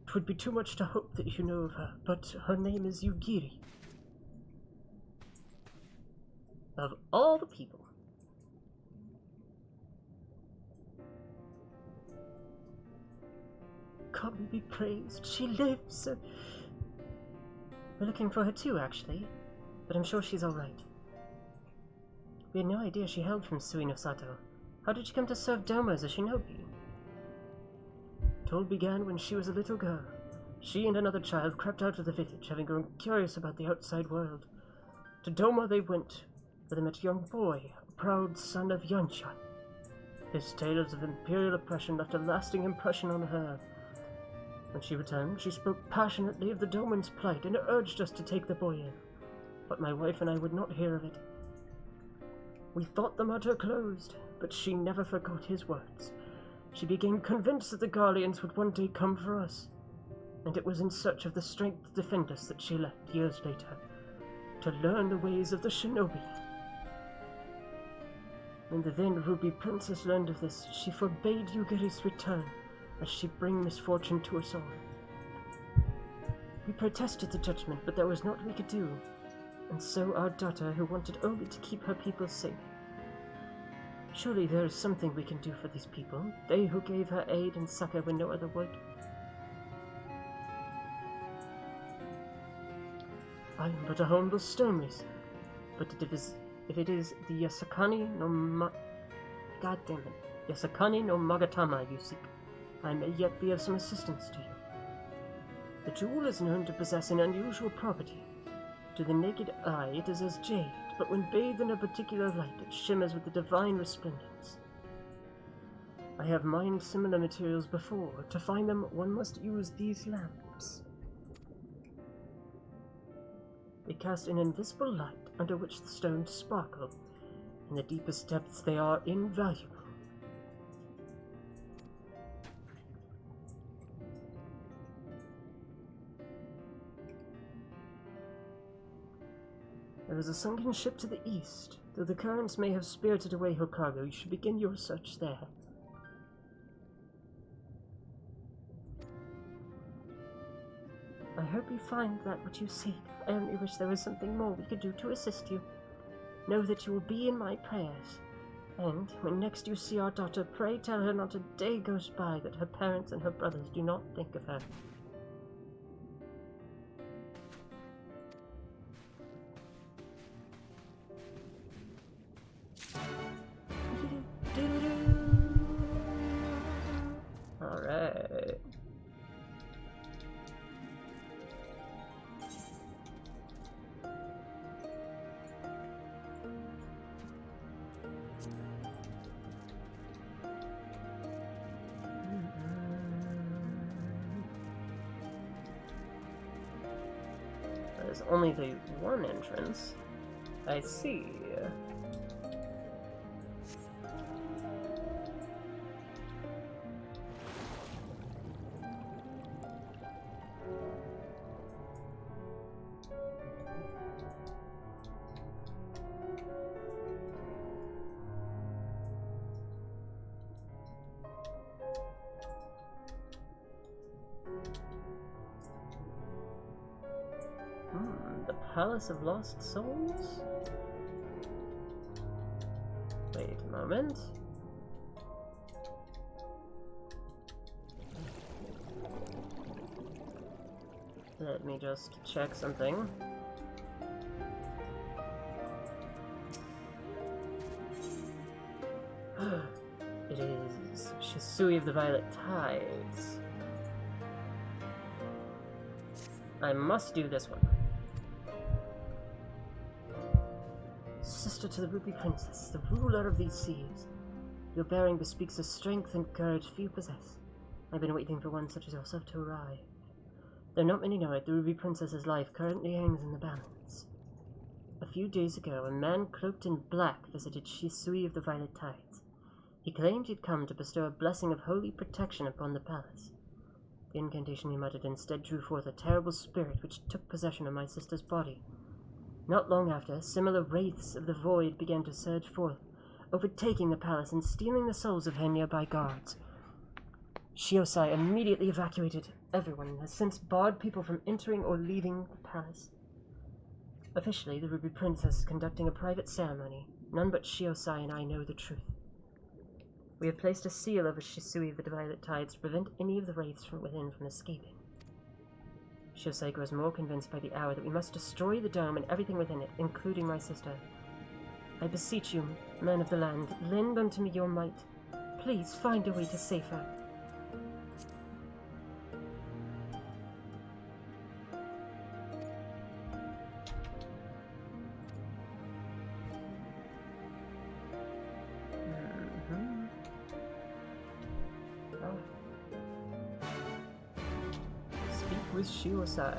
It would be too much to hope that you know of her, but her name is Yugiri. Of all the people. God be praised, she lives! We're looking for her too, actually, but I'm sure she's alright. We had no idea she hailed from Suino Sato. How did she come to serve Doma as a shinobi? It all began when she was a little girl. She and another child crept out of the village, having grown curious about the outside world. To Doma they went, where they met a young boy, a proud son of Yansha. His tales of imperial oppression left a lasting impression on her. When she returned, she spoke passionately of the Doman's plight and urged us to take the boy in. But my wife and I would not hear of it. We thought the matter closed, but she never forgot his words. She became convinced that the Garleans would one day come for us, and it was in search of the strength to defend us that she left years later, to learn the ways of the shinobi. When the then Ruby Princess learned of this, she forbade Yugiri's return, lest she bring misfortune to us all. We protested the judgment, but there was naught we could do, and so our daughter, who wanted only to keep her people safe. Surely there is something we can do for these people, they who gave her aid and succor when no other would. I am but a humble stonemason, but if it is the Yasakani no Yasakani no Magatama you seek, I may yet be of some assistance to you. The jewel is known to possess an unusual property. To the naked eye it is as jade, but when bathed in a particular light it shimmers with a divine resplendence. I have mined similar materials before. To find them, one must use these lamps. They cast an invisible light under which the stones sparkle. In the deepest depths, they are invaluable. There is a sunken ship to the east. Though the currents may have spirited away her cargo, you should begin your search there. I hope you find that what you seek. I only wish there was something more we could do to assist you. Know that you will be in my prayers. And when next you see our daughter, pray tell her not a day goes by that her parents and her brothers do not think of her. Alright. There's only the one entrance. I see. The Palace of Lost Souls? Wait a moment. Let me just check something. It is Shisui of the Violet Tides. I must do this one. Sister to the Ruby Princess, the ruler of these seas. Your bearing bespeaks a strength and courage few possess. I've been waiting for one such as yourself to arrive. Though not many know it, the Ruby Princess's life currently hangs in the balance. A few days ago, a man cloaked in black visited Shisui of the Violet Tides. He claimed he'd come to bestow a blessing of holy protection upon the palace. The incantation he muttered instead drew forth a terrible spirit which took possession of my sister's body. Not long after, similar wraiths of the void began to surge forth, overtaking the palace and stealing the souls of her nearby guards. Shiosai immediately evacuated everyone and has since barred people from entering or leaving the palace. Officially, the Ruby Princess is conducting a private ceremony. None but Shiosai and I know the truth. We have placed a seal over Shisui of the Violet Tides to prevent any of the wraiths from within from escaping. Shiosai grows more convinced by the hour that we must destroy the dome and everything within it, including my sister. I beseech you, men of the land, lend unto me your might. Please find a way to save her. With Shiosai.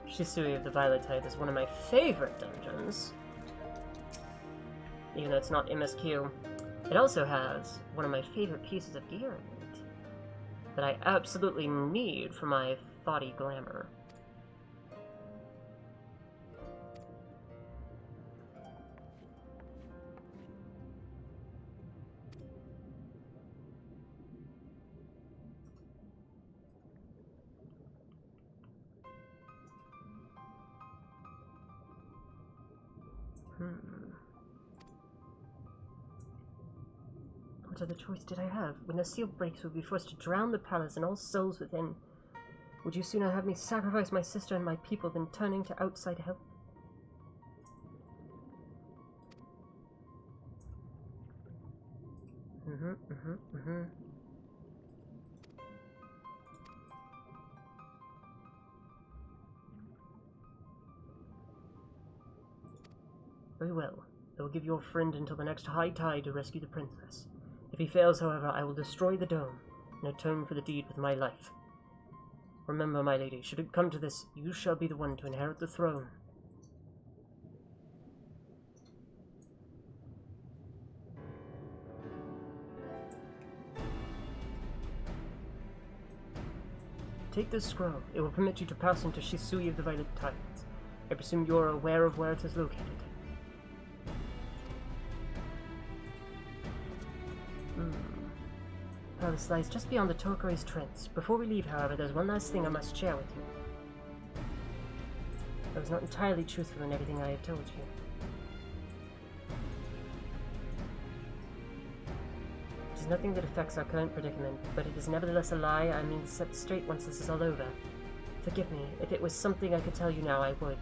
Shisui of the Violet Tide is one of my favorite dungeons. Even though it's not MSQ. It also has one of my favorite pieces of gear in it that I absolutely need for my thoughty glamour. What other choice did I have? When the seal breaks, we'll be forced to drown the palace and all souls within. Would you sooner have me sacrifice my sister and my people than turning to outside help? Very well. I will give your friend until the next high tide to rescue the princess. If he fails, however, I will destroy the dome. and atone for the deed with my life. Remember, my lady, should it come to this, you shall be the one to inherit the throne. Take this scroll. It will permit you to pass into Shisui of the Violet Tides. I presume you are aware of where it is located. Palace lies just beyond the turquoise trench. Before we leave, however, there's one last thing I must share with you. I was not entirely truthful in everything I have told you. It is nothing that affects our current predicament, but it is nevertheless a lie I mean to set straight once this is all over. Forgive me, if it was something I could tell you now, I would.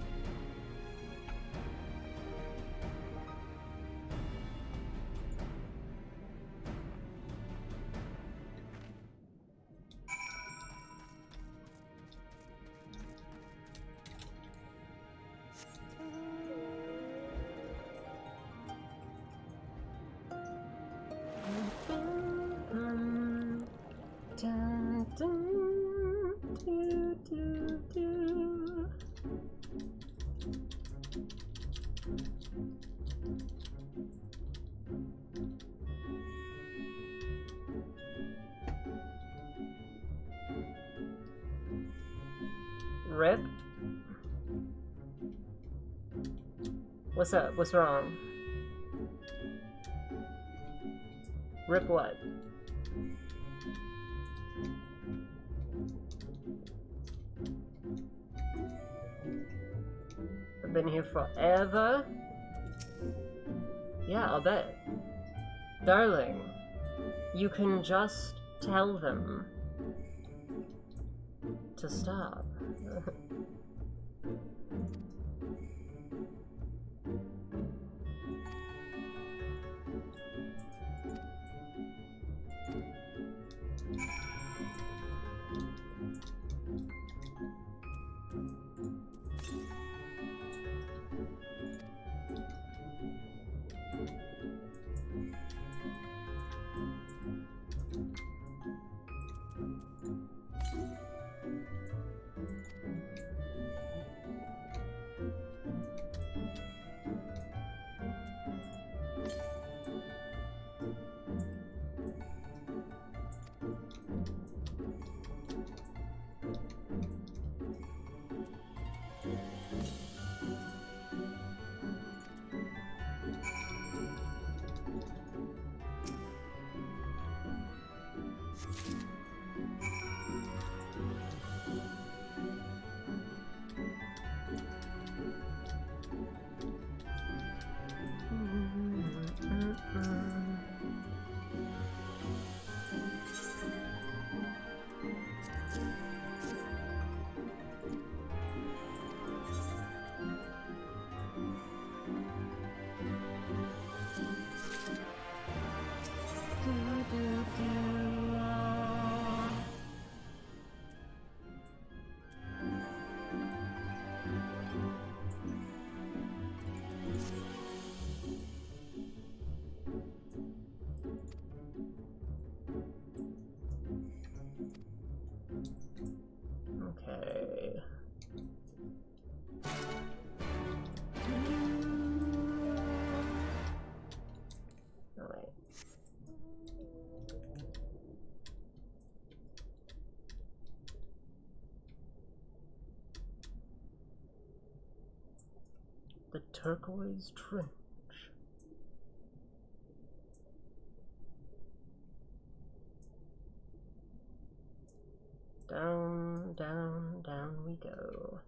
Rip? What's up? What's wrong? Rip what? I've been here forever? Yeah, I'll bet. Darling, you can just tell them to stop. Okay. Alright. The turquoise trench. Down, down, down we go.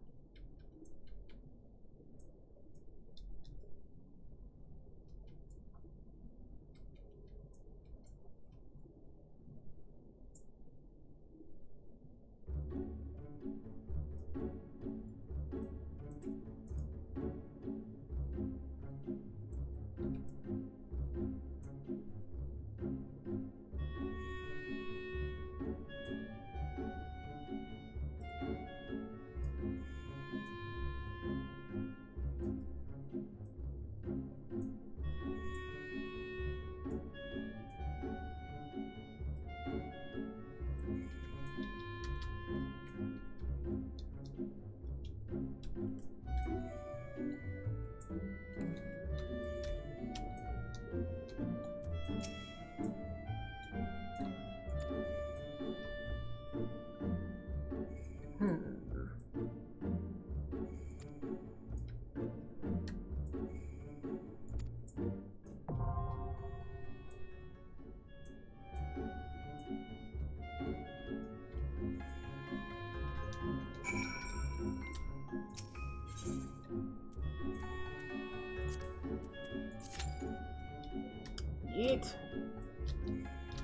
Eat.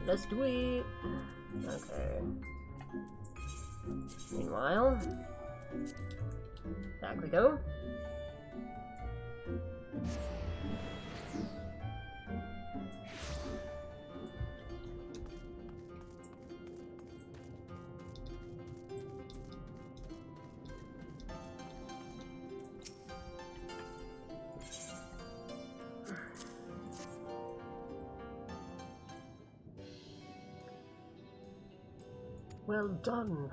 Let's do it. Okay. Meanwhile, back we go. Well done.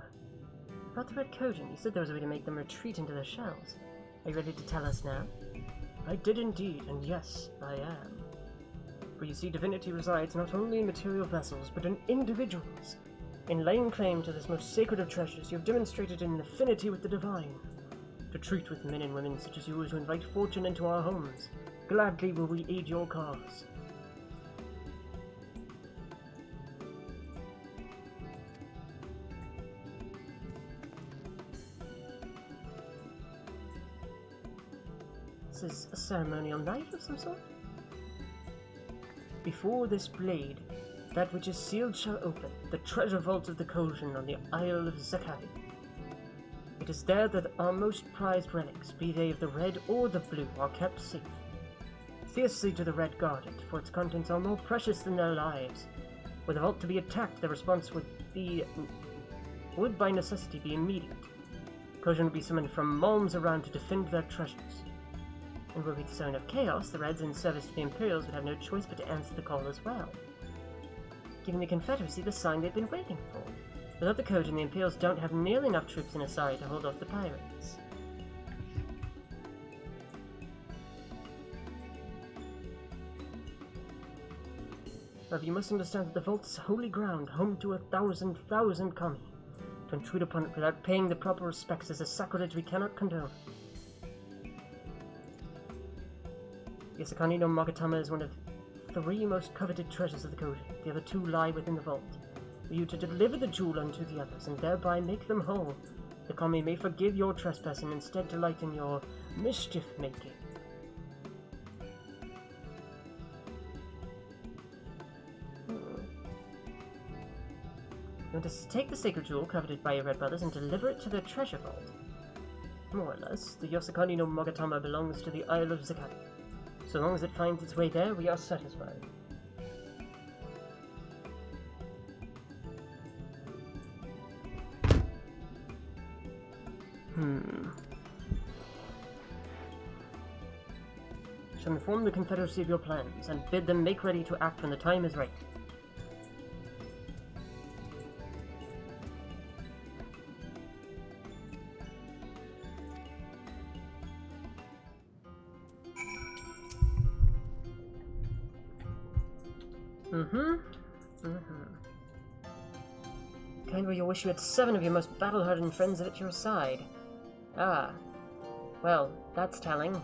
About the red coat, you said there was a way to make them retreat into their shells. Are you ready to tell us now? I did indeed, and yes, I am. For you see, divinity resides not only in material vessels, but in individuals. In laying claim to this most sacred of treasures, you have demonstrated an affinity with the divine. To treat with men and women such as you is to invite fortune into our homes. Gladly will we aid your cause. This is a ceremonial knife of some sort? Before this blade, that which is sealed shall open, the treasure vault of the Kojin on the Isle of Zakari. It is there that our most prized relics, be they of the red or the blue, are kept safe. Fiercely to the red guard it, for its contents are more precious than their lives. Were the vault to be attacked, the response would by necessity be immediate. Kojin would be summoned from malms around to defend their treasures. And were we the zone of chaos, the Reds in service to the Imperials would have no choice but to answer the call as well. Giving the Confederacy the sign they've been waiting for. Without the Kojin, the Imperials don't have nearly enough troops in Asari to hold off the pirates. However, you must understand that the vault is holy ground, home to 1,000 kami. To intrude upon it without paying the proper respects is a sacrilege we cannot condone. Yasakani no Magatama is one of 3 most coveted treasures of the Kojin. The other 2 lie within the vault. For you to deliver the jewel unto the others, and thereby make them whole, the kami may forgive your trespass and instead delight in your mischief-making. You want to take the sacred jewel coveted by your red brothers and deliver it to their treasure vault. More or less, the Yosakani no Magatama belongs to the Isle of Zakari. So long as it finds its way there, we are satisfied. Shall inform the Confederacy of your plans, and bid them make ready to act when the time is right. Kind where you wish you had 7 of your most battle-hardened friends at your side. Ah. Well, that's telling.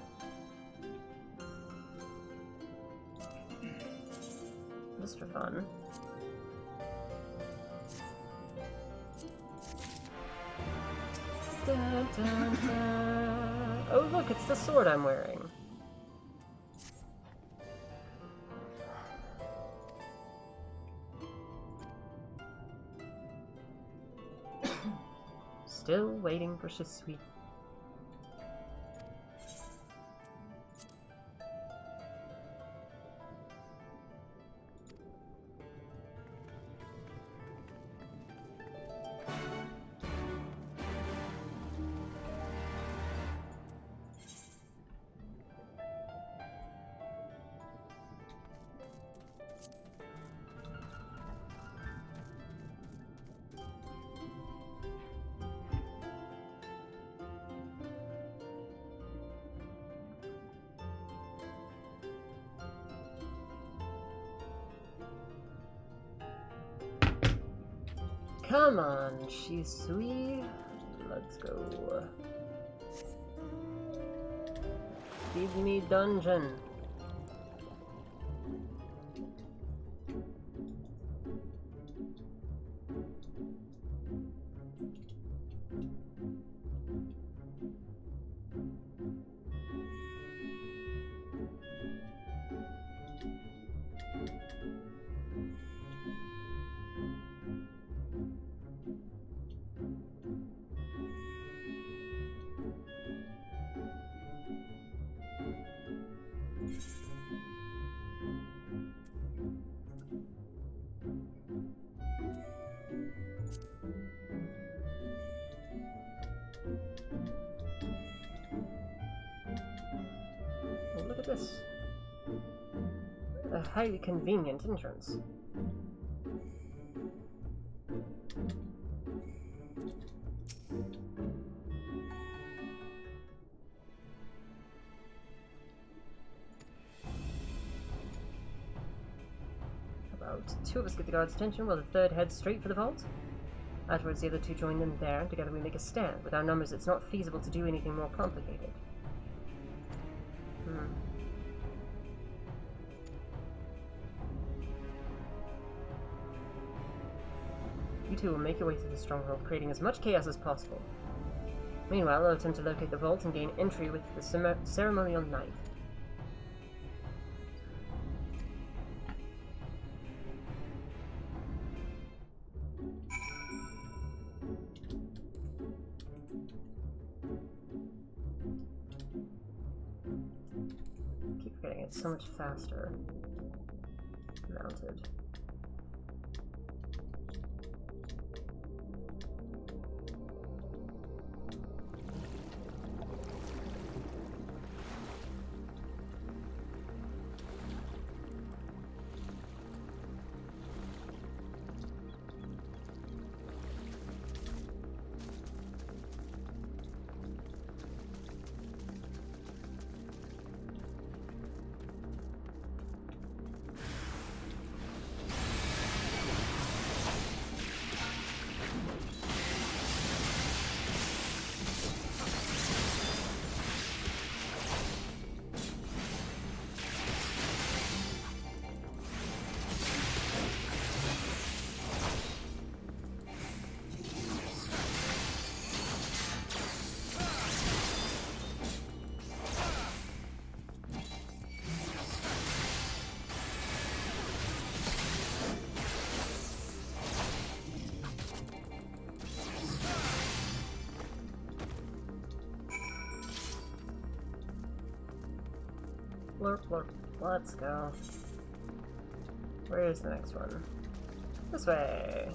Just for fun. Dun, dun, dun. Oh look, it's the sword I'm wearing. Still waiting for Shisui. Come on, Shisui. Let's go. Give me dungeon. this? A highly convenient entrance. About two of us get the guard's attention while the third heads straight for the vault. Afterwards, the other two join them there, and together we make a stand. With our numbers, it's not feasible to do anything more complicated. You two will make your way through the stronghold, creating as much chaos as possible. Meanwhile, I'll attempt to locate the vault and gain entry with the ceremonial knife. Keep forgetting it's so much faster mounted. Look, let's go. Where is the next one? This way.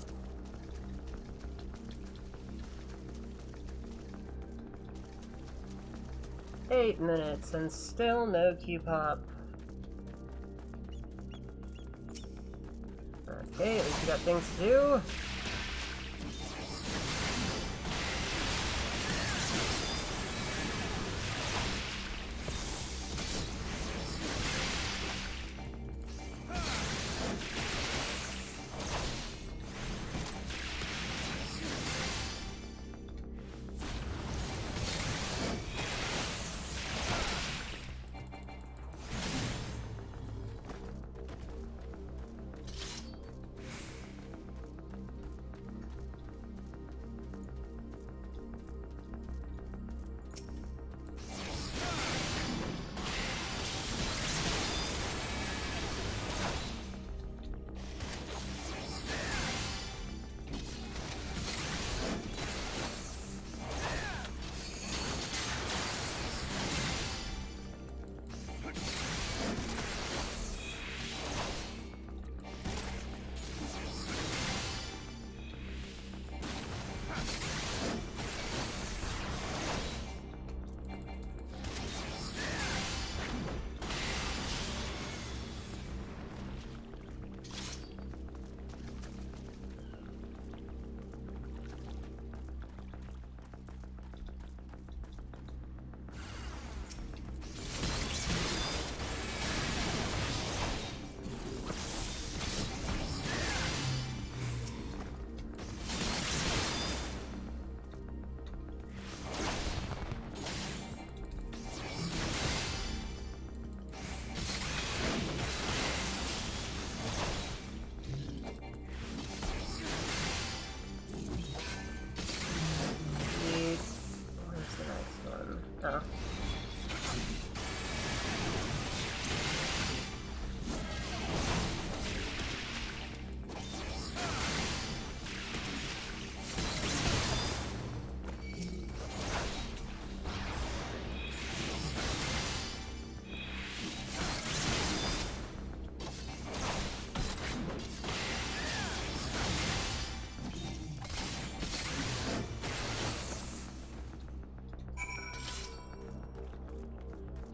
Eight minutes and still no Q-pop. Okay, at least we got things to do.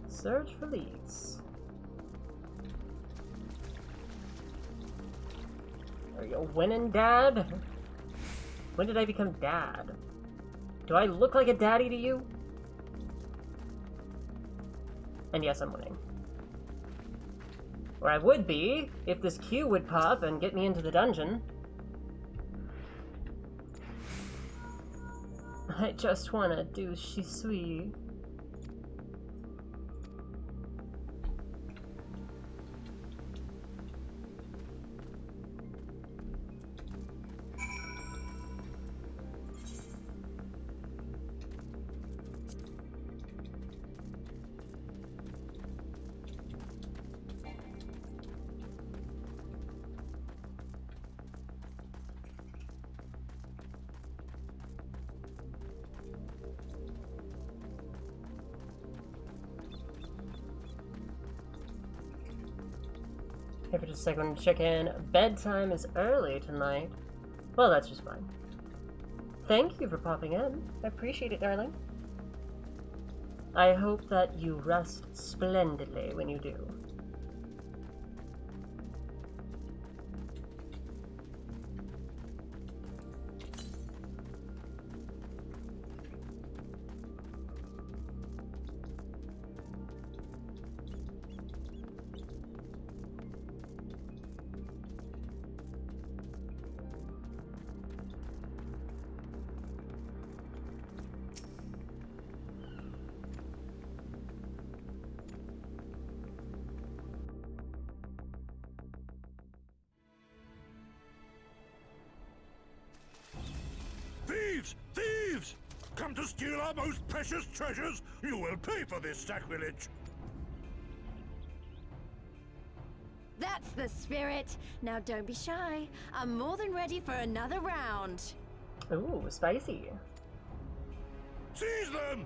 Search for leads. Are you winning, Dad? When did I become Dad? Do I look like a daddy to you? And yes, I'm winning. Or I would be, if this queue would pop and get me into the dungeon. I just wanna do shisui. Hey, for just a second to check in. Bedtime is early tonight. Well, that's just fine. Thank you for popping in. I appreciate it, darling. I hope that you rest splendidly when you do. Thieves! Thieves! Come to steal our most precious treasures? You will pay for this sacrilege! That's the spirit. Now don't be shy. I'm more than ready for another round. Ooh, spicy. Seize them!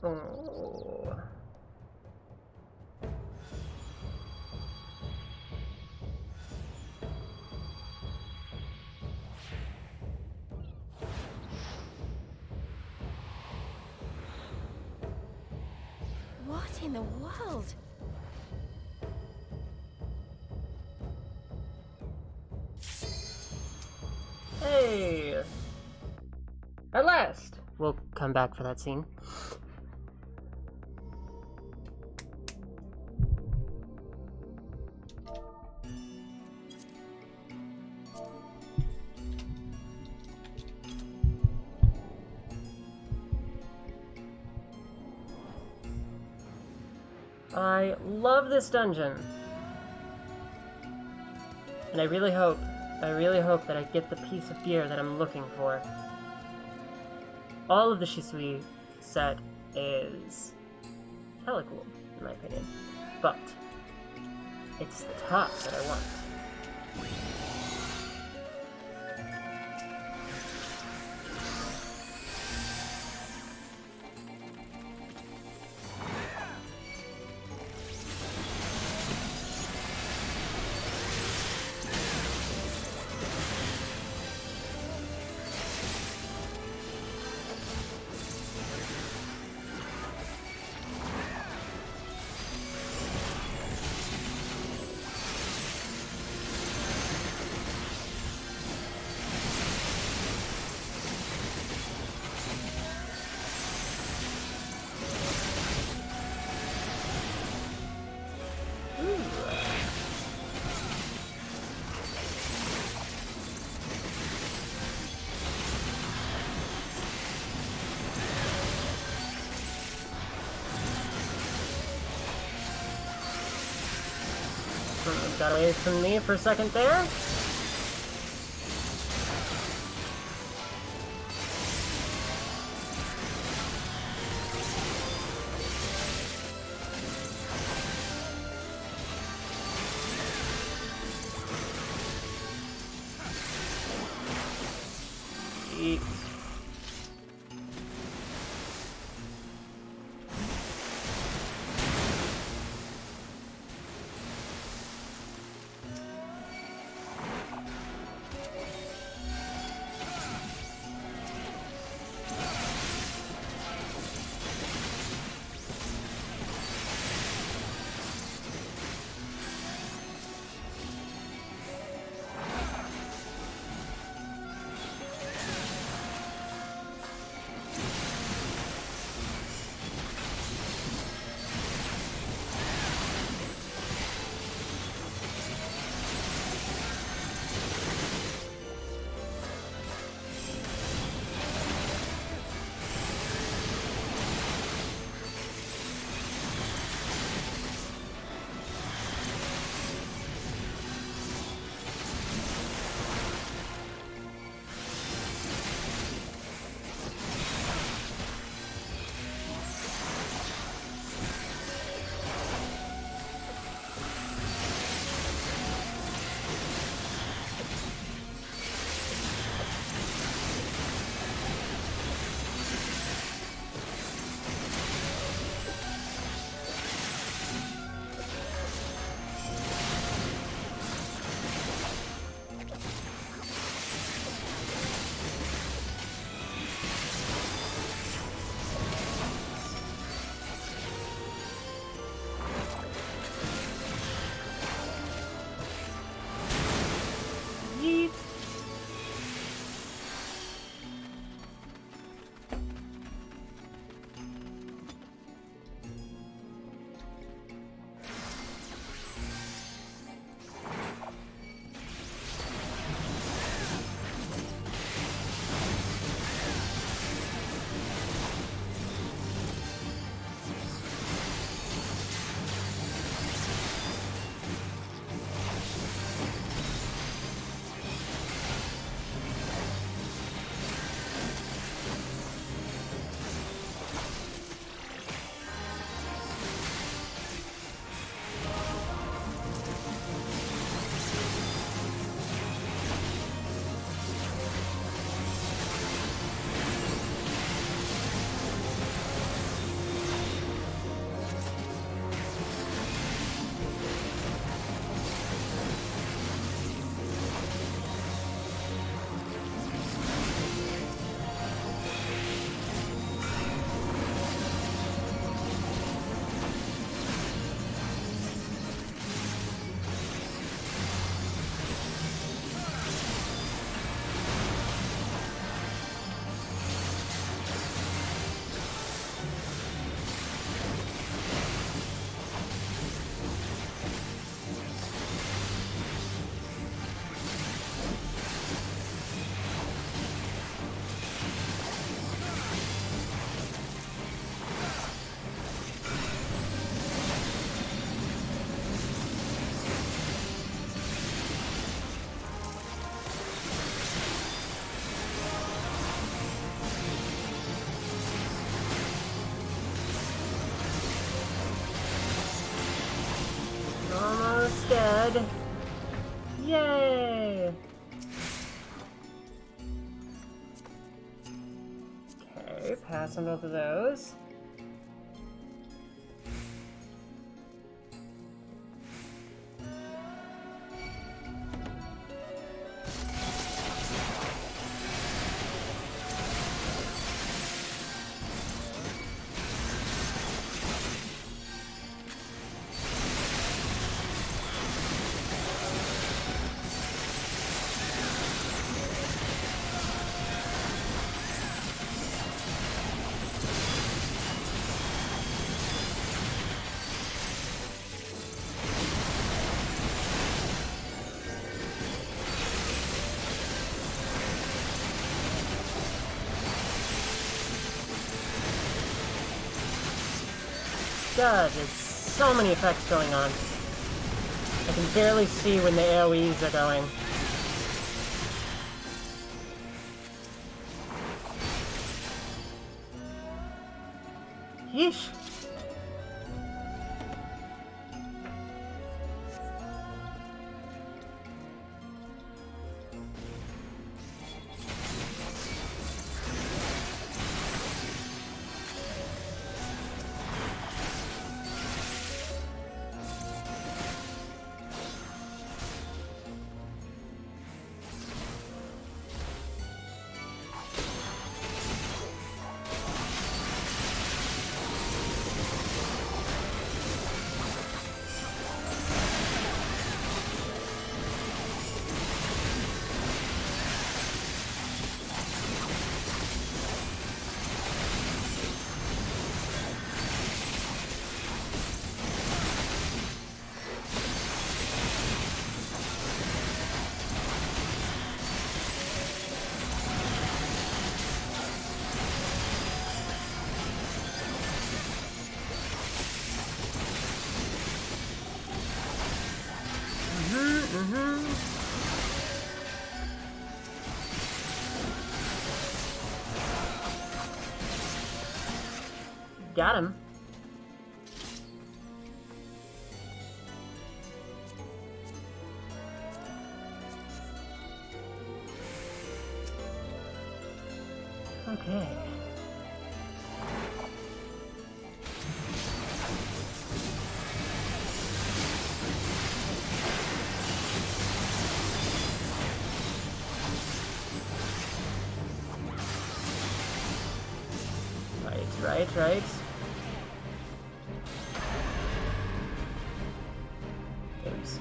Oh. What in the world? Hey! At last! We'll come back for that scene. I love this dungeon. And I really hope that I get the piece of gear that I'm looking for. All of the Shisui set is hella cool, in my opinion. But it's the top that I want. Got away from me for a second there. Yeet. dead. Yay! Okay, pass on both of those. God, there's so many effects going on. I can barely see when the AoEs are going. Yeesh. Got him. Okay. Right. Oops.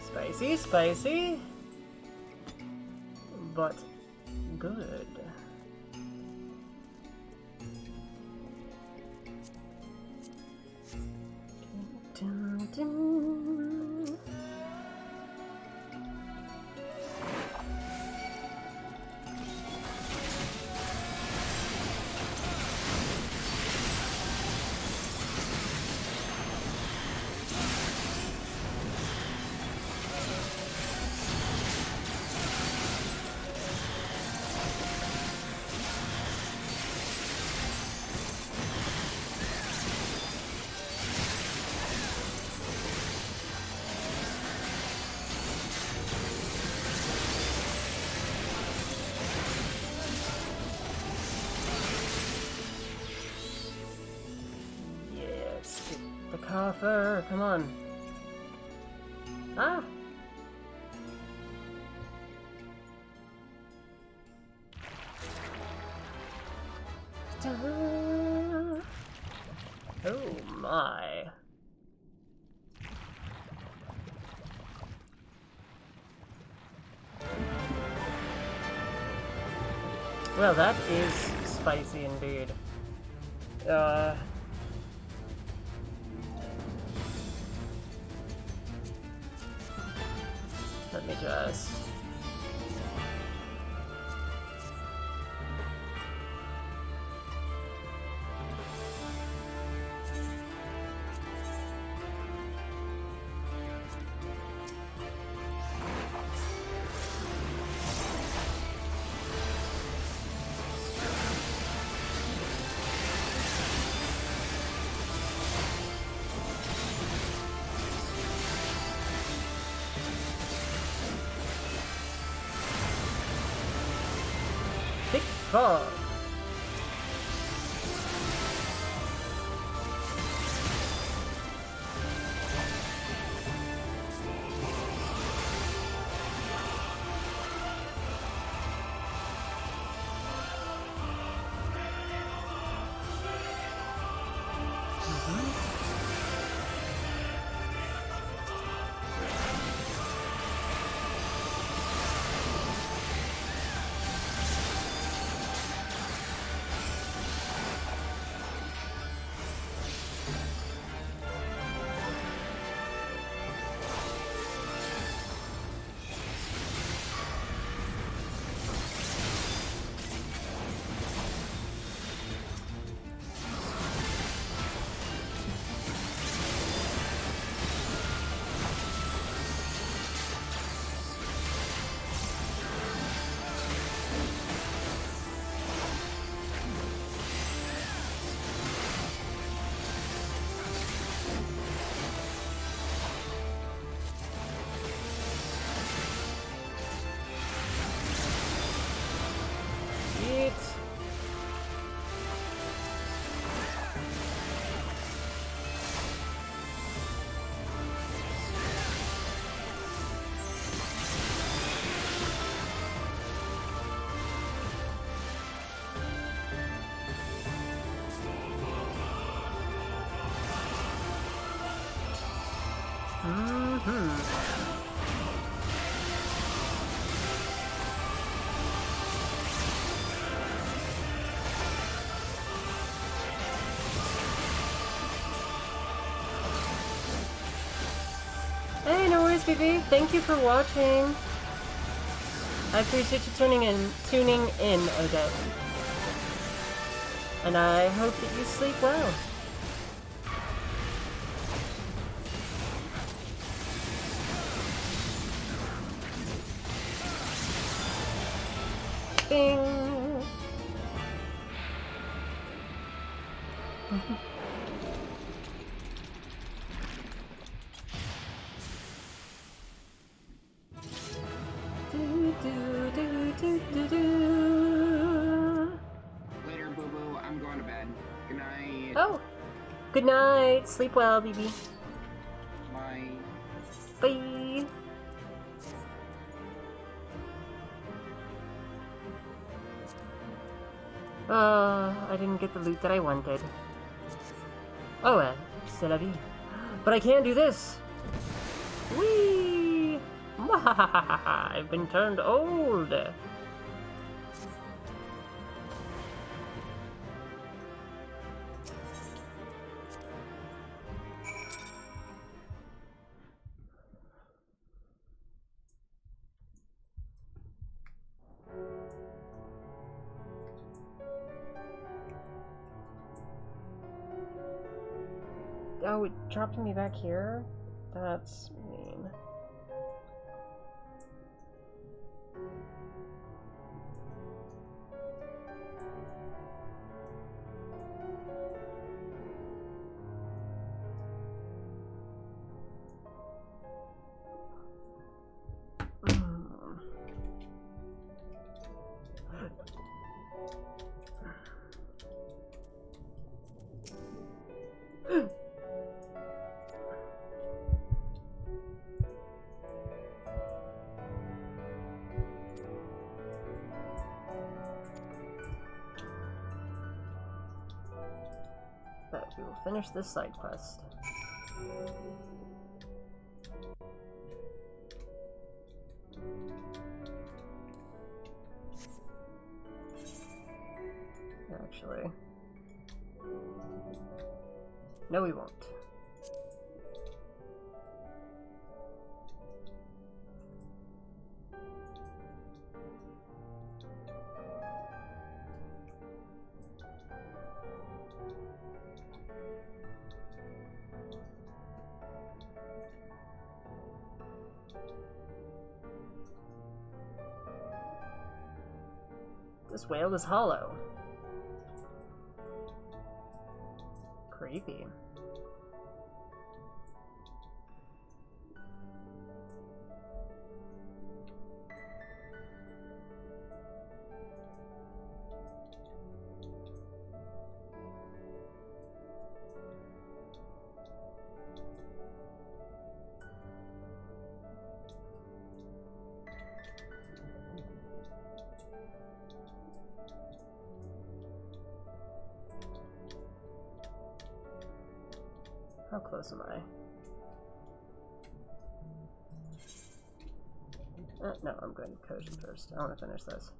Spicy, spicy, but good. Dun, dun, dun. The coffer, come on. Ah! Oh my. Well, that is spicy indeed. Let me just... Thick fog. Hey, no worries, BB. Thank you for watching. I appreciate you tuning in, Odette. And I hope that you sleep well. Bing! Later, boo boo. I'm going to bed. Good night. Oh! Good night. Sleep well, BB. Bye. Bye! I didn't get the loot that I wanted. Oh well, c'est la vie. But I can do this! Whee! I've been turned old! Oh, it dropped me back here? That's mean. But we will finish this side quest. Actually, no, we won't. This whale is hollow. Creepy. How close am I? No, I'm going to Kojin first. I want to finish this.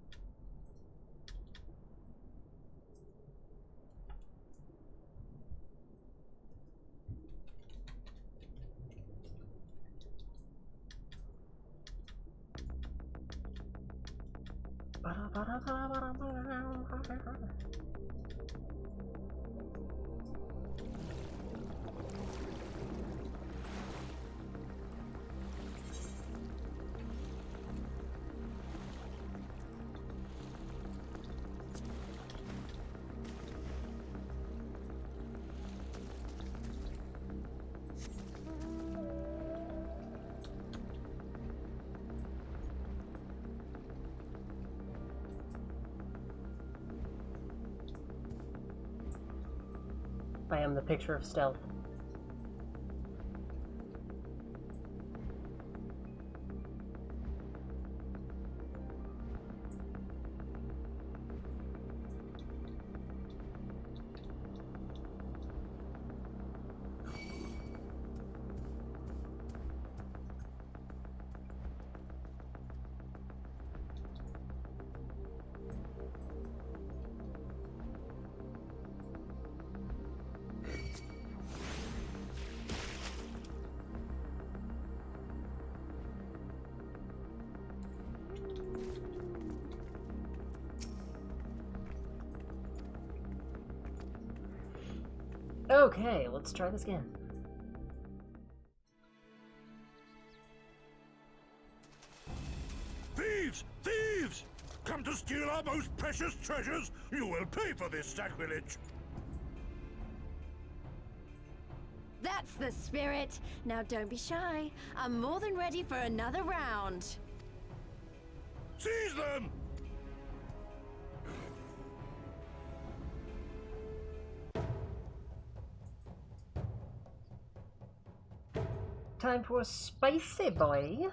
I am the picture of stealth. Okay, let's try this again. Thieves! Thieves! Come to steal our most precious treasures? You will pay for this sacrilege! That's the spirit! Now don't be shy. I'm more than ready for another round. Seize them! Time for a spicy boy.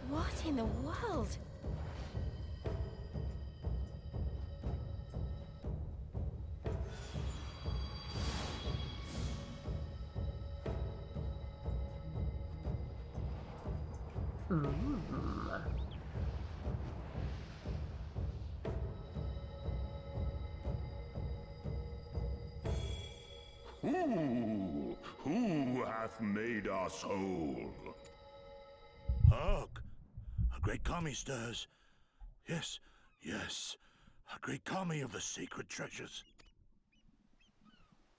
What in the world? Who hath made us whole? Hark! A great kami stirs. Yes, yes. A great kami of the sacred treasures.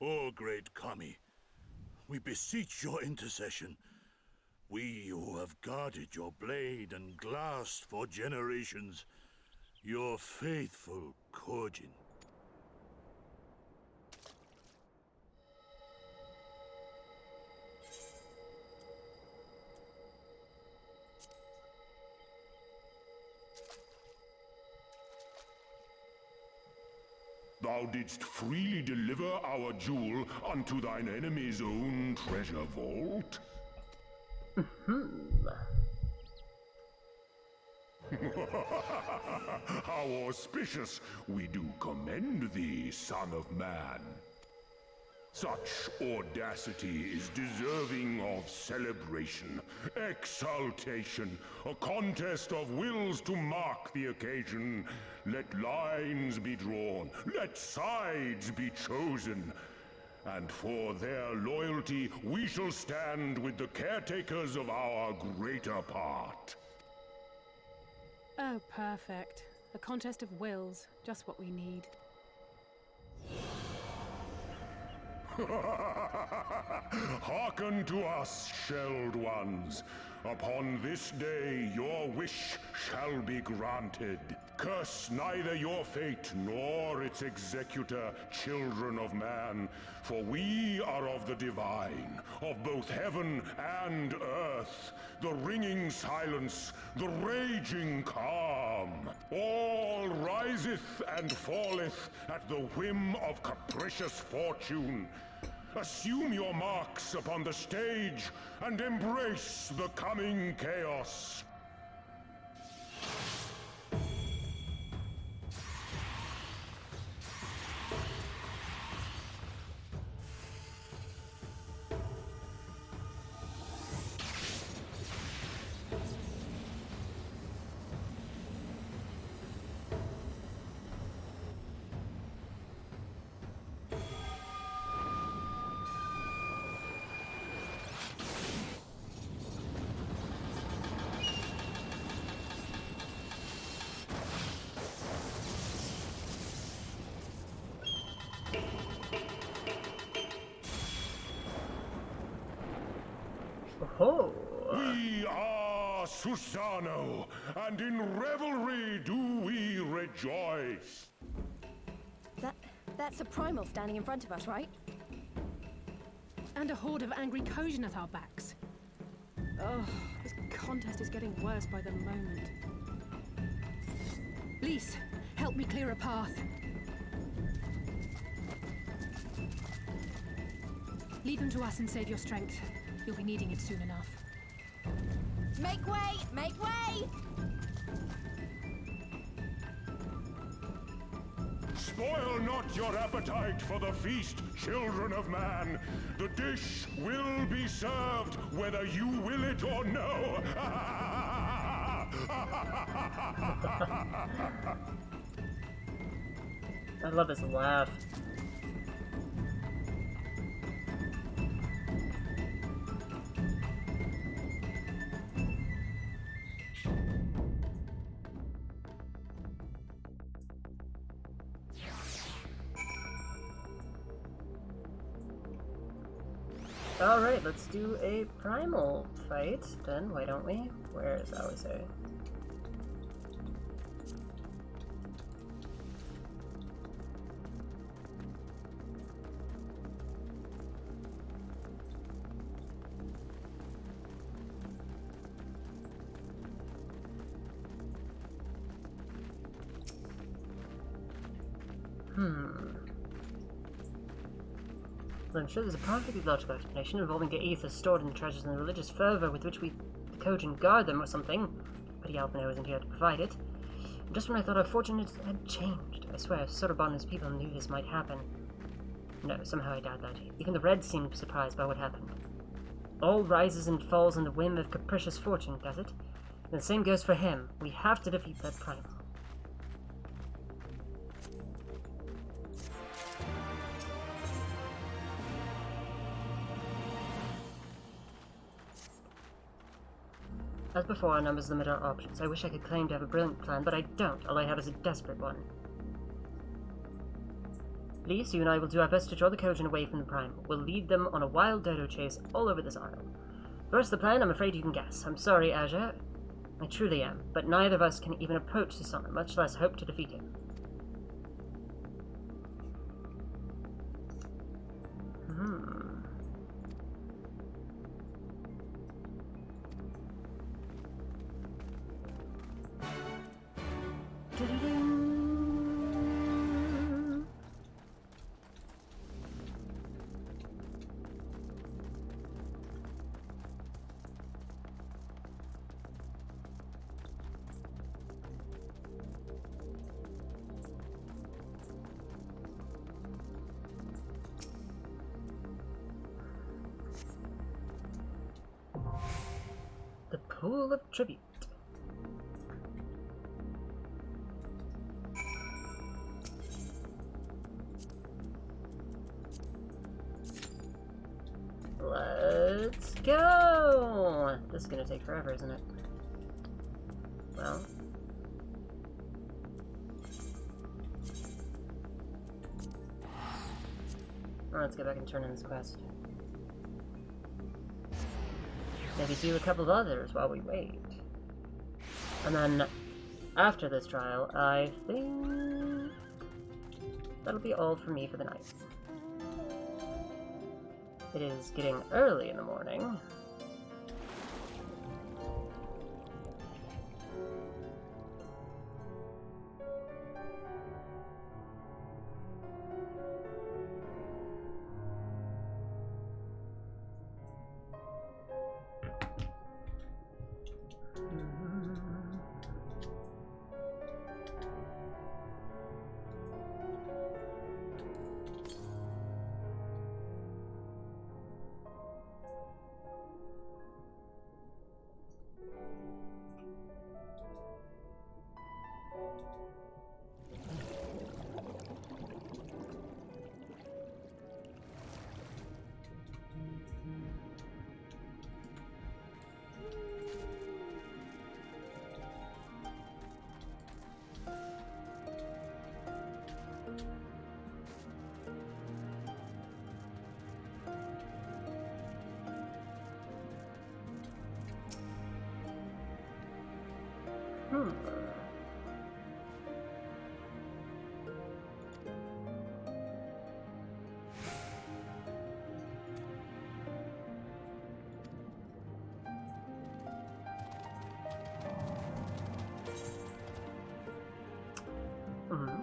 O great kami, we beseech your intercession. We who have guarded your blade and glass for generations. Your faithful Korjin. Thou didst freely deliver our jewel unto thine enemy's own treasure vault? How auspicious! We do commend thee, son of man. Such audacity is deserving of celebration, exaltation, a contest of wills to mark the occasion. Let lines be drawn, let sides be chosen, and for their loyalty we shall stand with the caretakers of our greater part. Oh, perfect. A contest of wills. Just what we need. Hearken to us, shelled ones. Upon this day your wish shall be granted. Curse neither your fate nor its executor, children of man, for we are of the divine, of both heaven and earth, the ringing silence, the raging calm. All riseth and falleth at the whim of capricious fortune. Assume your marks upon the stage and embrace the coming chaos. Oh. We are Susano, and in revelry do we rejoice. That's a primal standing in front of us, right? And a horde of angry Kojin at our backs. Oh, this contest is getting worse by the moment. Lise, help me clear a path. Leave them to us and save your strength. You'll be needing it soon enough. Make way! Make way! Spoil not your appetite for the feast, children of man. The dish will be served whether you will it or no. I love his laugh. Alright, let's do a primal fight, then, why don't we? Where is that, we say? Well, I'm sure there's a perfectly logical explanation involving the ether stored in the treasures and the religious fervor with which we, the Kojin, guard them or something. But Alpino isn't here to provide it. And just when I thought our fortune had changed, I swear Sotoban and his people knew this might happen. No, somehow I doubt that. Even the Reds seemed surprised by what happened. All rises and falls on the whim of capricious fortune, does it? And the same goes for him. We have to defeat that primal. As before, our numbers limit our options. I wish I could claim to have a brilliant plan, but I don't. All I have is a desperate one. Lise, you and I will do our best to draw the Kojin away from the Primal. We'll lead them on a wild dodo chase all over this isle. The rest of the plan, I'm afraid you can guess. I'm sorry, Azure. I truly am, but neither of us can even approach Susanna, much less hope to defeat him. The Pool of Tribute. Let's go! This is gonna take forever, isn't it? Well. Let's get back and turn in this quest. Maybe do a couple of others while we wait. And then, after this trial, I think that'll be all for me for the night. It is getting early in the morning.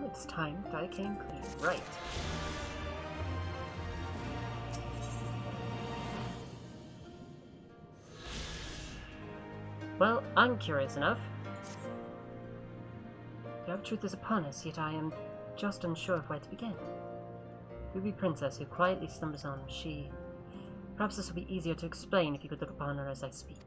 It's time that I came clean. Right. Well, I'm curious enough. The other truth is upon us, yet I am just unsure of where to begin. Ruby Princess, who quietly slumbers on, she... Perhaps this will be easier to explain if you could look upon her as I speak.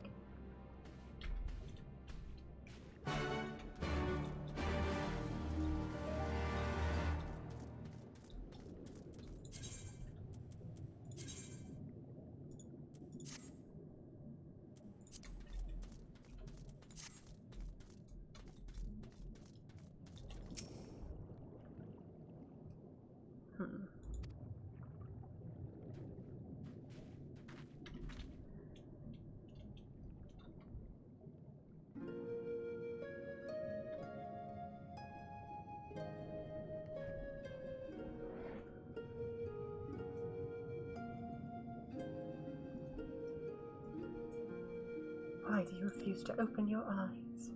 Why do you refuse to open your eyes?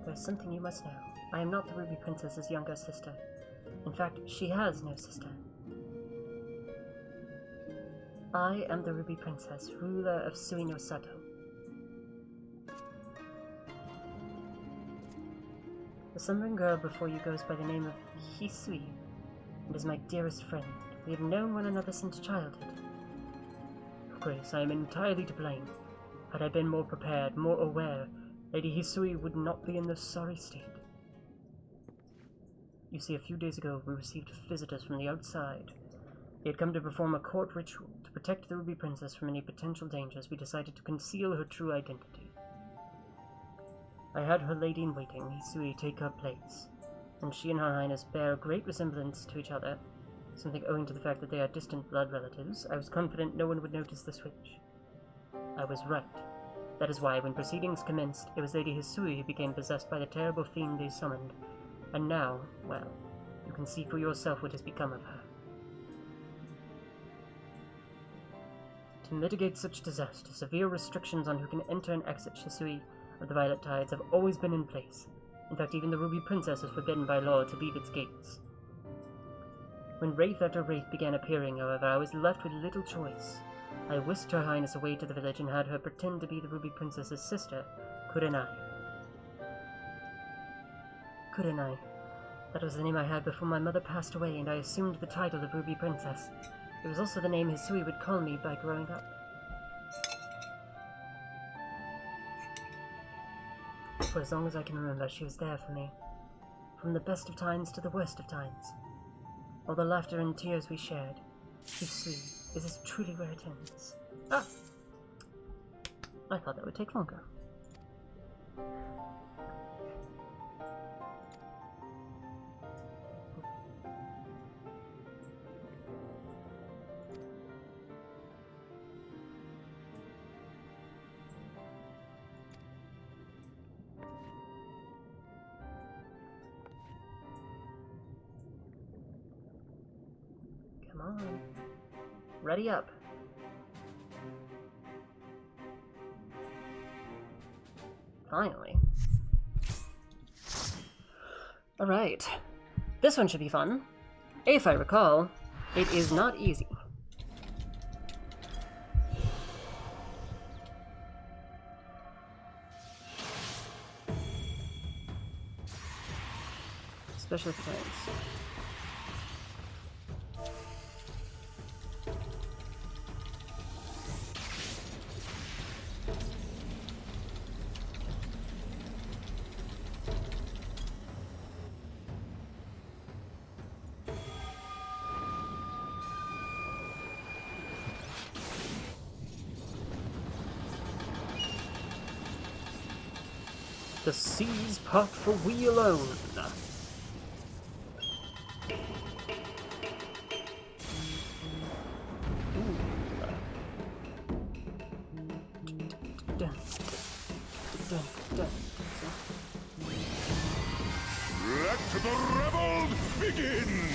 There's something you must know. I am not the Ruby Princess's younger sister. In fact, she has no sister. I am the Ruby Princess, ruler of Suino Sato. The slumbering girl before you goes by the name of Hisui, and is my dearest friend. We have known one another since childhood. Of course, I am entirely to blame. Had I been more prepared, more aware, Lady Hisui would not be in this sorry state. You see, a few days ago we received visitors from the outside. They had come to perform a court ritual. To protect the Ruby Princess from any potential dangers, we decided to conceal her true identity. I had her lady-in-waiting, Hisui, take her place, and she and Her Highness bear a great resemblance to each other, something owing to the fact that they are distant blood relatives. I was confident no one would notice the switch. I was right. That is why, when proceedings commenced, it was Lady Hisui who became possessed by the terrible fiend they summoned, and now, well, you can see for yourself what has become of her. To mitigate such disaster, severe restrictions on who can enter and exit Hisui of the Violet Tides have always been in place. In fact, even the Ruby Princess is forbidden by law to leave its gates. When wraith after wraith began appearing, however, I was left with little choice. I whisked Her Highness away to the village and had her pretend to be the Ruby Princess's sister, Kurenai. Kurenai. That was the name I had before my mother passed away, and I assumed the title of Ruby Princess. It was also the name Hisui would call me by growing up. For as long as I can remember, she was there for me. From the best of times to the worst of times. All the laughter and tears we shared. Hisui, is this truly where it ends? Ah! I thought that would take longer. Come on. Ready up. Finally. Alright. This one should be fun. If I recall, it is not easy. Special defense. The seas part for we alone. Let the revels begin!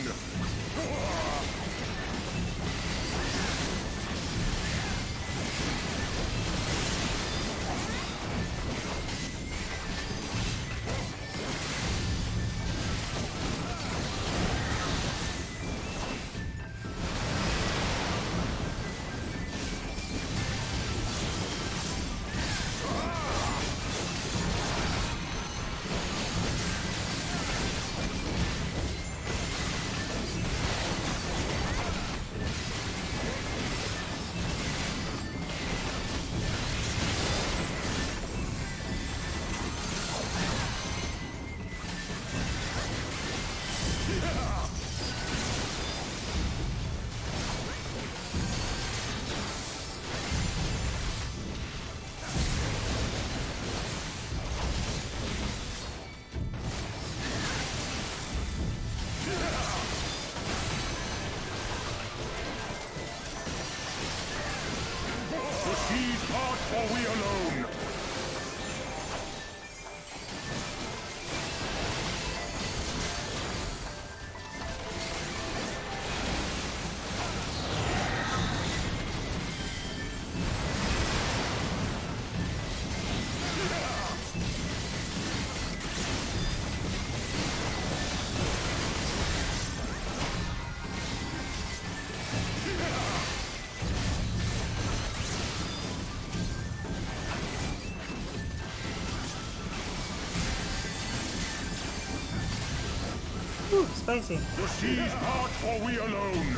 Ooh, spicy. The seas part, for we alone.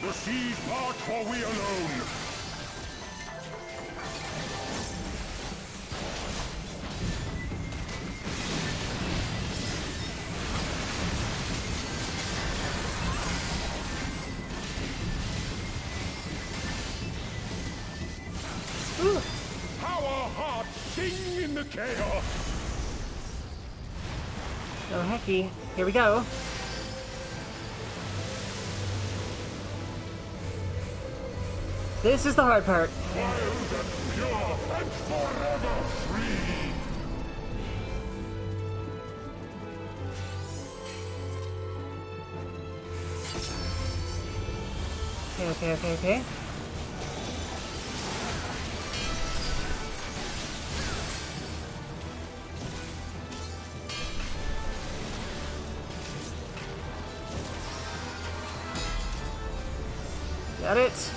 The seas part, for we alone. How our hearts sing in the chaos. Oh hecky, here we go. This is the hard part. Wild and pure and forever free. Okay. Got it.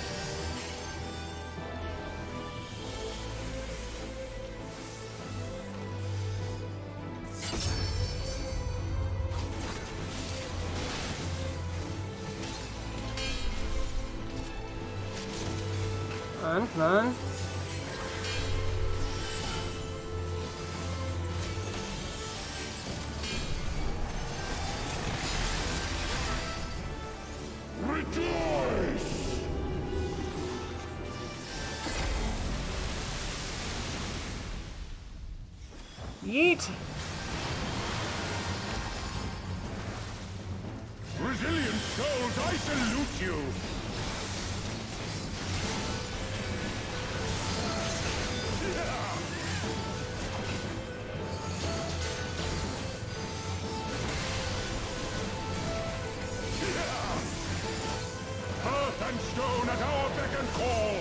Come on. Rejoice! Yeet! Resilient souls, I salute you! Earth and stone at our beck and call!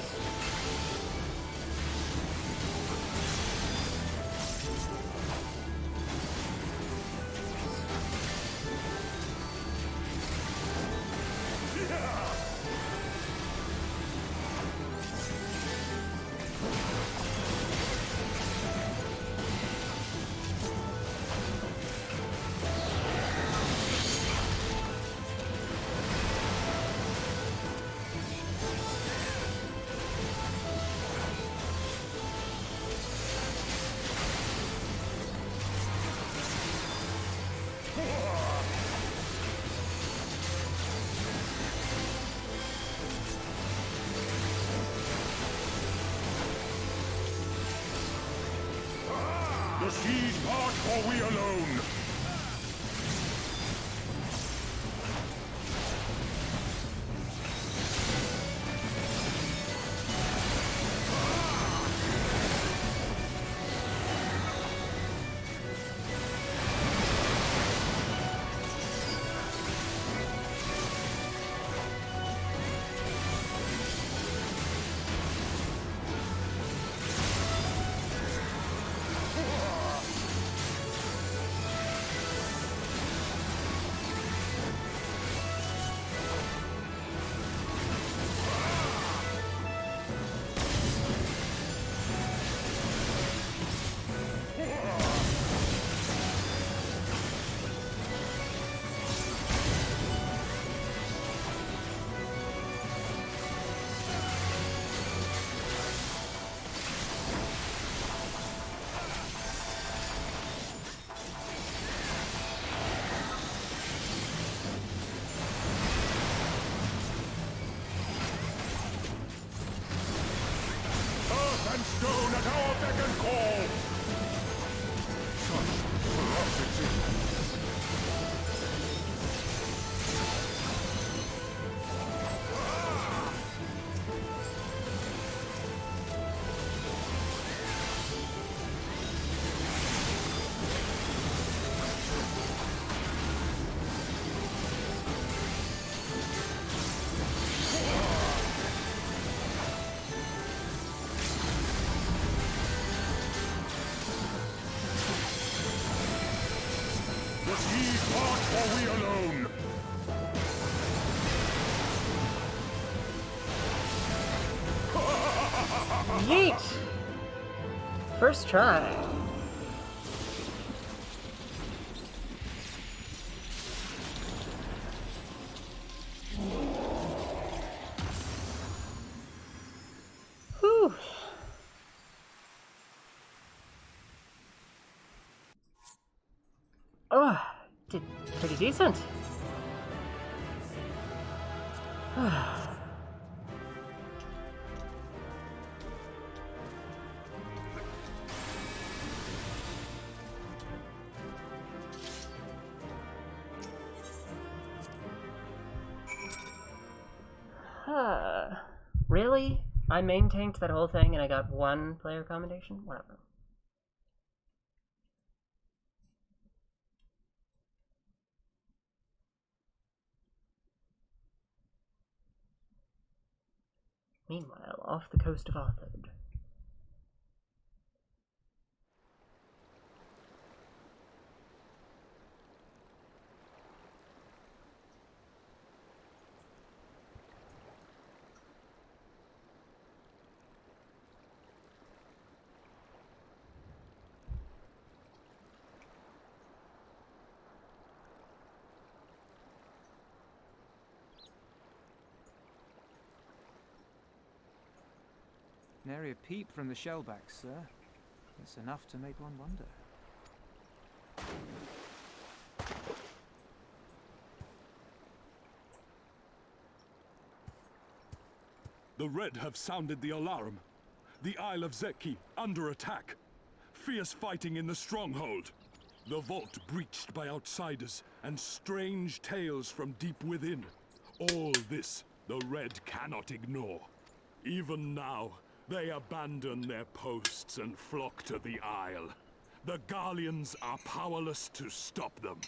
The seas part, for we alone. Was he fought or we alone? Yeet! First try. Whew. Oh, did pretty decent. Really? I maintained that whole thing and I got one player commendation? Whatever. Meanwhile, off the coast of Arthur. Nary a peep from the shellbacks, sir. It's enough to make one wonder. The Red have sounded the alarm. The Isle of Zeki under attack. Fierce fighting in the stronghold. The vault breached by outsiders and strange tales from deep within. All this the Red cannot ignore. Even now, they abandon their posts and flock to the Isle. The Garleans are powerless to stop them.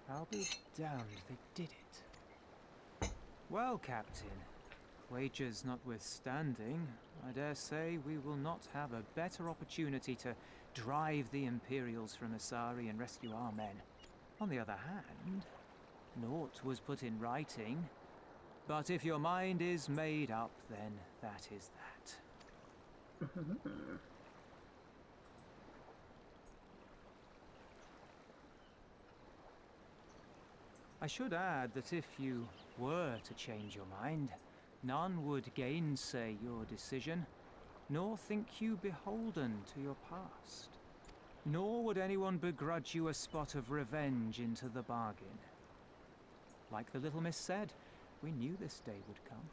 I'll be damned they did it. Well, Captain, wagers notwithstanding, I dare say we will not have a better opportunity to drive the Imperials from Asari and rescue our men. On the other hand, naught was put in writing. But if your mind is made up, then that is that. I should add that if you were to change your mind, none would gainsay your decision, nor think you beholden to your past. Nor would anyone begrudge you a spot of revenge into the bargain. Like the little miss said, we knew this day would come.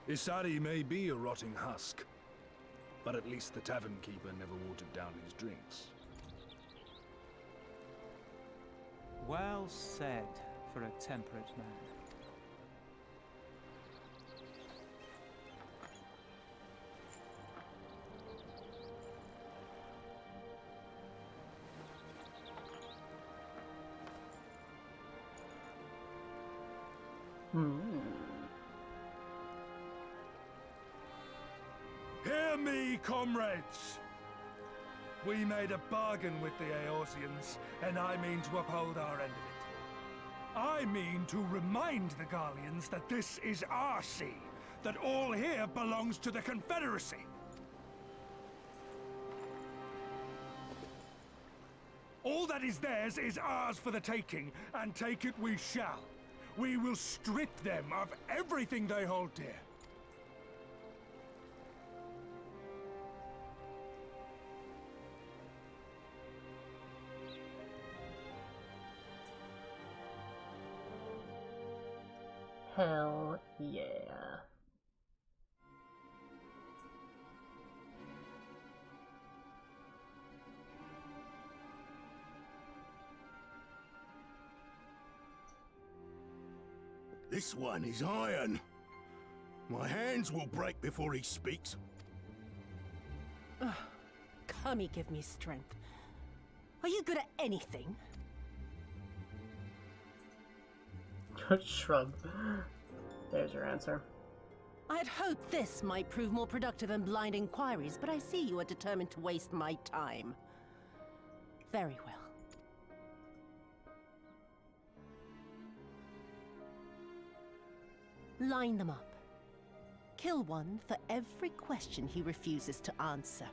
Isari may be a rotting husk, but at least the tavern keeper never watered down his drinks. Well said for a temperate man. Hear me, comrades! We made a bargain with the Eorzeans, and I mean to uphold our end of it. I mean to remind the Garleans that this is our sea, that all here belongs to the Confederacy. All that is theirs is ours for the taking, and take it we shall. We will strip them of everything they hold dear. Hell yeah. This one is iron. My hands will break before he speaks. Kami, give me strength. Are you good at anything? Shrug. There's your answer. I had hoped this might prove more productive than blind inquiries, but I see you are determined to waste my time. Very well. Line them up. Kill one for every question he refuses to answer.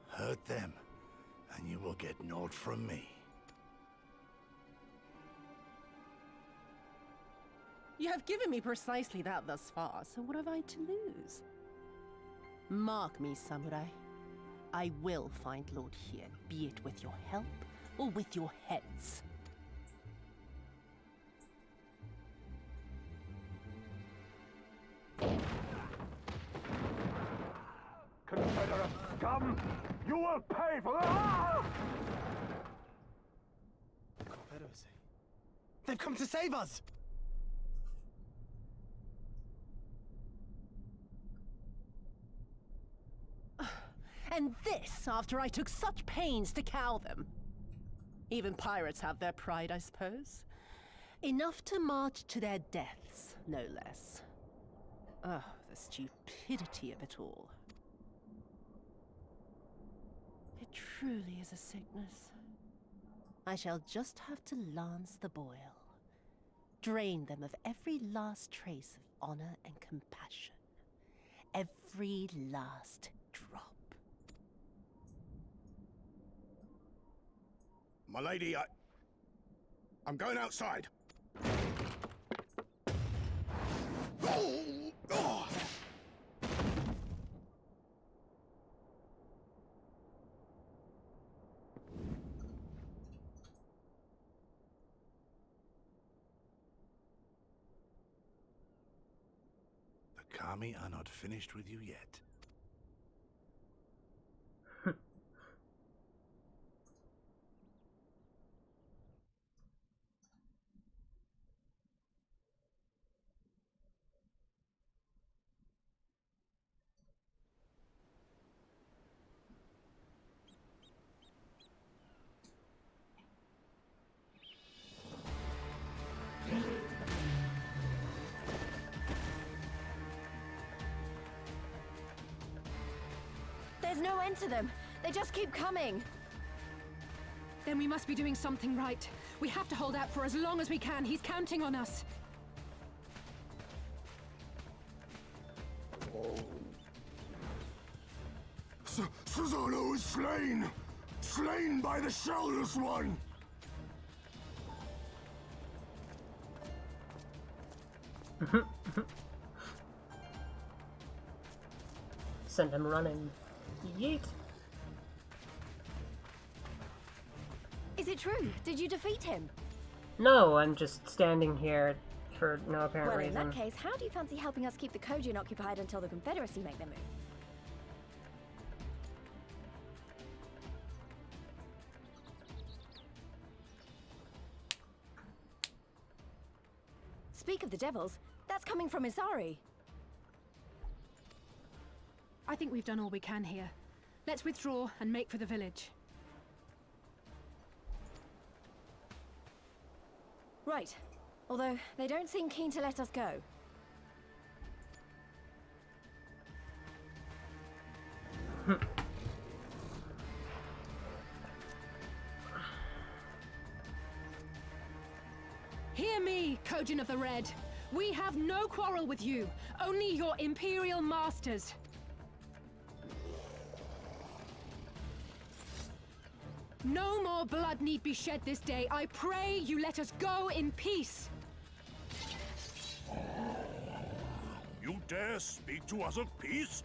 Hurt them, and you will get naught from me. You have given me precisely that thus far, so what have I to lose? Mark me, samurai. I will find Lord Hien, be it with your help or with your heads. Confederate scum! You will pay for that! Confederacy. They've come to save us! And this after I took such pains to cow them. Even pirates have their pride, I suppose. Enough to march to their deaths, no less. Oh, the stupidity of it all. It truly is a sickness. I shall just have to lance the boil. Drain them of every last trace of honor and compassion. Every last drop. My lady, I'm going outside. Oh! The Kami are not finished with you yet. There's no end to them. They just keep coming. Then we must be doing something right. We have to hold out for as long as we can. He's counting on us. Susano is slain! Slain by the Shellless One! Send him running. Yeet. Is it true? Did you defeat him? No, I'm just standing here for no apparent Well, in reason. that case, how do you fancy helping us keep the Kojin occupied until the Confederacy make their move? Speak of the devils, that's coming from Isari. I think we've done all we can here. Let's withdraw and make for the village. Right. Although, they don't seem keen to let us go. Hear me, Kojin of the Red. We have no quarrel with you, only your Imperial masters. No more blood need be shed this day. I pray you let us go in peace. You dare speak to us of peace?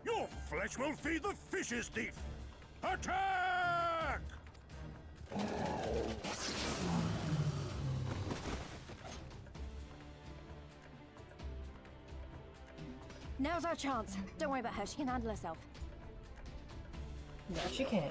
Your flesh will feed the fishes, thief! Attack! Now's our chance. Don't worry about her, she can handle herself. Yes, she can.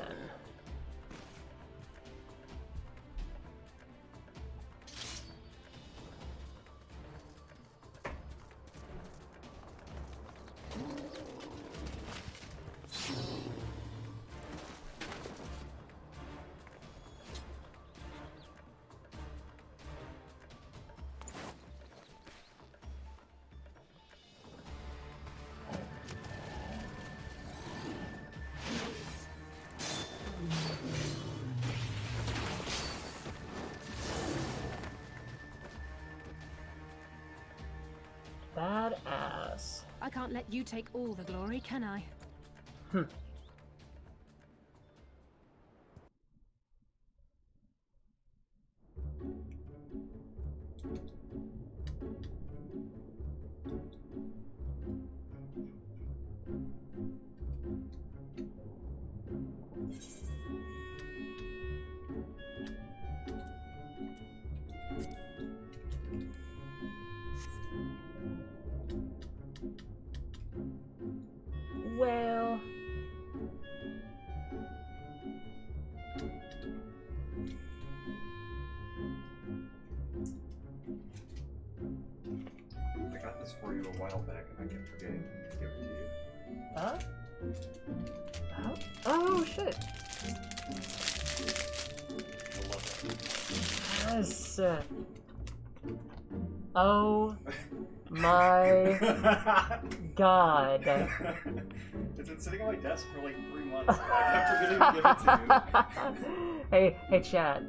ass. I can't let you take all the glory, can I? Well... I got this for you a while back and I kept forgetting to give it to you. Huh? Oh shit! You'll love it. Yes. Oh my god. It's been sitting on my desk for like 3 months. I kept forgetting to give it to you. Hey, chat.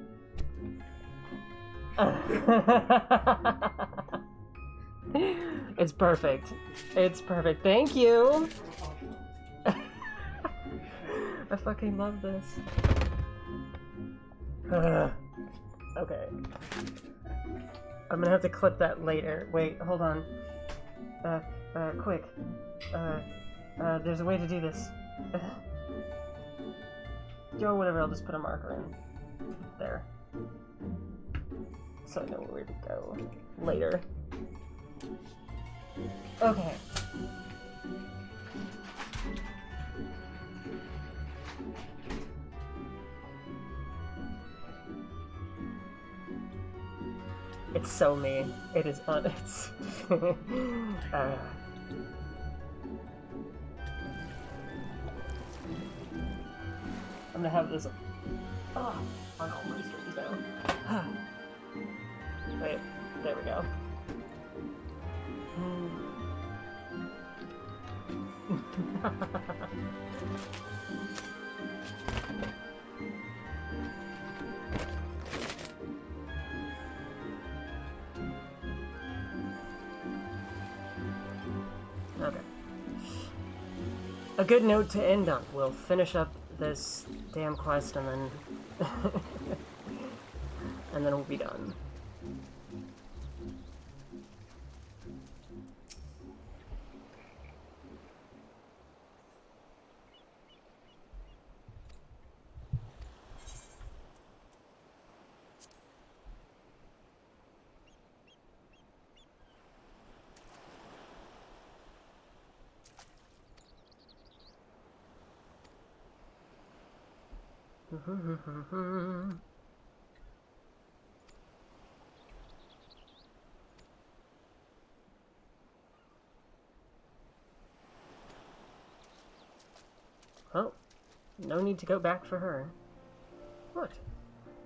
It's perfect. It's perfect. Thank you. I fucking love this. Okay. I'm gonna have to clip that later. Wait, hold on. Quick. There's a way to do this. Yo, whatever, I'll just put a marker in. There. So I know where to go later. Okay. It's so me. It is on. It's. I'm gonna have this. Oh, on all my streams now. Wait, there we go. Okay. A good note to end on. We'll finish up this damn quest and then and then we'll be done. Well, no need to go back for her. What?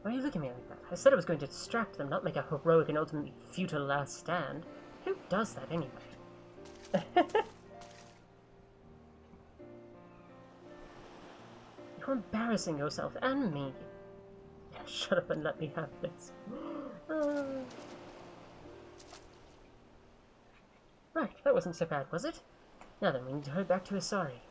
Why are you looking at me like that? I said I was going to distract them, not make a heroic and ultimately futile last stand. Who does that anyway? You're embarrassing yourself and me. Yeah, shut up and let me have this. Right, that wasn't so bad, was it? Now then, we need to head back to Asari.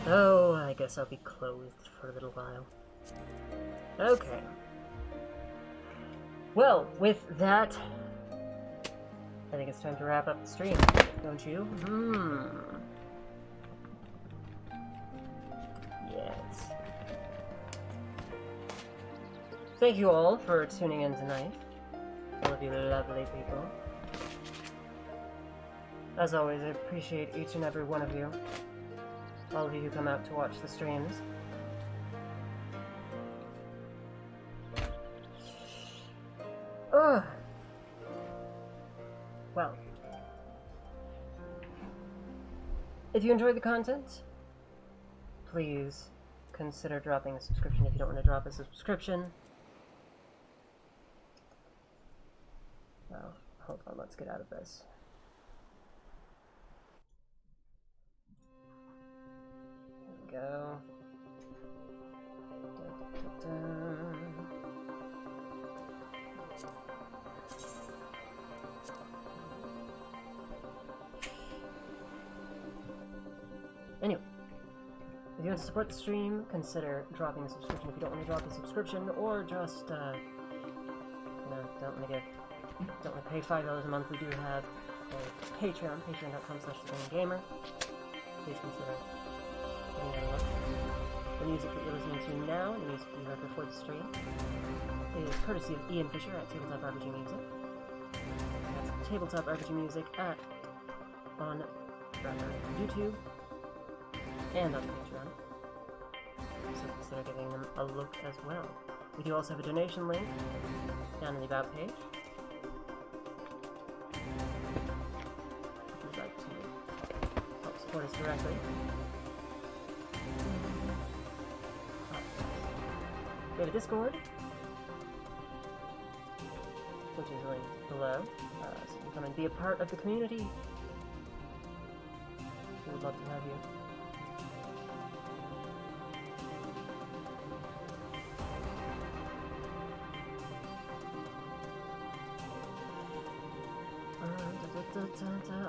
Oh, I guess I'll be clothed for a little while. Okay. Well, with that, I think it's time to wrap up the stream, don't you? Yes. Thank you all for tuning in tonight. All of you lovely people. As always, I appreciate each and every one of you. All of you who come out to watch the streams. Ugh. Well, If you enjoyed the content, please consider dropping a subscription if you don't want to drop a subscription. Well, hold on, let's get out of this. There we go. Anyway, if you want to support the stream, consider dropping a subscription if you don't want to drop a subscription, or just, don't want to pay $5 a month. We do have a Patreon, patreon.com/TheGrinningGamer. Please consider giving that a look. The music that you're listening to now, and the music you heard before the stream, is courtesy of Ian Fisher at Tabletop RPG Music. That's Tabletop RPG Music on YouTube and on Patreon. So consider giving them a look as well. We do also have a donation link down in the About page. If you'd like to help support us directly. We have a Discord, which is linked below, so you can come and be a part of the community. We would love to have you.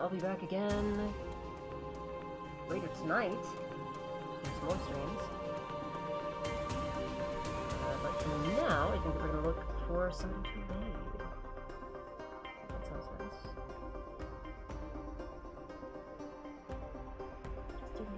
I'll be back again later tonight with some more streams. But for now, I think we're going to look for something to raid. That sounds nice. Just a raid.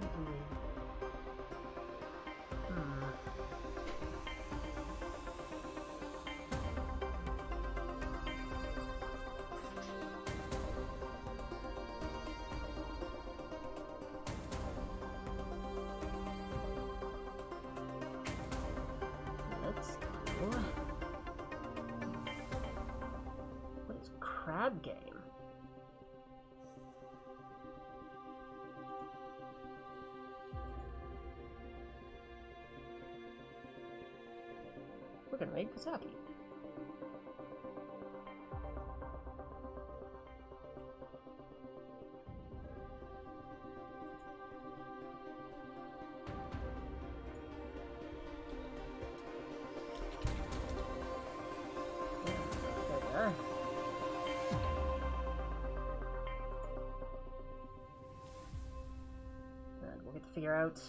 What is crab game? We're gonna raid Kazaki. And we'll get to figure out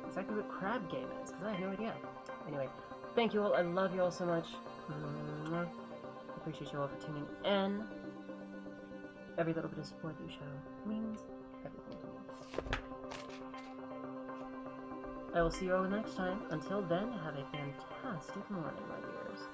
exactly what crab game is, because I have no idea. Anyway, thank you all. I love you all so much. I appreciate you all for tuning in. Every little bit of support you show means everything to me. I will see you all next time. Until then, have a fantastic morning, my dears.